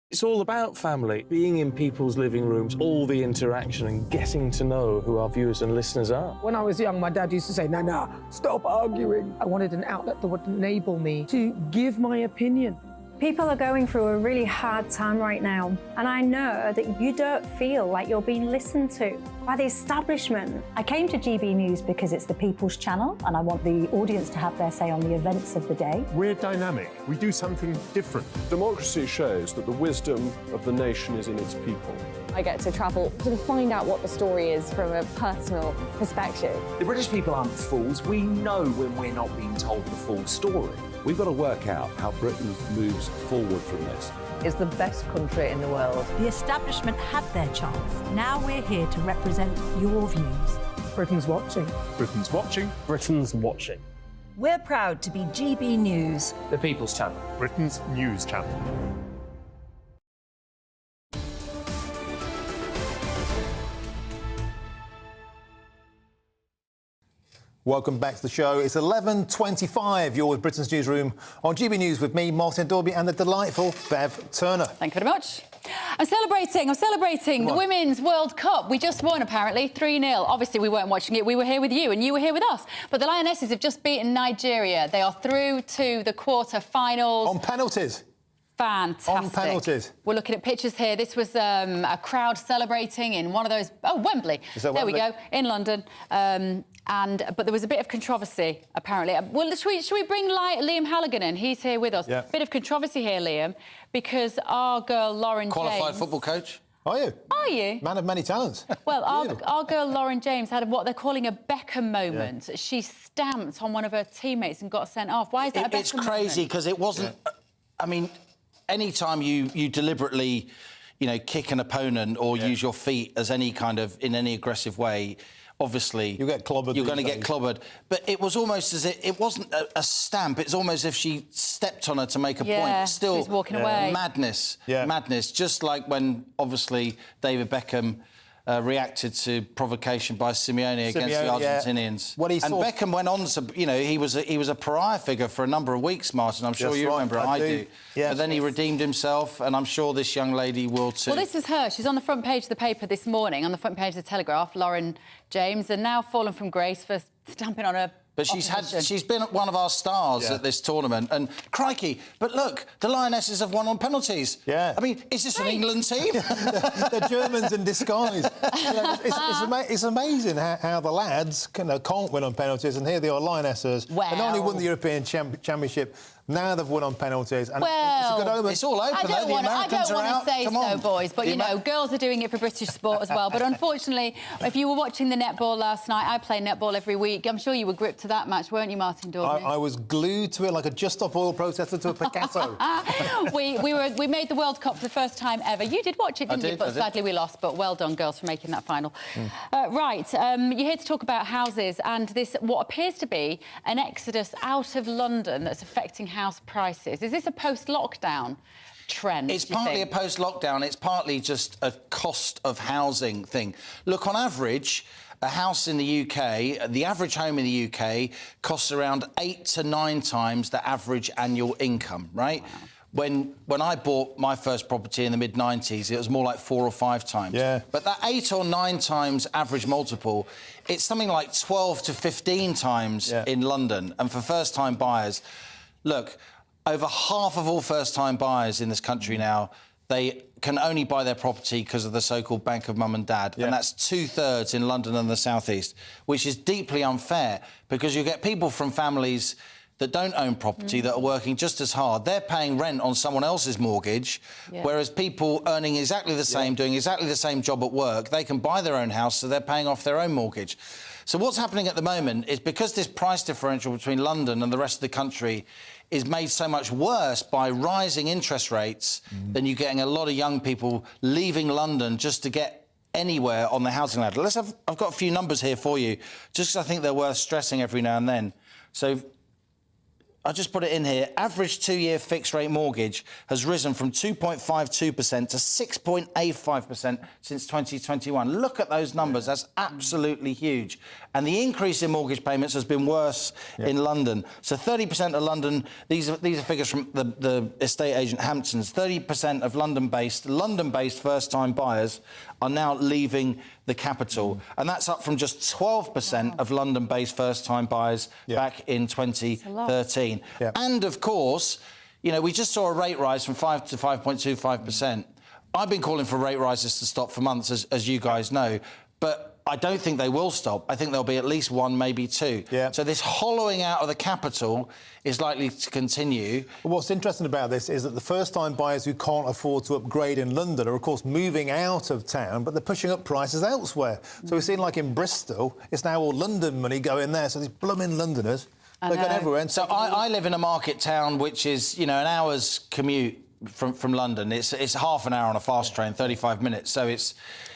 It's all about family, being in people's living rooms, all the interaction and getting to know who our viewers and listeners are. When I was young, my dad used to say, Nana, stop arguing. I wanted an outlet that would enable me to give my opinion. People are going through a really hard time right now, and I know that you don't feel like you're being listened to by the establishment. I came to GB News because it's the People's Channel, and I want the audience to have their say on the events of the day. We're dynamic. We do something different. Democracy shows that the wisdom of the nation is in its people. I get to travel to find out what the story is from a personal perspective. The British people aren't fools. We know when we're not being told the full story. We've got to work out how Britain moves forward from this. It's the best country in the world. The establishment had their chance. Now we're here to represent your views. Britain's watching. Britain's watching. Britain's watching. We're proud to be GB News, the People's Channel, Britain's news channel. Welcome back to the show. It's 11:25. You're with Britain's Newsroom on GB News with me, Martin Dorby, and the delightful Bev Turner. Thank you very much. I'm celebrating the Women's World Cup. We just won, apparently, 3-0. Obviously, we weren't watching it. We were here with you, and you were here with us. But the Lionesses have just beaten Nigeria. They are through to the quarter-finals. On penalties. Fantastic. On penalties. We're looking at pictures here. This was a crowd celebrating in one of those... Oh, Wembley. There Wembley? we go, in London. But there was a bit of controversy, apparently. Well, should we bring Liam Halligan in? He's here with us. Yeah. Bit of controversy here, Liam, because our girl Lauren Qualified James... football coach? Are you? Are you? Man of many talents. Well, our girl Lauren James had what they're calling a Beckham moment. Yeah. She stamped on one of her teammates and got sent off. Why is that a Beckham It's crazy because it wasn't... I mean... Any time you deliberately, kick an opponent or use your feet as any kind of in any aggressive way, obviously you get clobbered. You're going to get clobbered. But it was almost as if it wasn't a stamp. It's almost as if she stepped on her to make a point. Still, she was walking away. Madness. Yeah. Madness. Just like when obviously David Beckham. Reacted to provocation by Simeone against the Argentinians. Yeah. And Beckham went on to, he was a pariah figure for a number of weeks, Martin. I'm sure you remember it, I do. Yeah. But then he redeemed himself, and I'm sure this young lady will too. Well, this is her. She's on the front page of the paper this morning, on the front page of the Telegraph, Lauren James, and now fallen from grace for stamping on her... But she's been one of our stars at this tournament, and crikey! But look, the Lionesses have won on penalties. Yeah. I mean, is this an England team? They're Germans in disguise. It's amazing how the lads can't win on penalties, and here they are, Lionesses. Well, and not only won the European Championship, now they've won on penalties. And it's a good omen. It's all open. I don't want to say so, boys, but girls are doing it for British sport as well. But unfortunately, if you were watching the netball last night, I play netball every week. I'm sure you were gripped to that match, weren't you, Martin Dorby? I was glued to it like a Just Stop Oil processor to a Picasso. we made the World Cup for the first time ever. You did watch it, didn't you? But sadly we lost. But well done, girls, for making that final. You're here to talk about houses and this what appears to be an exodus out of London that's affecting house prices. Is this a post-lockdown trend? It's partly a post-lockdown. It's partly just a cost of housing thing. Look, on average, a house in the UK, the average home in the UK costs around 8 to 9 times the average annual income, right? Wow. When I bought my first property in the mid-90s, it was more like 4 or 5 times. Yeah. But that 8 or 9 times average multiple, it's something like 12 to 15 times in London. And for first-time buyers, look, over half of all first-time buyers in this country now, they can only buy their property because of the so-called bank of mum and dad. Yeah. And that's 2/3 in London and the South East, which is deeply unfair because you get people from families that don't own property that are working just as hard. They're paying rent on someone else's mortgage, whereas people earning exactly the same, doing exactly the same job at work, they can buy their own house, so they're paying off their own mortgage. So what's happening at the moment is because this price differential between London and the rest of the country is made so much worse by rising interest rates, then you're getting a lot of young people leaving London just to get anywhere on the housing ladder. I've got a few numbers here for you, just because I think they're worth stressing every now and then. So I just put it in here. Average 2-year fixed-rate mortgage has risen from 2.52% to 6.85% since 2021. Look at those numbers. That's absolutely huge. And the increase in mortgage payments has been worse in London. So 30% of London, these are figures from the estate agent Hamptons, 30% of London-based first-time buyers are now leaving the capital. And that's up from just 12% of London-based first-time buyers back in 2013. And, of course, we just saw a rate rise from 5 to 5.25%. I've been calling for rate rises to stop for months, as you guys know, but I don't think they will stop. I think there'll be at least 1, maybe 2. Yeah. So this hollowing out of the capital is likely to continue. Well, what's interesting about this is that the first-time buyers who can't afford to upgrade in London are, of course, moving out of town, but they're pushing up prices elsewhere. So we've seen, like in Bristol, it's now all London money going there. So these blooming Londoners, they're going everywhere. So I live in a market town which is, an hour's commute from London. It's half an hour on a fast train, 35 minutes. So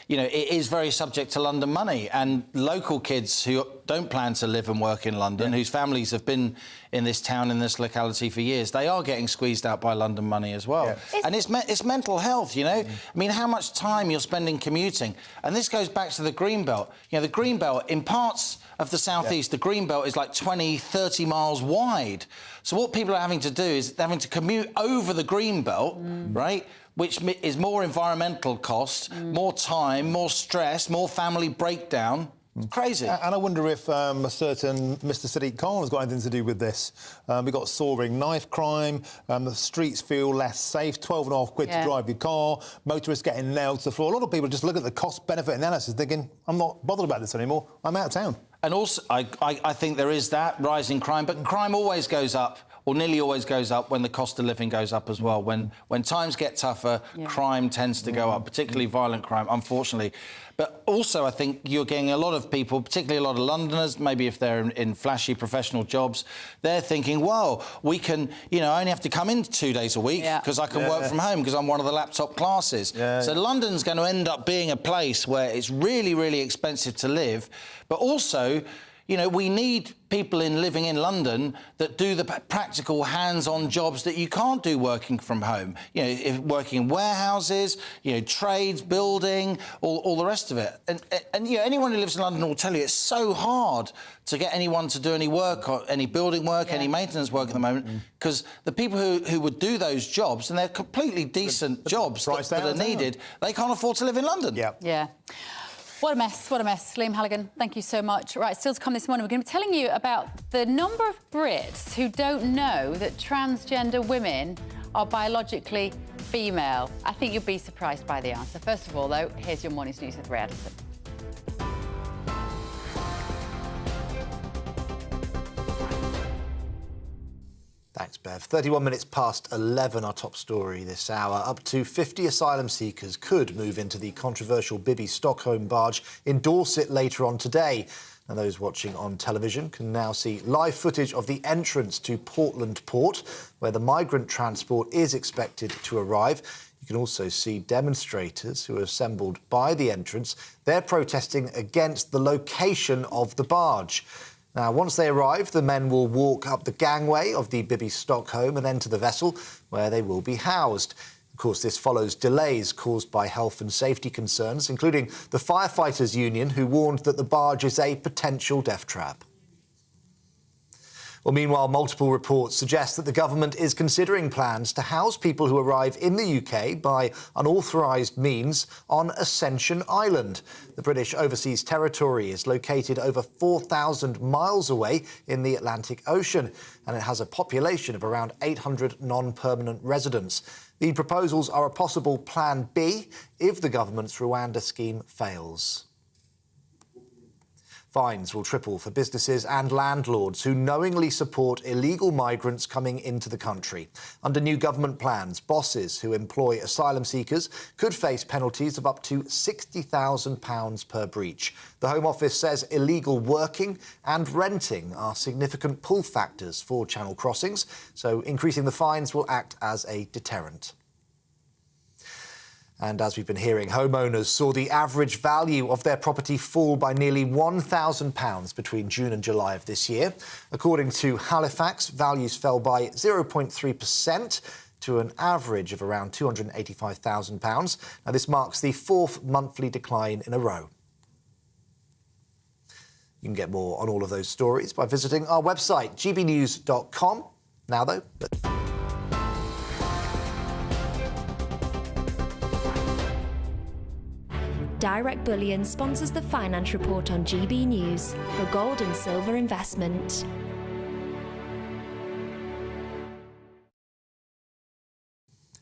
you know, it is very subject to London money, and local kids who don't plan to live and work in London, whose families have been in this town, in this locality for years, they are getting squeezed out by London money as well. And it's mental health, you know. I mean, how much time you're spending commuting. And this goes back to the Greenbelt. You know, the Greenbelt, in parts of the southeast, the Greenbelt is like 20, 30 miles wide. So what people are having to do is they're having to commute over the Greenbelt, right, which is more environmental cost, more time, more stress, more family breakdown. It's crazy. And I wonder if a certain Mr Sadiq Khan has got anything to do with this. We've got soaring knife crime, the streets feel less safe, 12.5 quid to drive your car, motorists getting nailed to the floor. A lot of people just look at the cost-benefit analysis thinking, I'm not bothered about this anymore, I'm out of town. And also, I think there is that rising crime, but crime always goes up, or nearly always goes up, when the cost of living goes up as well. When times get tougher, crime tends to go up, particularly violent crime, unfortunately. But also, I think you're getting a lot of people, particularly a lot of Londoners, maybe if they're in flashy professional jobs, they're thinking, well, we can, you know, I only have to come in 2 days a week because I can work from home because I'm one of the laptop classes. So London's going to end up being a place where it's really, really expensive to live, but also, you know, we need people living in London that do the practical, hands-on jobs that you can't do working from home. You know, working in warehouses, you know, trades, building, all the rest of it. And you know, anyone who lives in London will tell you it's so hard to get anyone to do any work, or any building work, any maintenance work at the moment, because the people who would do those jobs, and they're completely decent jobs that are needed, they can't afford to live in London. Yeah. What a mess, what a mess. Liam Halligan, thank you so much. Right, still to come this morning, we're going to be telling you about the number of Brits who don't know that transgender women are biologically female. I think you'll be surprised by the answer. First of all, though, here's your morning's news with Ray Addison. Thanks, Bev. 31 minutes past 11, our top story this hour. Up to 50 asylum seekers could move into the controversial Bibby Stockholm barge in Dorset later on today. And those watching on television can now see live footage of the entrance to Portland Port, where the migrant transport is expected to arrive. You can also see demonstrators who are assembled by the entrance. They're protesting against the location of the barge. Now, once they arrive, the men will walk up the gangway of the Bibby Stockholm and enter the vessel, where they will be housed. Of course, this follows delays caused by health and safety concerns, including the Firefighters Union, who warned that the barge is a potential death trap. Well, meanwhile, multiple reports suggest that the government is considering plans to house people who arrive in the UK by unauthorised means on Ascension Island. The British Overseas Territory is located over 4,000 miles away in the Atlantic Ocean, and it has a population of around 800 non-permanent residents. The proposals are a possible Plan B if the government's Rwanda scheme fails. Fines will triple for businesses and landlords who knowingly support illegal migrants coming into the country. Under new government plans, bosses who employ asylum seekers could face penalties of up to £60,000 per breach. The Home Office says illegal working and renting are significant pull factors for channel crossings, so increasing the fines will act as a deterrent. And as we've been hearing, homeowners saw the average value of their property fall by nearly £1,000 between June and July of this year. According to Halifax, values fell by 0.3% to an average of around £285,000. Now, this marks the fourth monthly decline in a row. You can get more on all of those stories by visiting our website, gbnews.com. Now, though... Direct Bullion sponsors the Finance Report on GB News for gold and silver investment.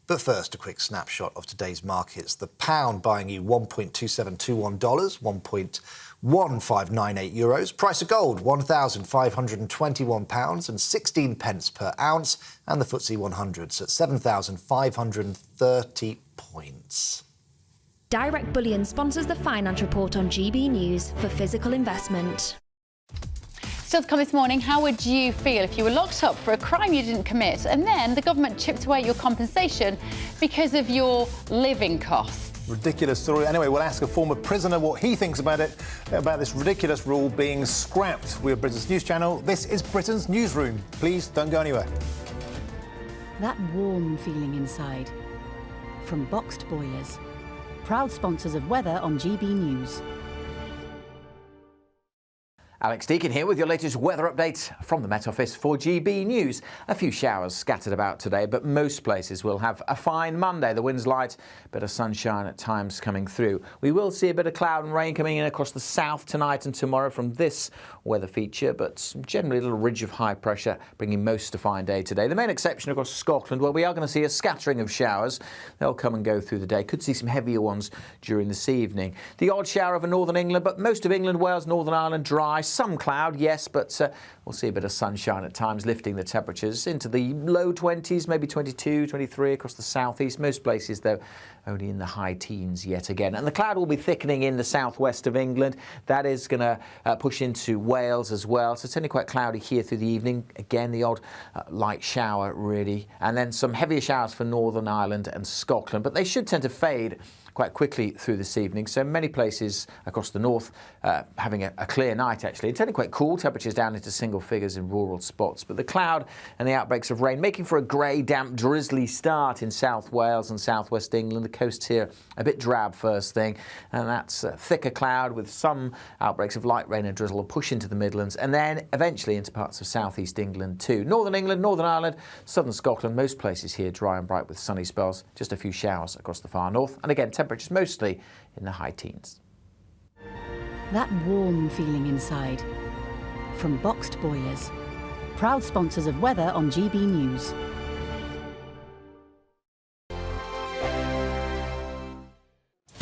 But first, a quick snapshot of today's markets. The pound buying you $1.2721, €1.1598. Price of gold, £1,521 and 16 pence per ounce. And the FTSE 100's at 7,530 points. Direct Bullion sponsors the Finance Report on GB News for physical investment. Still to come this morning, how would you feel if you were locked up for a crime you didn't commit and then the government chipped away your compensation because of your living costs? Ridiculous story. Anyway, we'll ask a former prisoner what he thinks about it, about this ridiculous rule being scrapped. We're Britain's news channel. This is Britain's Newsroom. Please don't go anywhere. That warm feeling inside. From Boxed Boilers. Proud sponsors of weather on GB News. Alex Deakin here with your latest weather update from the Met Office for GB News. A few showers scattered about today, but most places will have a fine Monday. The wind's light, bit of sunshine at times coming through. We will see a bit of cloud and rain coming in across the south tonight and tomorrow from this weather feature, but generally a little ridge of high pressure bringing most a fine day today. The main exception across Scotland, where we are going to see a scattering of showers. They'll come and go through the day. Could see some heavier ones during this evening. The odd shower over northern England, but most of England, Wales, Northern Ireland dry. Some cloud, yes, but we'll see a bit of sunshine at times, lifting the temperatures into the low 20s, maybe 22, 23 across the southeast. Most places, though, only in the high teens yet again. And the cloud will be thickening in the southwest of England. That is going to push into Wales as well. So it's only quite cloudy here through the evening. Again, the odd light shower, really. And then some heavier showers for Northern Ireland and Scotland. But they should tend to fade quite quickly through this evening. So many places across the north having a clear night, actually. It's only quite cool, temperatures down into single figures in rural spots. But the cloud and the outbreaks of rain making for a grey, damp, drizzly start in South Wales and southwest England. The coast here a bit drab first thing, and that's thicker cloud with some outbreaks of light rain and drizzle will push into the Midlands and then eventually into parts of southeast England too. Northern England, Northern Ireland, southern Scotland, most places here dry and bright with sunny spells. Just a few showers across the far north. And again, temperatures mostly in the high teens. That warm feeling inside. From Boxed Boilers. Proud sponsors of weather on GB News.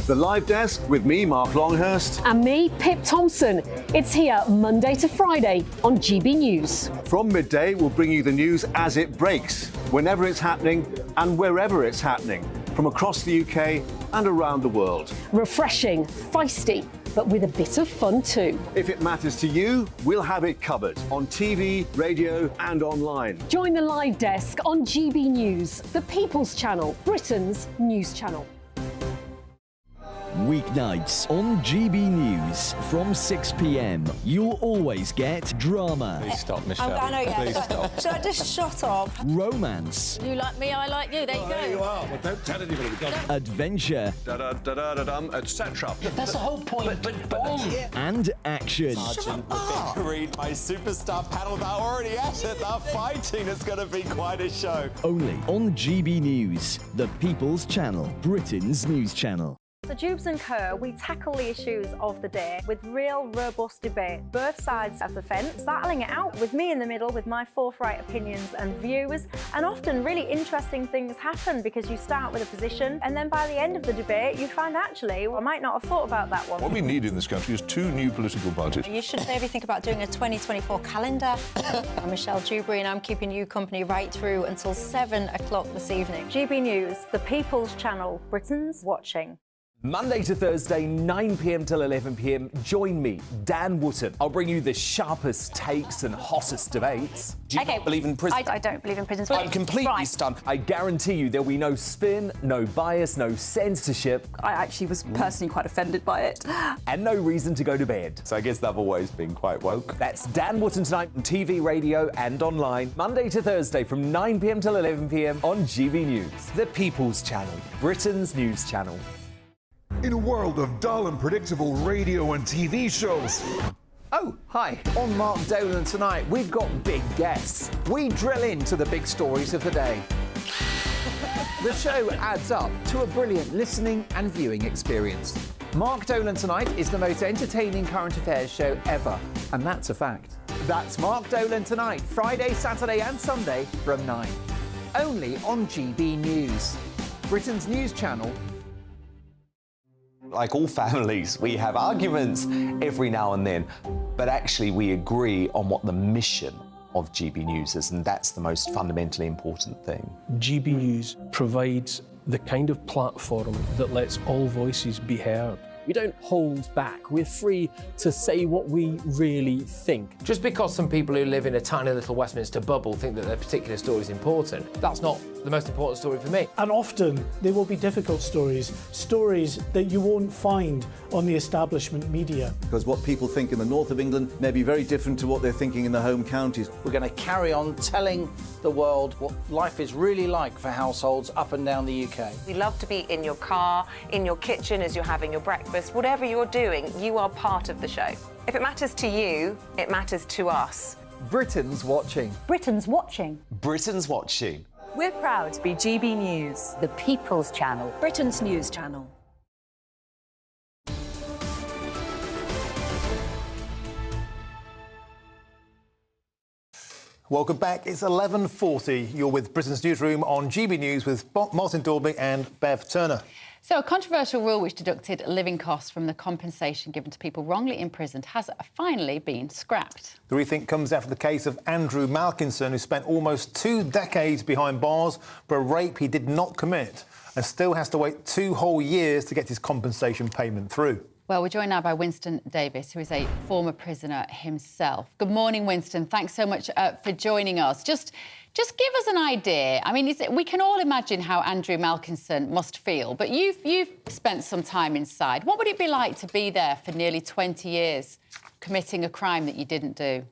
The Live Desk with me, Mark Longhurst. And me, Pip Thompson. It's here Monday to Friday on GB News. From Midday, we'll bring you the news as it breaks, whenever it's happening and wherever it's happening, from across the UK and around the world. Refreshing, feisty, but with a bit of fun too. If it matters to you, we'll have it covered on TV, radio and online. Join the Live Desk on GB News, the People's Channel, Britain's news channel. Weeknights on GB News from 6 p.m. You'll always get drama. Please stop, Michelle. I know, yeah. Please stop. Should I just shut up? Romance. You like me, I like you. There you go. There you are. Well, don't tell anybody. Adventure. Etc. That's the whole point. But and action. Sergeant, agreed. My superstar panel, they're already at it. They're fighting. It's going to be quite a show. Only on GB News, the People's Channel, Britain's news channel. So Jubes and Co, we tackle the issues of the day with real robust debate, both sides of the fence, battling it out with me in the middle with my forthright opinions and views. And often really interesting things happen because you start with a position and then by the end of the debate you find actually, well, I might not have thought about that one. What we need in this country is 2 new political parties. You should maybe think about doing a 2024 calendar. I'm Michelle Dewberry and I'm keeping you company right through until 7 o'clock this evening. GB News, the People's Channel, Britain's watching. Monday to Thursday, 9 p.m. till 11 p.m. Join me, Dan Wootton. I'll bring you the sharpest takes and hottest debates. Do you not believe in prisons? I don't believe in prisons. I'm completely stunned. I guarantee you there'll be no spin, no bias, no censorship. I actually was personally quite offended by it. And no reason to go to bed. So I guess they've always been quite woke. That's Dan Wootton tonight on TV, radio and online. Monday to Thursday from 9 p.m. till 11 p.m. on GB News. The People's Channel, Britain's news channel. In a world of dull and predictable radio and TV shows. Oh, hi. On Mark Dolan tonight, we've got big guests. We drill into the big stories of the day. The show adds up to a brilliant listening and viewing experience. Mark Dolan Tonight is the most entertaining current affairs show ever, and that's a fact. That's Mark Dolan Tonight, Friday, Saturday and Sunday from 9. Only on GB News, Britain's news channel. Like all families, we have arguments every now and then, but actually we agree on what the mission of GB News is, and that's the most fundamentally important thing. GB News provides the kind of platform that lets all voices be heard. We don't hold back. We're free to say what we really think. Just because some people who live in a tiny little Westminster bubble think that their particular story is important, that's not the most important story for me. And often there will be difficult stories, stories that you won't find on the establishment media. Because what people think in the north of England may be very different to what they're thinking in the home counties. We're going to carry on telling the world what life is really like for households up and down the UK. We love to be in your car, in your kitchen as you're having your breakfast. Whatever you're doing, you are part of the show. If it matters to you, it matters to us. Britain's watching. Britain's watching. Britain's watching. We're proud to be GB News, The People's Channel. Britain's news channel. Welcome back. It's 11:40. You're with Britain's Newsroom on GB News with Martin Daubney and Bev Turner. So a controversial rule which deducted living costs from the compensation given to people wrongly imprisoned has finally been scrapped. The rethink comes after the case of Andrew Malkinson, who spent almost 2 decades behind bars for a rape he did not commit and still has to wait 2 whole years to get his compensation payment through. Well, we're joined now by Winston Davis, who is a former prisoner himself. Good morning, Winston. Thanks so much for joining us. Just give us an idea. I mean, we can all imagine how Andrew Malkinson must feel, but you've spent some time inside. What would it be like to be there for nearly 20 years, committing a crime that you didn't do?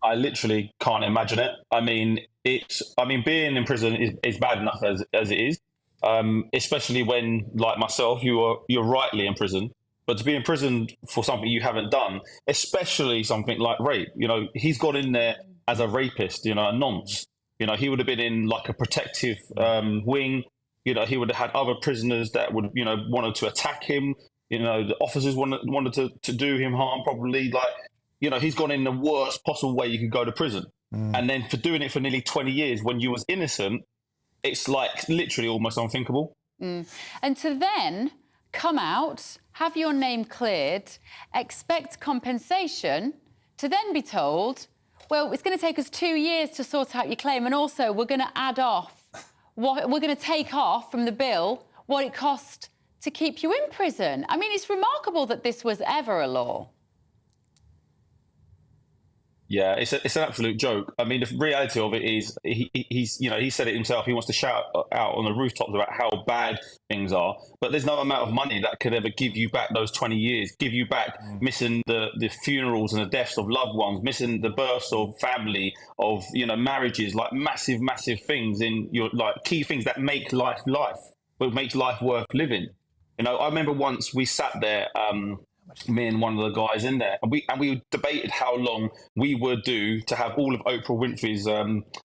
I literally can't imagine it. I mean, being in prison is bad enough as it is. Especially when, like myself, you're rightly in prison. But to be imprisoned for something you haven't done, especially something like rape, he's gone in there as a rapist, a nonce. He would have been in like a protective wing. He would have had other prisoners that would, wanted to attack him. The officers wanted to do him harm, probably. He's gone in the worst possible way you could go to prison. And then for doing it for nearly 20 years when you was innocent, it's like literally almost unthinkable. And to then come out, have your name cleared, expect compensation, to then be told, well, it's going to take us 2 years to sort out your claim, and also we're going to add off, we're going to take off from the bill what it cost to keep you in prison. I mean, it's remarkable that this was ever a law. Yeah, it's an absolute joke. I mean, the reality of it is he said it himself. He wants to shout out on the rooftops about how bad things are, but there's no amount of money that could ever give you back those 20 years, give you back missing the funerals and the deaths of loved ones, missing the births of family, of marriages, like massive things in your key things that make life, what makes life worth living. I remember once we sat there. Me and one of the guys in there, and we debated how long we would do to have all of Oprah Winfrey's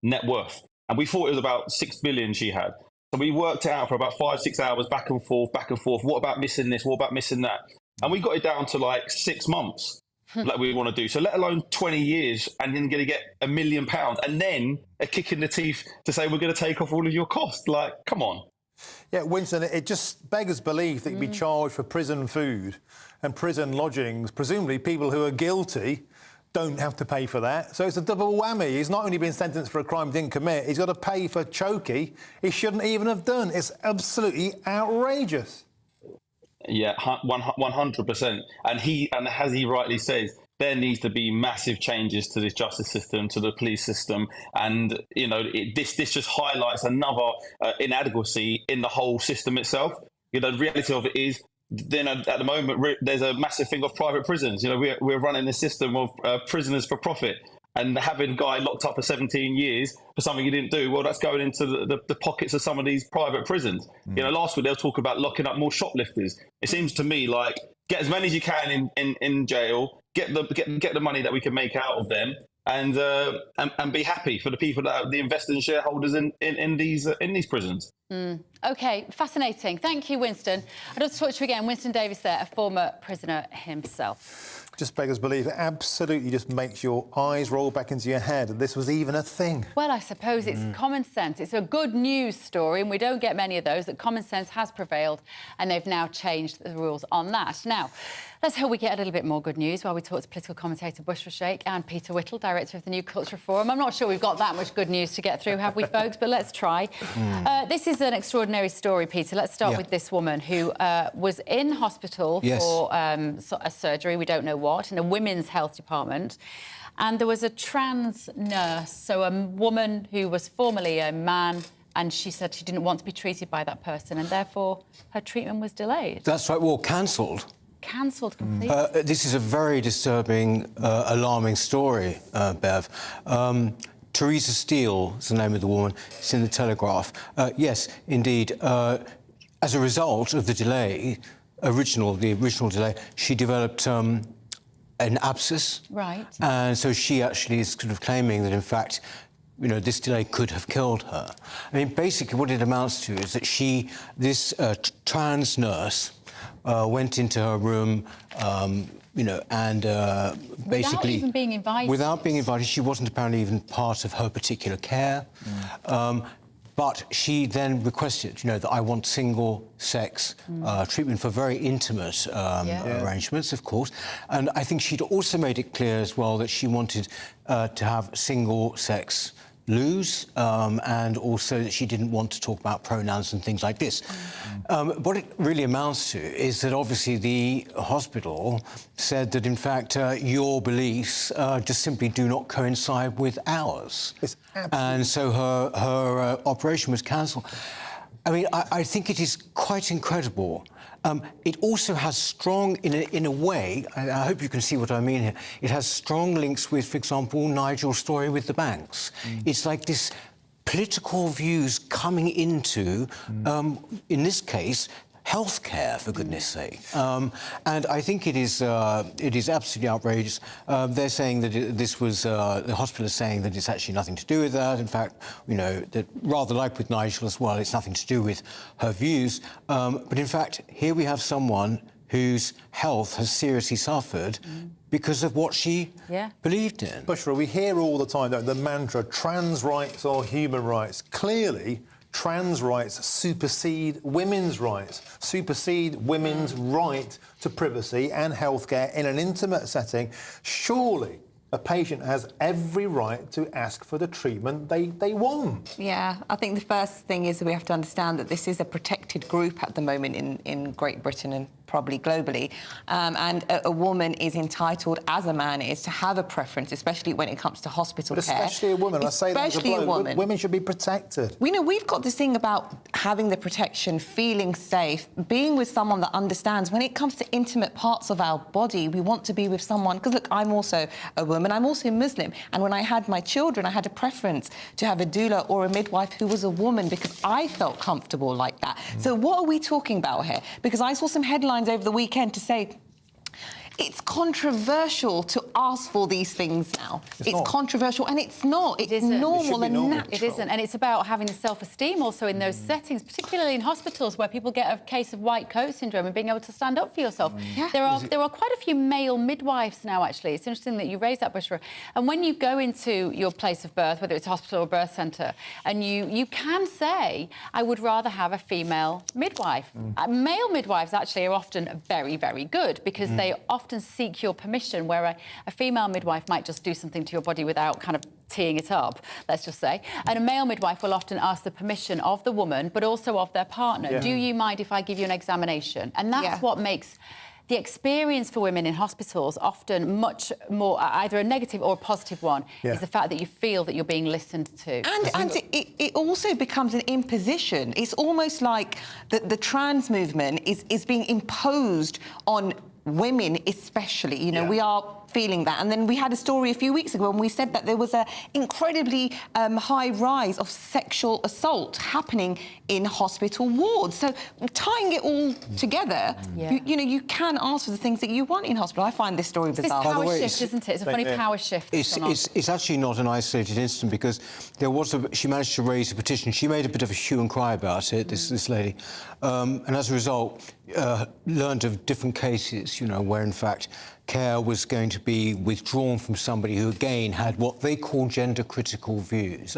net worth, and we thought it was about 6 billion she had. So we worked it out for about 5-6 hours, back and forth. What about missing this? What about missing that? And we got it down to like 6 months, like we want to do. So let alone 20 years, and then going to get £1 million, and then a kick in the teeth to say we're going to take off all of your costs. Like, come on. Yeah, Winston, it just beggars belief that you'd be charged for prison food and prison lodgings. Presumably people who are guilty don't have to pay for that. So it's a double whammy. He's not only been sentenced for a crime he didn't commit, he's got to pay for chokey he shouldn't even have done. It's absolutely outrageous. Yeah, 100%. And as he rightly says, there needs to be massive changes to this justice system, to the police system. And, this just highlights another inadequacy in the whole system itself. The reality of it is, at the moment, there's a massive thing of private prisons. We're running a system of prisoners for profit. And having a guy locked up for 17 years for something he didn't do, well, that's going into the pockets of some of these private prisons. Last week they were talking about locking up more shoplifters. It seems to me like get as many as you can in jail, get the money that we can make out of them, and be happy for the people that are the investors and shareholders in these prisons. OK, fascinating. Thank you, Winston. I'd like to talk to you again. Winston Davis there, a former prisoner himself. just beggars belief. It absolutely just makes your eyes roll back into your head that this was even a thing. Well, I suppose it's common sense. It's a good news story, and we don't get many of those, that common sense has prevailed, and they've now changed the rules on that. Now, let's hope we get a little bit more good news while we talk to political commentator Bushra Sheikh and Peter Whittle, director of the New Culture Forum. I'm not sure we've got that much good news to get through, have we, folks? But let's try. This is an extraordinary story, Peter. Let's start with this woman who was in hospital for a surgery, we don't know what, in a women's health department. And there was a trans nurse, so a woman who was formerly a man, and she said she didn't want to be treated by that person, and therefore her treatment was delayed. That's right, well, cancelled. Cancelled completely. This is a very disturbing, alarming story, Bev. Teresa Steele is the name of the woman. It's in the Telegraph. Yes, indeed. As a result of the delay, the original delay, she developed an abscess. Right. And so she actually is sort of claiming that, in fact, you know, this delay could have killed her. I mean, basically what it amounts to is that this trans nurse went into her room, you know, and basically... Without even being invited. Without being invited. She wasn't apparently even part of her particular care. But she then requested, you know, that I want single-sex treatment for very intimate arrangements, of course. And I think she'd also made it clear as well that she wanted to have single-sex loos, and also that she didn't want to talk about pronouns and things like this. What it really amounts to is that obviously the hospital said that, in fact, your beliefs just simply do not coincide with ours. And so her operation was cancelled. I mean, I think it is quite incredible. It also has strong, in a way, I hope you can see what I mean here, it has strong links with, for example, Nigel's story with the banks. It's like this political views coming into, in this case, healthcare, for goodness sake. And I think it is absolutely outrageous. They're saying that the hospital is saying that it's actually nothing to do with that. In fact, you know, that rather like with Nigel as well, it's nothing to do with her views. But in fact, here we have someone whose health has seriously suffered because of what she believed in. Bushra, we hear all the time the mantra, trans rights or human rights. Clearly, trans rights supersede women's rights, supersede women's right to privacy and healthcare in an intimate setting. Surely a patient has every right to ask for the treatment they want. Yeah, I think the first thing is that we have to understand that this is a protected group at the moment in Great Britain and probably globally, and a woman is entitled, as a man is, to have a preference, especially when it comes to hospital care. Especially a woman. I say that as a bloke. Woman. Women should be protected. We know we've got this thing about having the protection, feeling safe, being with someone that understands. When it comes to intimate parts of our body, we want to be with someone, because look, I'm also a woman, I'm also Muslim, and when I had my children, I had a preference to have a doula or a midwife who was a woman because I felt comfortable like that. So what are we talking about here? Because I saw some headlines over the weekend to say it's controversial to ask for these things now. It's controversial, and it's not. It's normal and natural. It isn't, and it's about having the self-esteem also in those settings, particularly in hospitals where people get a case of white coat syndrome and being able to stand up for yourself. There are quite a few male midwives now, actually. It's interesting that you raised that, Bushra. And when you go into your place of birth, whether it's hospital or birth centre, and you can say, I would rather have a female midwife. Male midwives actually are often very, very good because they often seek your permission, where a female midwife might just do something to your body without kind of teeing it up, let's just say. And a male midwife will often ask the permission of the woman, but also of their partner. Do you mind if I give you an examination? And that's what makes the experience for women in hospitals often much more, either a negative or a positive one, is the fact that you feel that you're being listened to. And it also becomes an imposition. It's almost like the trans movement is being imposed on women especially. You know, we are feeling that. And then we had a story a few weeks ago when we said that there was an incredibly high rise of sexual assault happening in hospital wards. So tying it all together, you know, you can ask for the things that you want in hospital. I find this story bizarre. It's power shift, isn't it? It's a funny power shift. It's actually not an isolated incident, because she managed to raise a petition. She made a bit of a hue and cry about it, this lady. And as a result, learned of different cases, you know, where in fact care was going to be withdrawn from somebody who, again, had what they call gender-critical views.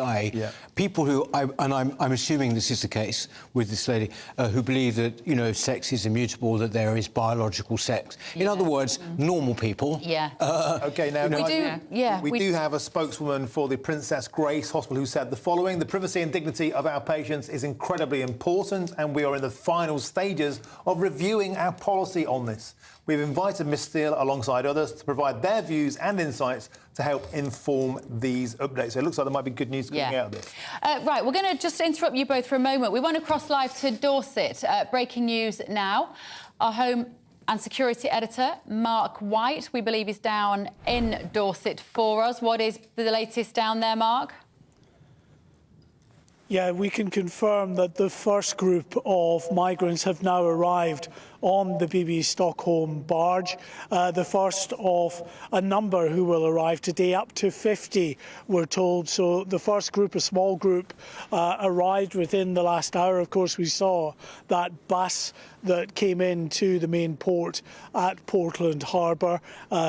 People who, I'm assuming this is the case with this lady, who believe that, you know, sex is immutable, that there is biological sex. In other words, normal people. OK, now, we do have a spokeswoman for the Princess Grace Hospital who said the following: the privacy and dignity of our patients is incredibly important, and we are in the final stages of reviewing our policy on this. We've invited Ms Steele alongside others to provide their views and insights to help inform these updates. So it looks like there might be good news coming out of this. Right, we're going to just interrupt you both for a moment. We want to cross live to Dorset. Breaking news now. Our home and security editor, Mark White, we believe is down in Dorset for us. What is the latest down there, Mark? Yeah, we can confirm that the first group of migrants have now arrived on the BB Stockholm barge. The first of a number who will arrive today, up to 50, we're told. So the first group, a small group, arrived within the last hour. Of course, we saw that bus that came into the main port at Portland Harbour.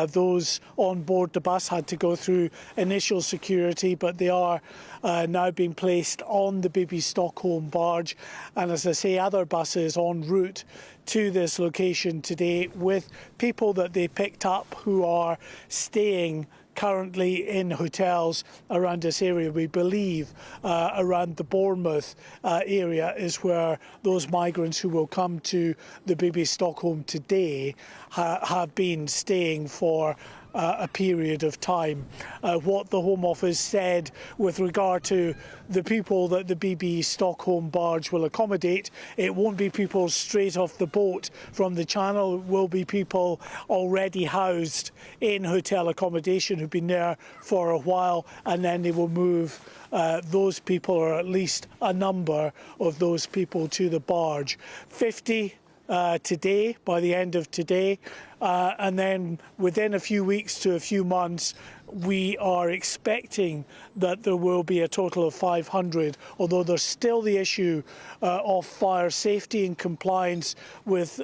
Those on board the bus had to go through initial security, but they are now being placed on the BB Stockholm barge. And as I say, other buses en route to this location today with people that they picked up who are staying currently in hotels around this area. We believe around the Bournemouth area is where those migrants who will come to the BB Stockholm today have been staying for a period of time. What the Home Office said with regard to the people that the BB Stockholm barge will accommodate, it won't be people straight off the boat from the Channel. It will be people already housed in hotel accommodation who've been there for a while, and then they will move those people, or at least a number of those people, to the barge. 50 today, by the end of today, and then within a few weeks to a few months, we are expecting that there will be a total of 500, although there's still the issue of fire safety and compliance with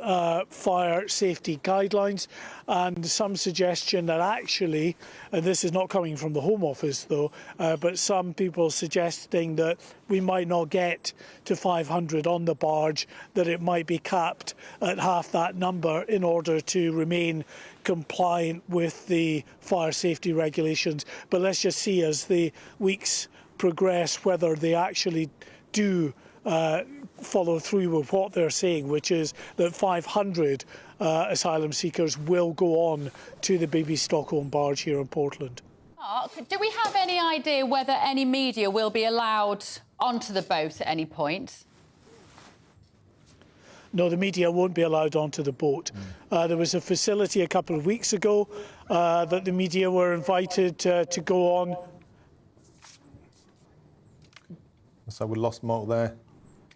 fire safety guidelines, and some suggestion that actually, this is not coming from the Home Office though, but some people suggesting that we might not get to 500 on the barge, that it might be capped at half that number in order to remain compliant with the fire safety regulations. But let's just see as the weeks progress whether they actually do follow through with what they're saying, which is that 500 asylum seekers will go on to the BB Stockholm barge here in Portland. Mark, do we have any idea whether any media will be allowed onto the boat at any point? No, the media won't be allowed onto the boat. There was a facility a couple of weeks ago that the media were invited to go on. So we lost Mark there.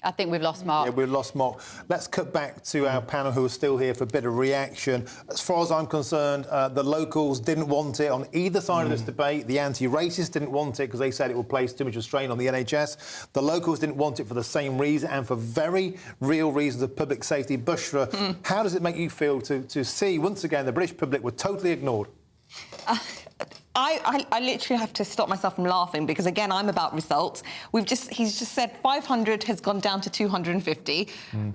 I think we've lost Mark. Yeah, we've lost Mark. Let's cut back to our panel who are still here for a bit of reaction. As far as I'm concerned, the locals didn't want it on either side of this debate. The anti-racists didn't want it because they said it would place too much strain on the NHS. The locals didn't want it for the same reason and for very real reasons of public safety. Bushra, how does it make you feel to see, once again, the British public were totally ignored? I literally have to stop myself from laughing because, again, I'm about results. He's just said 500 has gone down to 250.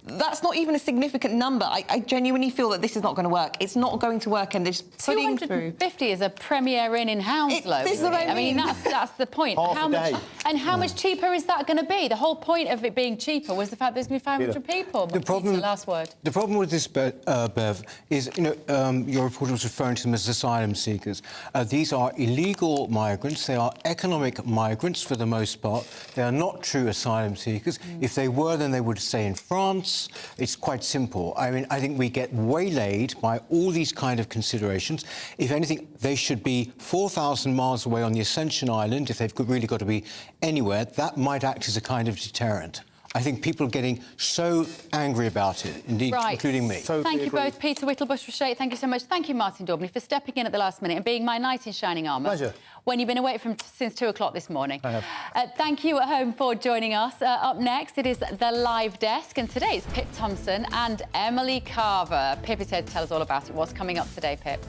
That's not even a significant number. I genuinely feel that this is not going to work. It's not going to work, and they're just putting 250 is a Premier Inn in Hounslow. This is what I mean. That's the point. How much cheaper is that going to be? The whole point of it being cheaper was the fact there's going to be 500 people. The problem, last word. The problem with this, Bev, is, you know, your reporter was referring to them as asylum seekers. These are illegal migrants. They are economic migrants for the most part. They are not true asylum seekers. If they were, then they would stay in France. It's quite simple. I mean, I think we get waylaid by all these kind of considerations. If anything, they should be 4,000 miles away on the Ascension Island. If they've really got to be anywhere, that might act as a kind of deterrent. I think people are getting so angry about it, indeed, including me. Thank you both, Peter Whittle-Bush-Rashate. Thank you so much. Thank you, Martin Daubney, for stepping in at the last minute and being my knight in shining armour. Pleasure. When you've been away since 2 o'clock this morning. I have. Thank you at home for joining us. Up next, it is The Live Desk, and today it's Pip Thompson and Emily Carver. Pip is here to tell us all about it. What's coming up today, Pip?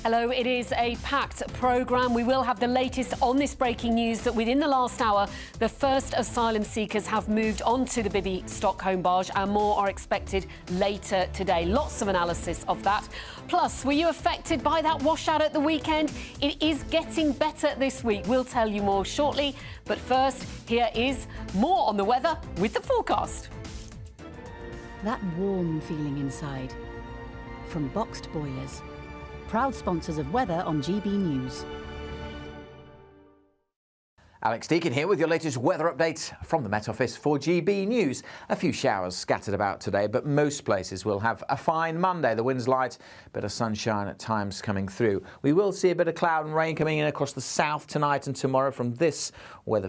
Hello, it is a packed programme. We will have the latest on this breaking news that within the last hour, the first asylum seekers have moved onto the Bibby Stockholm barge and more are expected later today. Lots of analysis of that. Plus, were you affected by that washout at the weekend? It is getting better this week. We'll tell you more shortly. But first, here is more on the weather with the forecast. That warm feeling inside. From boxed boilers. Proud sponsors of weather on GB News. Alex Deakin here with your latest weather update from the Met Office for GB News. A few showers scattered about today, but most places will have a fine Monday. The wind's light, bit of sunshine at times coming through. We will see a bit of cloud and rain coming in across the south tonight and tomorrow from this weather